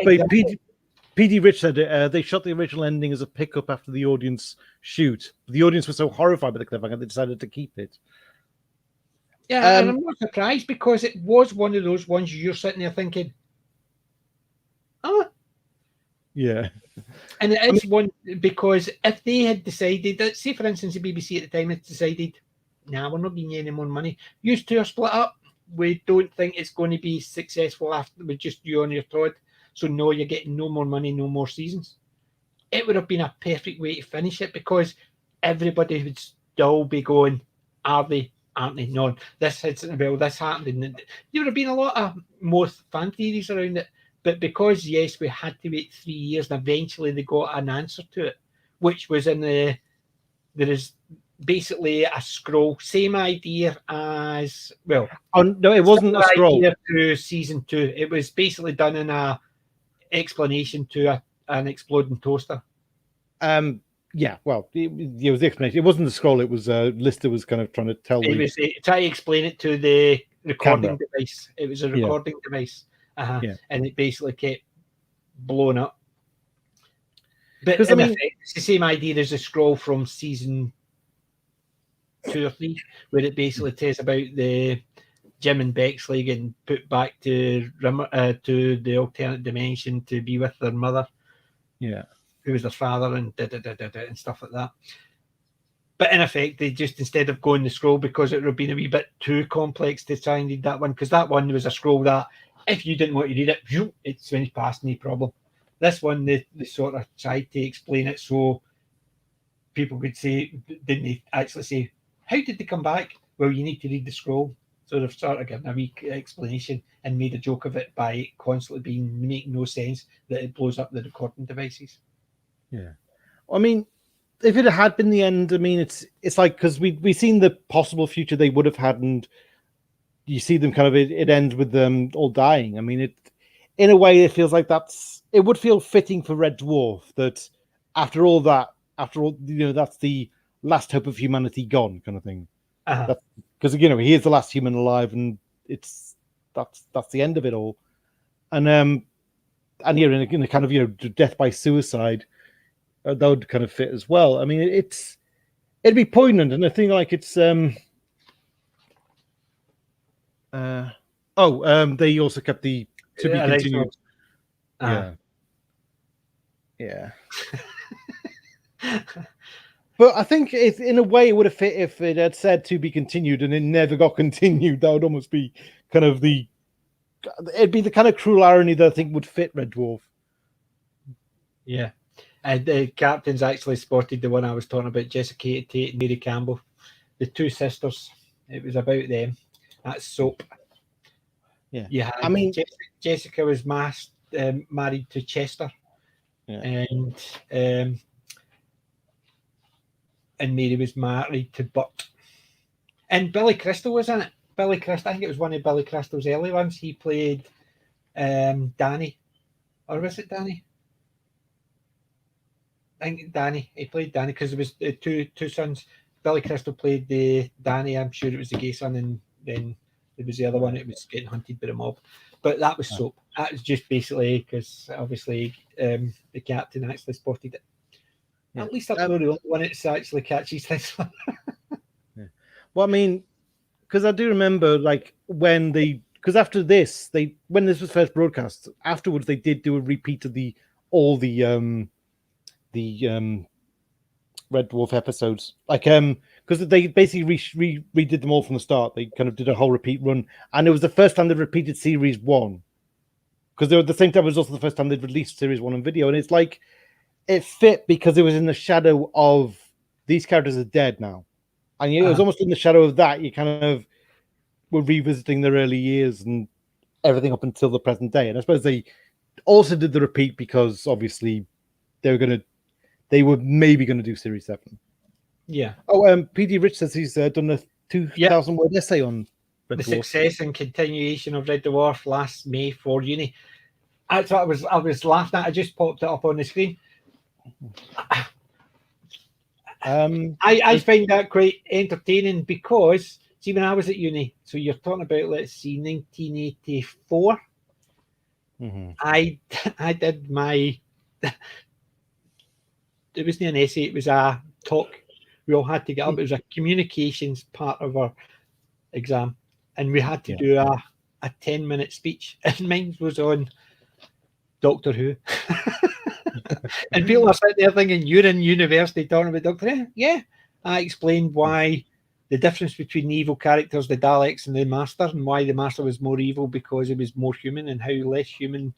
PD Rich said they shot the original ending as a pickup after the audience shoot. The audience was so horrified by the cliffhanger they decided to keep it. Yeah, and I'm not surprised because it was one of those ones you're sitting there thinking, oh. Yeah. And it is one because if they had decided, say for instance, the BBC at the time had decided, nah, we're not giving you any more money. You two are split up. We don't think it's going to be successful after with just you on your Todd. So no, you're getting no more money, no more seasons. It would have been a perfect way to finish it because everybody would still be going, are they? Aren't they? No, this happened. There would have been a lot of more fan theories around it. But because, yes, we had to wait 3 years and eventually they got an answer to it, which was there is basically a scroll, same idea as, well. Oh, no, it wasn't a scroll. To season 2. It was basically done in a explanation to an exploding toaster. Yeah, well, it was the explanation. It wasn't the scroll. It was Lister was kind of trying to tell. It was try to explain it to the recording device. It was a recording device, and it basically kept blowing up. But in effect, it's the same idea as a scroll from season 2 or 3, where it basically tells about the Jim and Bexley getting put back to the alternate dimension to be with their mother. Yeah. Who was their father and and stuff like that. But in effect, they just, instead of going the scroll, because it would have been a wee bit too complex to try and read that one, because that one was a scroll that if you didn't want to read it, it's finished past, no problem. This one, they sort of tried to explain it so people could say, didn't they actually say, how did they come back? Well, you need to read the scroll. So they've sort of given a wee explanation and made a joke of it by constantly making no sense that it blows up the recording devices. Yeah. I mean, if it had been the end, I mean, it's like, because we've seen the possible future they would have had, and you see them kind of, it ends with them all dying. I mean, it in a way, it feels like it would feel fitting for Red Dwarf that after all, that's the last hope of humanity gone, kind of thing. Because he is the last human alive, and that's the end of it all. And here in a kind of death by suicide, that would kind of fit as well. I mean, it'd be poignant, and I think like it's they also kept the to be continued. Yeah. But I think in a way it would have fit if it had said to be continued and it never got continued. That would almost be kind of it'd be the kind of cruel irony that I think would fit Red Dwarf. Yeah. And the captain's actually spotted the one I was talking about, Jessica Tate and Mary Campbell, the two sisters. It was about them. That's soap. Yeah. I mean, Jessica was married to Chester. Yeah. And Mary was married to Buck. And Billy Crystal was in it. Billy Crystal, I think it was one of Billy Crystal's early ones. He played Danny. Or was it Danny? I think Danny. He played Danny because there was two sons. Billy Crystal played the Danny. I'm sure it was the gay son, and then there was the other one that was getting hunted by the mob. But that was soap. That was just basically because obviously the captain actually spotted it. Yeah. At least that's not the only one that actually catches this one. Yeah. Well, I mean, because I do remember like because after this, when this was first broadcast, afterwards they did do a repeat of all the Red Dwarf episodes, like because they basically redid them all from the start. They kind of did a whole repeat run, and it was the first time they repeated series 1, because they were at the same time it was also the first time they'd released series 1 on video, and it's like it fit because it was in the shadow of these characters are dead now, and it was almost in the shadow of that. You kind of were revisiting their early years and everything up until the present day, and I suppose they also did the repeat because obviously they were maybe going to do series 7. Yeah. Oh, PD Rich says he's done a 2,000 word essay on Red Dwarf. Success and continuation of Red Dwarf last May for uni. That's what I was laughing at. I just popped it up on the screen. I find that quite entertaining because see, when I was at uni, so you're talking about, let's see, 1984. Mm-hmm. I did my. It wasn't an essay, it was a talk. We all had to get up. It was a communications part of our exam. And we had to do a 10-minute speech. And mine was on Doctor Who. And people are sitting there thinking, you're in university talking about Doctor Who? Yeah. I explained why the difference between the evil characters, the Daleks and the Master, and why the Master was more evil because he was more human, and how less human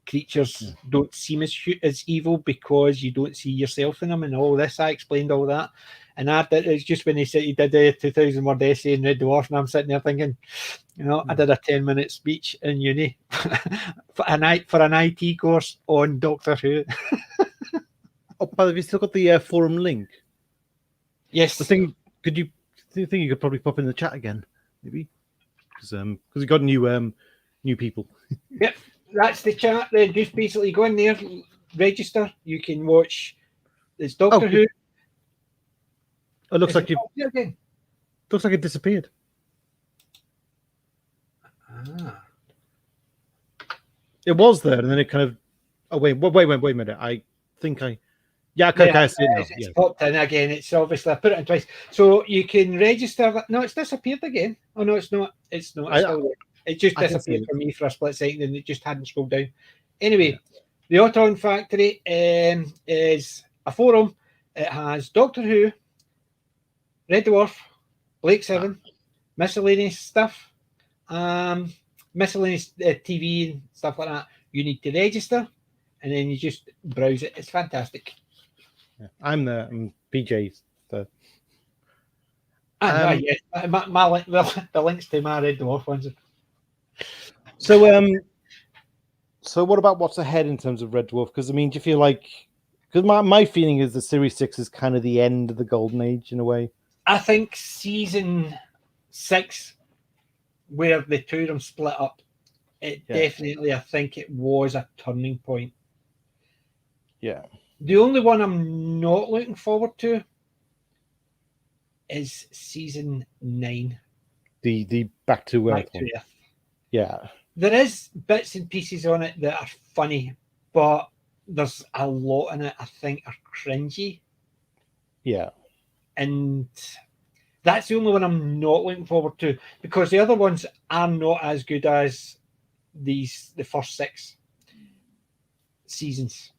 creatures don't seem as evil because you don't see yourself in them, and all this. I explained all that, and it's just when he said he did a 2,000 word essay in Red Dwarf, and I'm sitting there thinking, I did a 10-minute speech in uni for an IT course on Doctor Who. Oh, but have you still got the forum link? Yes. Do you think you could probably pop in the chat again, maybe? Because we got new people. Yep. That's the chat. Then just basically go in there, register. You can watch. It's Doctor Who. It looks like looks like it disappeared. It was there, and then it kind of. Oh wait a minute. I think I. Yeah, okay, I see it now. It's popped in again. It's obviously I put it in twice, so you can register. No, it's disappeared again. Oh no, it's not. It's not. It's still there. It just disappeared for me for a split second, and it just hadn't scrolled down. Anyway, the Autoon Factory is a forum. It has Doctor Who, Red Dwarf, Blake 7, miscellaneous stuff, miscellaneous TV and stuff like that. You need to register. and then you just browse it. It's fantastic. Yeah. I'm PJ. So. Yeah. The links to my Red Dwarf ones. So what about what's ahead in terms of Red Dwarf? Because I mean, do you feel like? Because my feeling is the Series 6 is kind of the end of the golden age in a way. I think season 6, where the two of them split up, definitely, I think it was a turning point. Yeah. The only one I'm not looking forward to is season 9. The Back to Earth one. Yeah. There is bits and pieces on it that are funny, but there's a lot in it I think are cringy. Yeah. And that's the only one I'm not looking forward to, because the other ones are not as good as the first 6 seasons.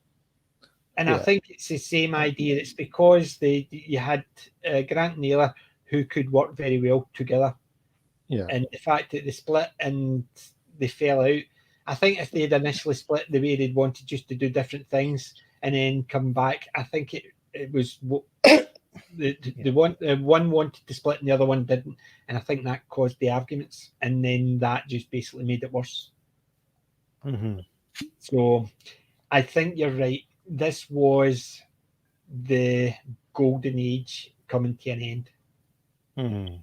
And I think it's the same idea. It's because you had Grant and Naylor who could work very well together. Yeah. And the fact that they split and they fell out, I think if they had initially split the way they'd wanted just to do different things and then come back, I think it was the one wanted to split and the other one didn't. And I think that caused the arguments. And then that just basically made it worse. Mm-hmm. So I think you're right. This was the golden age coming to an end. Mm-hmm.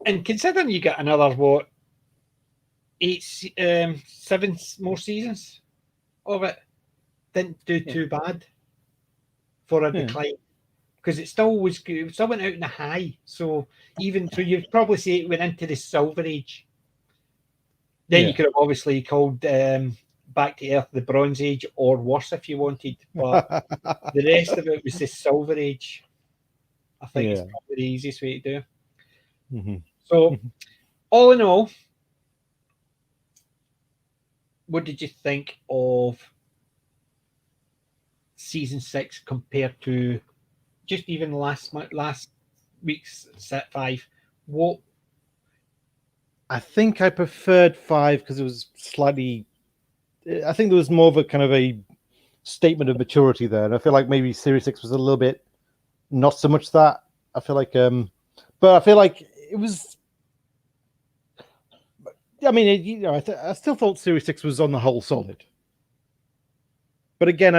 And considering you get another, 7 more seasons of it, didn't do too bad for a decline. Because it still was good. It still went out in a high. So you'd probably say it went into the Silver Age. Then you could have obviously called Back to Earth the Bronze Age, or worse if you wanted. But the rest of it was the Silver Age. I think it's probably the easiest way to do. Mm-hmm. So, all in all, what did you think of season 6 compared to just even last week's set 5? What? I think I preferred 5 because it was slightly. I think there was more of a kind of a statement of maturity there, and I feel like maybe Series 6 was a little bit not so much that. I feel like, but I feel like it was. I mean, I still thought Series 6 was on the whole solid. But again,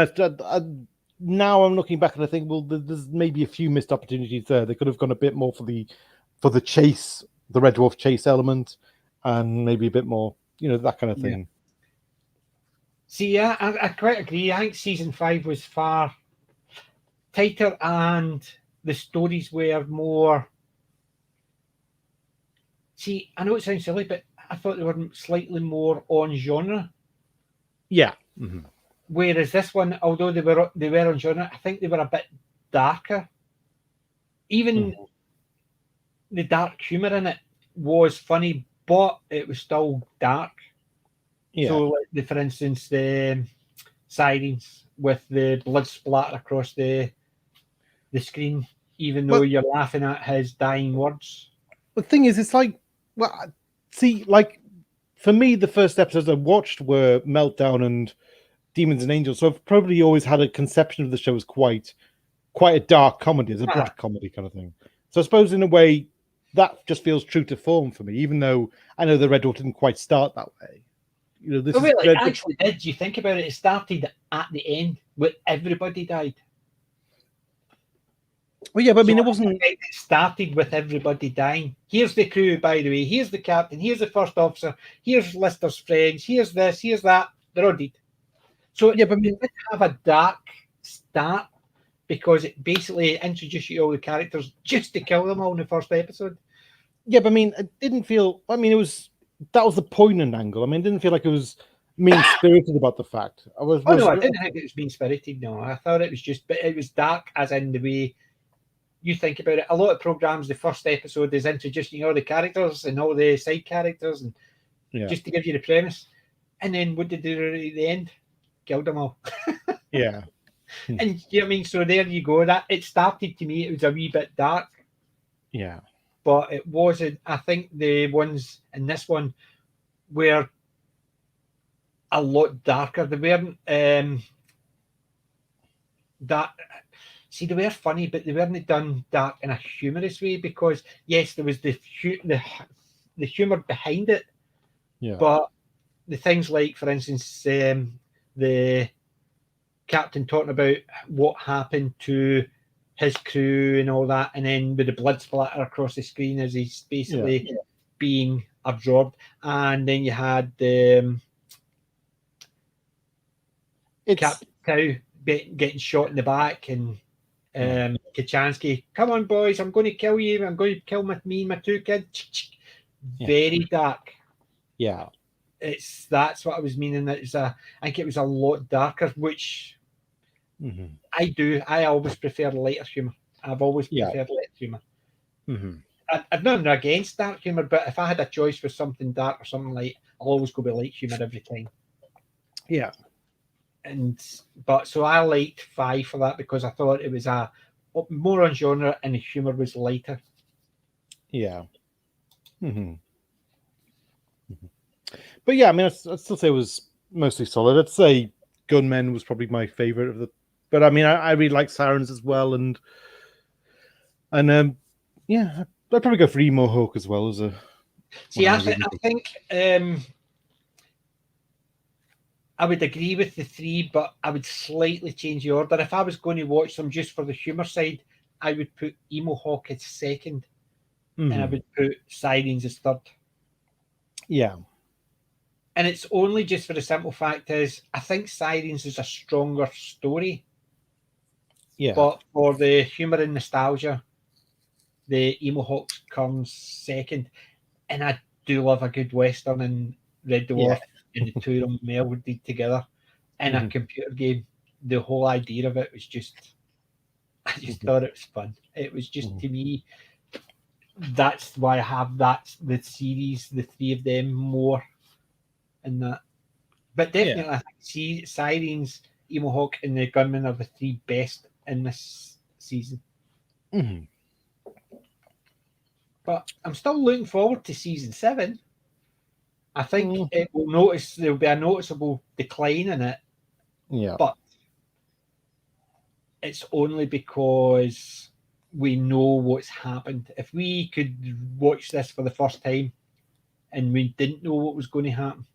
now I'm looking back and I think, well, there's maybe a few missed opportunities there. They could have gone a bit more for the chase, the Red Dwarf chase element, and maybe a bit more, that kind of thing. Yeah. See, I quite agree. I think season 5 was far tighter, and the stories were more. See, I know it sounds silly, but I thought they were slightly more on genre. Yeah. Mm-hmm. Whereas this one, although they were on genre, I think they were a bit darker. Even the dark humor in it was funny, but it was still dark. Yeah. So, for instance, the sirens with the blood splatter across the screen, even though you're laughing at his dying words. The thing is, it's like, see, like, for me, the first episodes I watched were Meltdown and Demons and Angels, so I've probably always had a conception of the show as quite a dark comedy, as a black comedy kind of thing. So I suppose in a way that just feels true to form for me, even though I know the Red Dwarf didn't quite start that way. It actually did. You think about it, it started at the end where everybody died. Well, yeah, but I mean, it wasn't. It started with everybody dying. Here's the crew, by the way. Here's the captain. Here's the first officer. Here's Lister's friends. Here's this. Here's that. They're all dead. So yeah, but it did have a dark start because it basically introduced you all the characters just to kill them all in the first episode. Yeah, but I mean, it didn't feel. I mean, that was the poignant angle. I mean, it didn't feel like it was mean-spirited about the fact. I didn't think it was mean-spirited. No, I thought it was but it was dark, as in the way you think about it. A lot of programs, the first episode is introducing all the characters and all the side characters, and just to give you the premise. And then what did they do at the end? Killed them all. Yeah. And you know what I mean? So there you go. That it started to me, it was a wee bit dark. Yeah. But it wasn't. I think the ones in this one were a lot darker. They weren't that. See, they were funny, but they weren't done dark in a humorous way because yes, there was the humor behind it, but the things like, for instance, the captain talking about what happened to his crew and all that, and then with the blood splatter across the screen as he's basically being absorbed, and then you had the Captain Cow getting shot in the back, and Kachansky, come on boys, I'm going to kill you, I'm going to kill me and my two kids. Very dark. Yeah, that's what I was meaning. I think it was a lot darker, which I always prefer lighter humor. I've always preferred lighter humor. I've nothing against dark humor, but if I had a choice for something dark or something light, I'll always go with light humor every time. Yeah. So I liked 5 for that because I thought it was a more on genre and the humor was lighter. Yeah. But yeah, I mean, I'd still say it was mostly solid. I'd say Gunmen was probably my favorite of the. But I mean, I really like Sirens as well, and yeah, I'd probably go for Emo Hawk as well as a. See, I think I would agree with the 3, but I would slightly change the order. If I was going to watch them just for the humor side, I would put Emo Hawk as second, and I would put Sirens as third. Yeah. And it's only just for the simple fact is I think Sirens is a stronger story. Yeah. But for the humor and nostalgia, the Emo Hawk comes second. And I do love a good Western and Red Dwarf and the two of them melded together in a computer game. The whole idea of it was just, I just thought it was fun. It was just, to me, that's why I have the series, the 3 of them more in that. But definitely, I think Sirens, Emo Hawk, and the Gunmen are the 3 best in this season. But I'm still looking forward to season 7. I think there'll be a noticeable decline in it. Yeah. But it's only because we know what's happened. If we could watch this for the first time and we didn't know what was going to happen,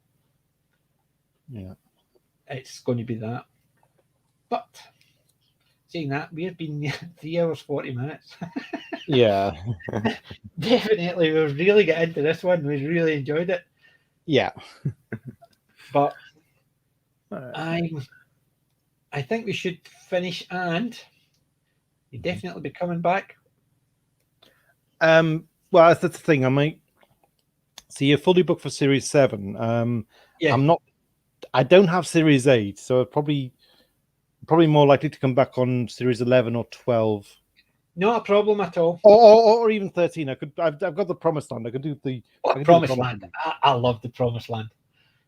it's going to be that. But saying that, we've been 3 hours 40 minutes. Yeah. Definitely, we've really got into this one. We really enjoyed it. Yeah. But I think we should finish, and you definitely be coming back. Well, that's the thing. I might see you're fully booked for Series 7. I don't have Series 8, so probably more likely to come back on Series 11 or 12. Not a problem at all. Or even 13. I've got the Promised Land. I could do the Promised Land. I love the Promised Land.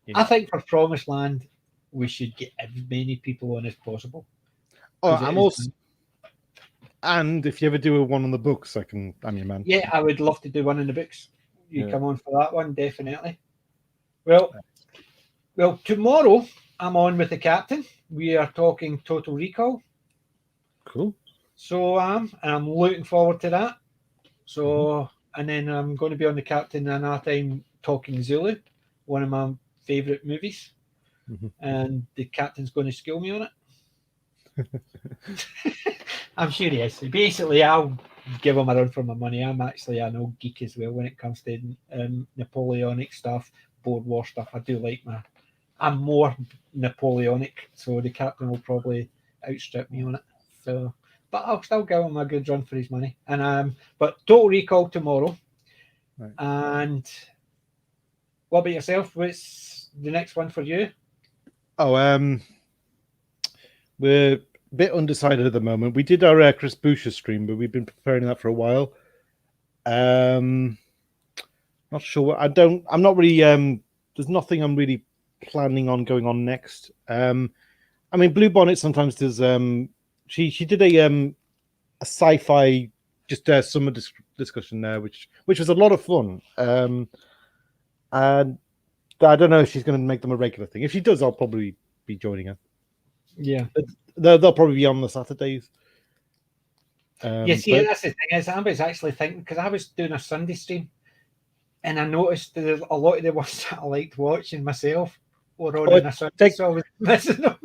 Yeah. I think for Promised Land, we should get as many people on as possible. And if you ever do one on the books, I'm your man. Yeah, I would love to do one in the books. You come on for that one, definitely. Well, tomorrow I'm on with the captain. We are talking Total Recall. Cool. So I'm looking forward to that. So, and then I'm going to be on the captain another time talking Zulu, one of my favourite movies. And the captain's going to school me on it. I'm sure he is. Basically, I'll give him a run for my money. I'm actually an old geek as well when it comes to Napoleonic stuff, Board War stuff. I do like I'm more Napoleonic, so the captain will probably outstrip me on it. So, but I'll still give him a good run for his money. And but Total Recall tomorrow. Right. And what about yourself? What's the next one for you? We're a bit undecided at the moment. We did our Chris Boucher stream, but we've been preparing that for a while. Not sure. I'm not really. There's nothing I'm really planning on going on next. I mean, Blue Bonnet sometimes does. She did a sci-fi summer discussion there, which was a lot of fun. And I don't know if she's going to make them a regular thing. If she does, I'll probably be joining her. Yeah, they'll probably be on the Saturdays. that's the thing is, I was actually thinking, because I was doing a Sunday stream, and I noticed that a lot of the ones that I liked watching myself were on a Sunday, so I was missing them.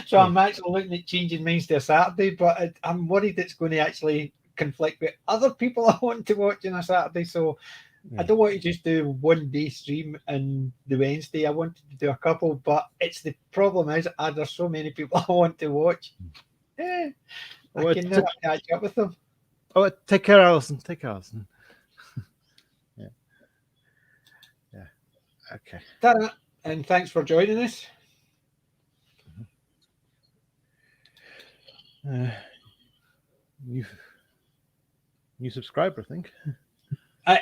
So I'm actually looking at changing mine to a Saturday, but I'm worried it's going to actually conflict with other people I want to watch on a Saturday. So I don't want to just do one day stream and the Wednesday. I wanted to do a couple, but it's the problem is there's so many people I want to watch. I can never catch up with them. Oh, take care, Alison. Take care, Alison. Yeah. Okay. Ta-da. And thanks for joining us. New subscriber, I think.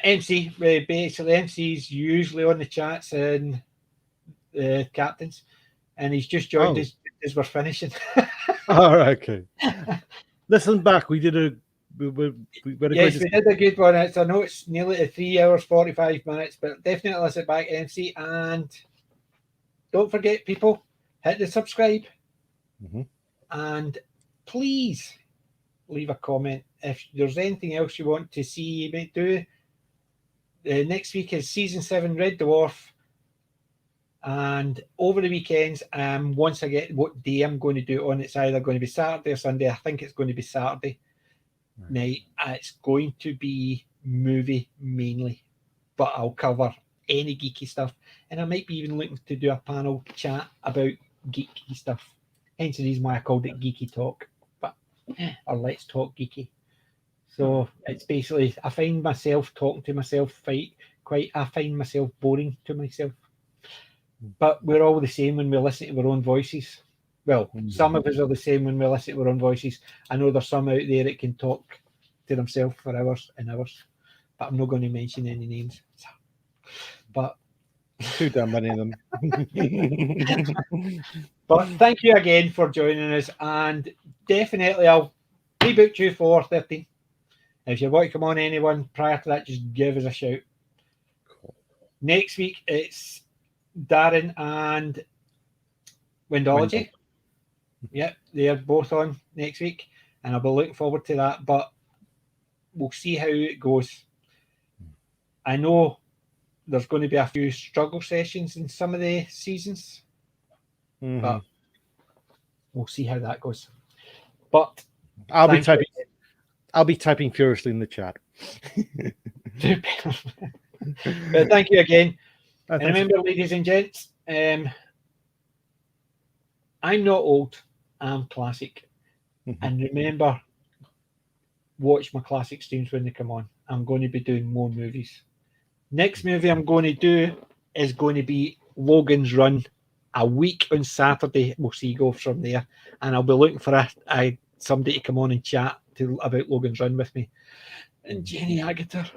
MC, basically, MC's usually on the chats and captains, and he's just joined us as we're finishing. All right, okay. Listen back. We did a we did a good one. I know it's nearly 3 hours 45 minutes, but definitely listen back, MC, and don't forget, people, hit the subscribe, and please leave a comment if there's anything else you want to see me do. Next week is season 7 Red Dwarf, and over the weekends, once I get what day I'm going to do it on, it's either going to be Saturday or Sunday. I think it's going to be Saturday night. It's going to be movie mainly, but I'll cover any geeky stuff, and I might be even looking to do a panel chat about geeky stuff. Hence the reason why I called it Geeky Talk, or Let's Talk Geeky. So it's basically, I find myself talking to myself I find myself boring to myself. But we're all the same when we listen to our own voices. Well, some of us are the same when we listen to our own voices. I know there's some out there that can talk to themselves for hours and hours, but I'm not going to mention any names. But too damn many of them. But thank you again for joining us, and definitely I'll rebook you for 13. If you want to come on anyone prior to that, just give us a shout. Cool. Next week it's Darren and Windology. Yep, they're both on next week, and I'll be looking forward to that, but we'll see how it goes. I know there's going to be a few struggle sessions in some of the seasons, but we'll see how that goes. But I'll be typing furiously in the chat. But thank you again. And remember, ladies and gents, I'm not old, I'm classic. And remember, watch my classic streams when they come on. I'm going to be doing more movies. Next movie I'm going to do is going to be Logan's Run, a week on Saturday. We'll see go from there. And I'll be looking for somebody to come on and chat about Logan's Run with me. And Jenny Agutter.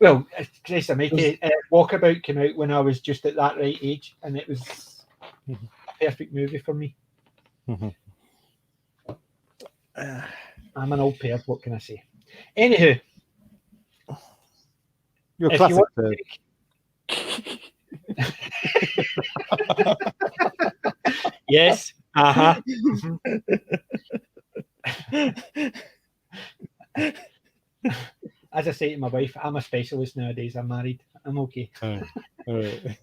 Well, Chris, I make it. Walkabout came out when I was just at that right age, and it was a perfect movie for me. I'm an old pair. What can I say? Anywho, you're classic. Yes. As I say to my wife, I'm a specialist nowadays. I'm married. I'm okay. All right.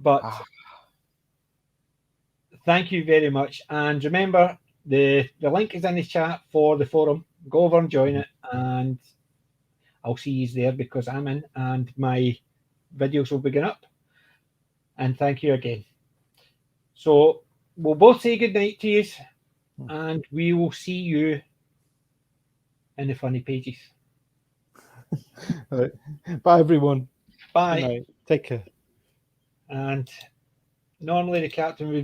But thank you very much. And remember, the link is in the chat for the forum. Go over and join it, and I'll see you there because I'm in, and my videos will begin up. And thank you again. So we'll both say good night to you, and we will see you in the funny pages. All right. Bye, everyone. Bye. Good night. Take care. And normally the captain would be